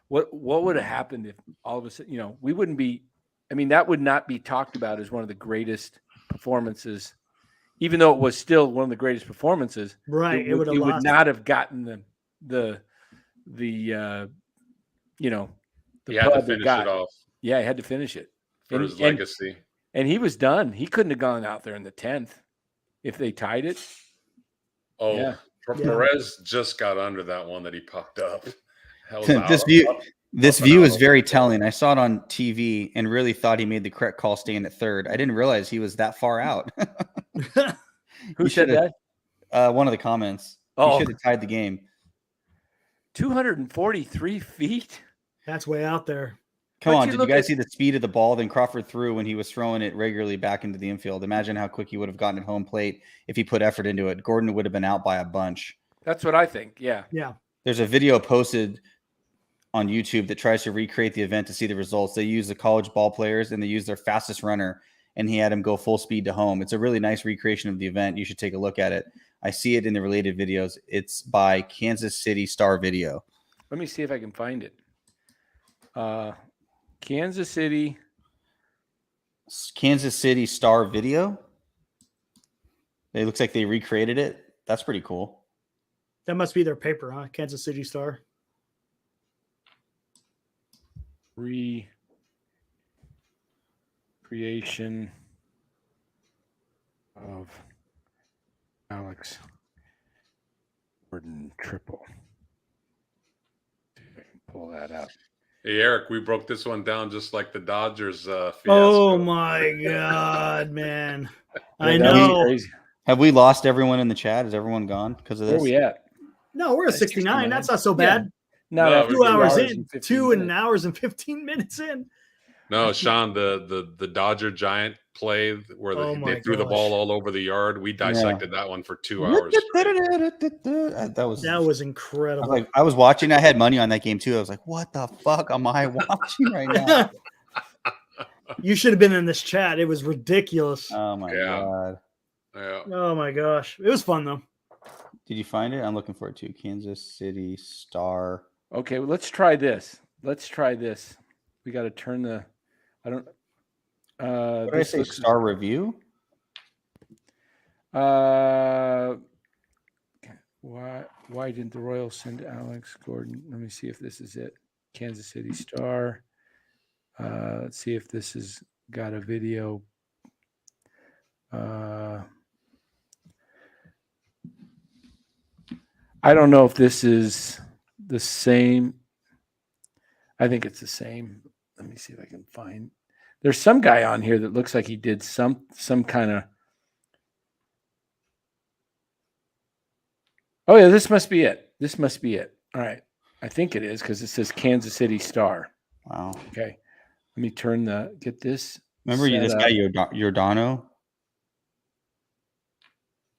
What would have happened if all of a sudden, we wouldn't be, that would not be talked about as one of the greatest performances, even though it was still one of the greatest performances. Right. It would not have gotten the he had to finish it off. Yeah, he had to finish it for his legacy. And he was done. He couldn't have gone out there in the 10th if they tied it. Oh, yeah. Perez just got under that one that he popped up. This view is very telling. I saw it on TV and really thought he made the correct call staying at third. I didn't realize he was that far out. Who said that? One of the comments. He should have tied the game. 243 feet? That's way out there. Come on, did you guys see the speed of the ball? Then Crawford threw when he was throwing it regularly back into the infield. Imagine how quick he would have gotten at home plate if he put effort into it. Gordon would have been out by a bunch. That's what I think, yeah. Yeah. There's a video posted on YouTube that tries to recreate the event to see the results. They use the college ball players and they use their fastest runner, and he had him go full speed to home. It's a really nice recreation of the event. You should take a look at it. I see it in the related videos. It's by Kansas City Star Video. Let me see if I can find it. Kansas City Star Video. It looks like they recreated it. That's pretty cool. That must be their paper, huh? Kansas City Star. Creation of Alex Gordon triple. See if I can pull that up. Hey, Eric, we broke this one down just like the Dodgers fiasco. Oh, my God, man. I know. Have we lost everyone in the chat? Is everyone gone because of this? Where are we at? No, we're at 69. That's not so bad. No, 2 hours in. 2 hours and 15 minutes in. No, Sean, the Dodger Giant play where they threw the ball all over the yard. We dissected that one for 2 hours. That was incredible. I was watching. I had money on that game too. I was like, "What the fuck am I watching right now?" You should have been in this chat. It was ridiculous. Oh my god! Yeah. Oh my gosh. It was fun though. Did you find it? I'm looking for it too. Kansas City Star. Okay, well, let's try this. We got to turn the. I don't. What did I say? Star review. Why didn't the Royals send Alex Gordon? Let me see if this is it. Kansas City Star. Let's see if this has got a video. I don't know if this is the same. I think it's the same. Let me see if I can find. There's some guy on here that looks like he did some kind of. Oh yeah, this must be it. All right, I think it is because it says Kansas City Star. Wow. Okay, let me get this. Remember this guy Giordano?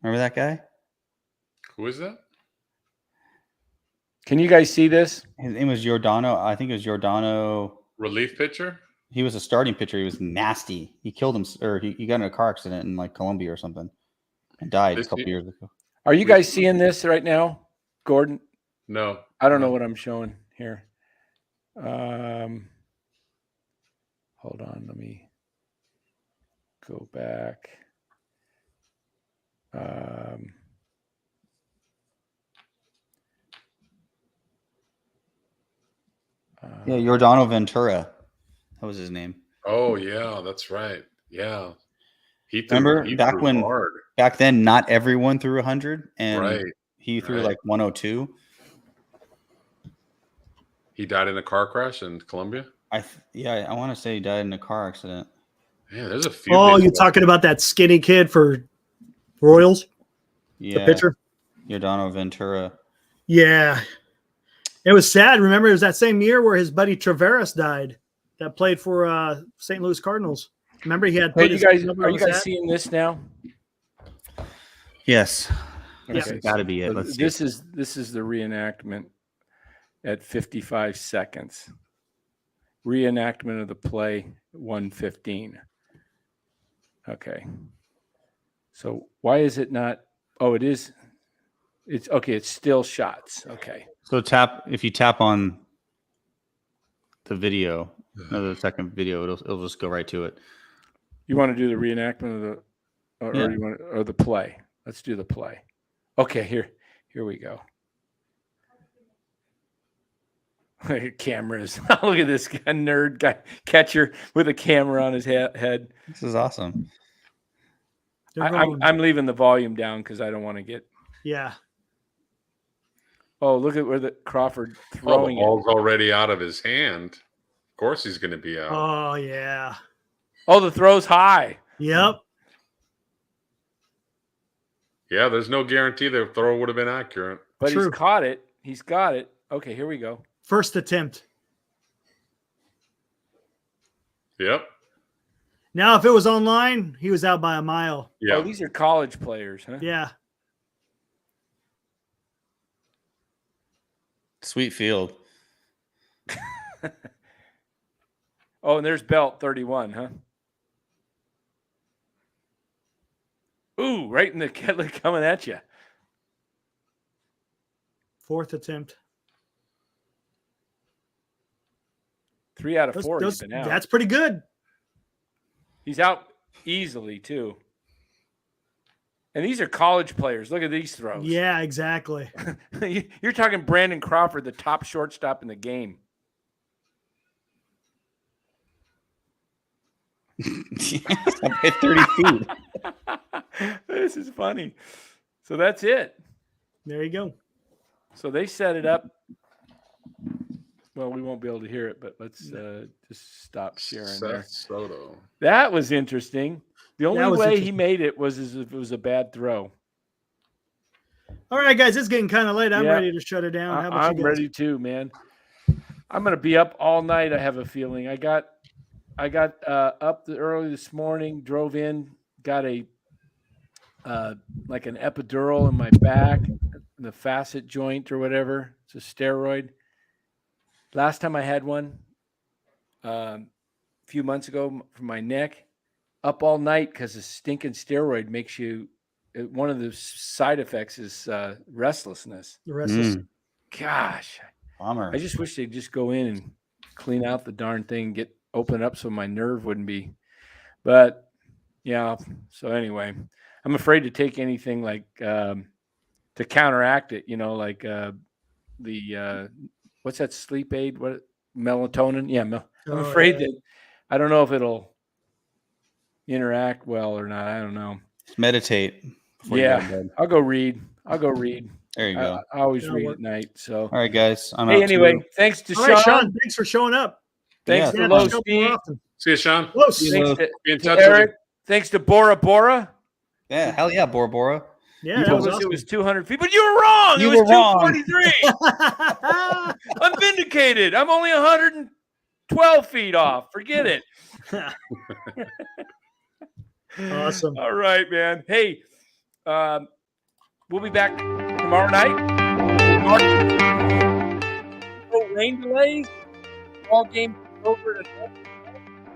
Remember that guy? Who is that? Can you guys see this? His name was Giordano. I think it was Giordano. Relief pitcher? He was a starting pitcher. He was nasty. He killed him, or he got in a car accident in like Colombia or something and died a couple years ago. Are you guys seeing this right now, Gordon? No. I don't know what I'm showing here. Hold on. Let me go back. Yeah, Giordano Ventura. That was his name. Oh yeah, that's right. Yeah. Remember back then, not everyone threw 100, and he threw like 102. He died in a car crash in Colombia. I want to say he died in a car accident. Yeah, there's a few. Oh, you're talking about that skinny kid for Royals? Yeah, the pitcher. Giordano Ventura. Yeah, it was sad. Remember, it was that same year where his buddy Traveris died, that played for St. Louis Cardinals. Remember, he had. Hey, are you guys seeing this now? Yes. Okay. It's got to be it. So this is the reenactment at 55 seconds. Reenactment of the play 115. Okay. So why is it not? Oh, it is. It's okay. It's still shots. Okay. So if you tap on the video, the second video, it'll just go right to it. You want to do the reenactment of the, or you want, or the play? Let's do the play. Okay, here we go. Cameras. Look at this guy, nerd guy, catcher with a camera on his head. This is awesome. I'm leaving the volume down because I don't want to get. Yeah. Oh, look at where the Crawford throwing the ball's already out of his hand. Of course, he's going to be out. Oh yeah. Oh, the throw's high. Yep. Yeah, there's no guarantee the throw would have been accurate. But He's caught it. He's got it. Okay, here we go. First attempt. Yep. Now, if it was online, he was out by a mile. Yeah. Oh, these are college players, huh? Yeah. Sweet field. Oh, and there's Belt 31, huh? Ooh, right in the kettle coming at you. Fourth attempt. 3 out of 4 he's been out. That's pretty good. He's out easily, too. And these are college players. Look at these throws. Yeah, exactly. You're talking Brandon Crawford, the top shortstop in the game. At 30 feet. This is funny. So that's it. There you go. So they set it up. Well, we won't be able to hear it, but let's just stop sharing there. Soto. That was interesting. The only way he interesting. made it was as if it was a bad throw. All right, guys, it's getting kind of late. I'm Yeah. ready to shut it down. How about I'm you guys? ready too, man. I'm gonna be up all night. I have a feeling. I got up early this morning. Drove in. Got a like an epidural in my back, the facet joint or whatever. It's a steroid. Last time I had one, few months ago from my neck, up all night because a stinking steroid makes you. One of the side effects is restlessness. The rest is Gosh, Bummer. I just wish they'd just go in and clean out the darn thing, open up so my nerve wouldn't be. But yeah, so anyway, I'm afraid to take anything like to counteract it. Like the what's that sleep aid? What melatonin? Yeah, I'm afraid that I don't know if it'll interact well or not. I don't know. Meditate. before you go to bed. I'll go read. There you go. I always read at night. So All right, guys. I'm hey, out anyway, too. thanks to All right, Sean. Sean, thanks for showing up. Thanks Yeah. to Low show up Speed. more often. See you, Sean. Los. See you, Thanks Low. to, Be in to touch with Eric. you. Thanks to Bora Bora. Yeah, hell yeah, Bora Bora. Yeah, It that was was, awesome. it was 200 feet, but you were wrong. You it was were wrong. 243. I'm vindicated. I'm only 112 feet off. Forget it. Awesome. All right, man. Hey, we'll be back tomorrow night. No rain delays. All games over.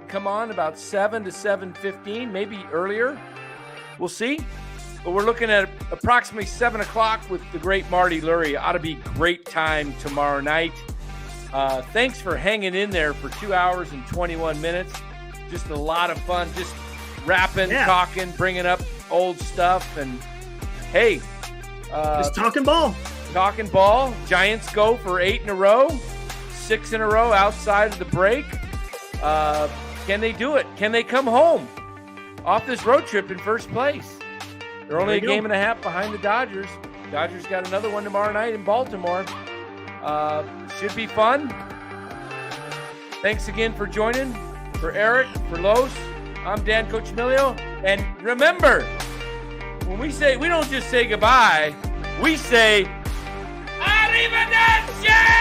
Come on about 7 to 7:15, maybe earlier. We'll see. But we're looking at approximately 7 o'clock with the great Marty Lurie. Ought to be great time tomorrow night. Thanks for hanging in there for 2 hours and 21 minutes. Just a lot of fun. Just rapping, talking, bringing up old stuff. And hey, Just talking ball. talking ball. Giants go for 8 in a row, 6 in a row outside of the break. Can they do it? Can they come home off this road trip in first place? They're only a game and a half behind the Dodgers. Dodgers got another one tomorrow night in Baltimore. Should be fun. Thanks again for joining. For Eric, for Los, I'm Dan Coach Camilo. And remember, when we don't just say goodbye, we say arrivederci!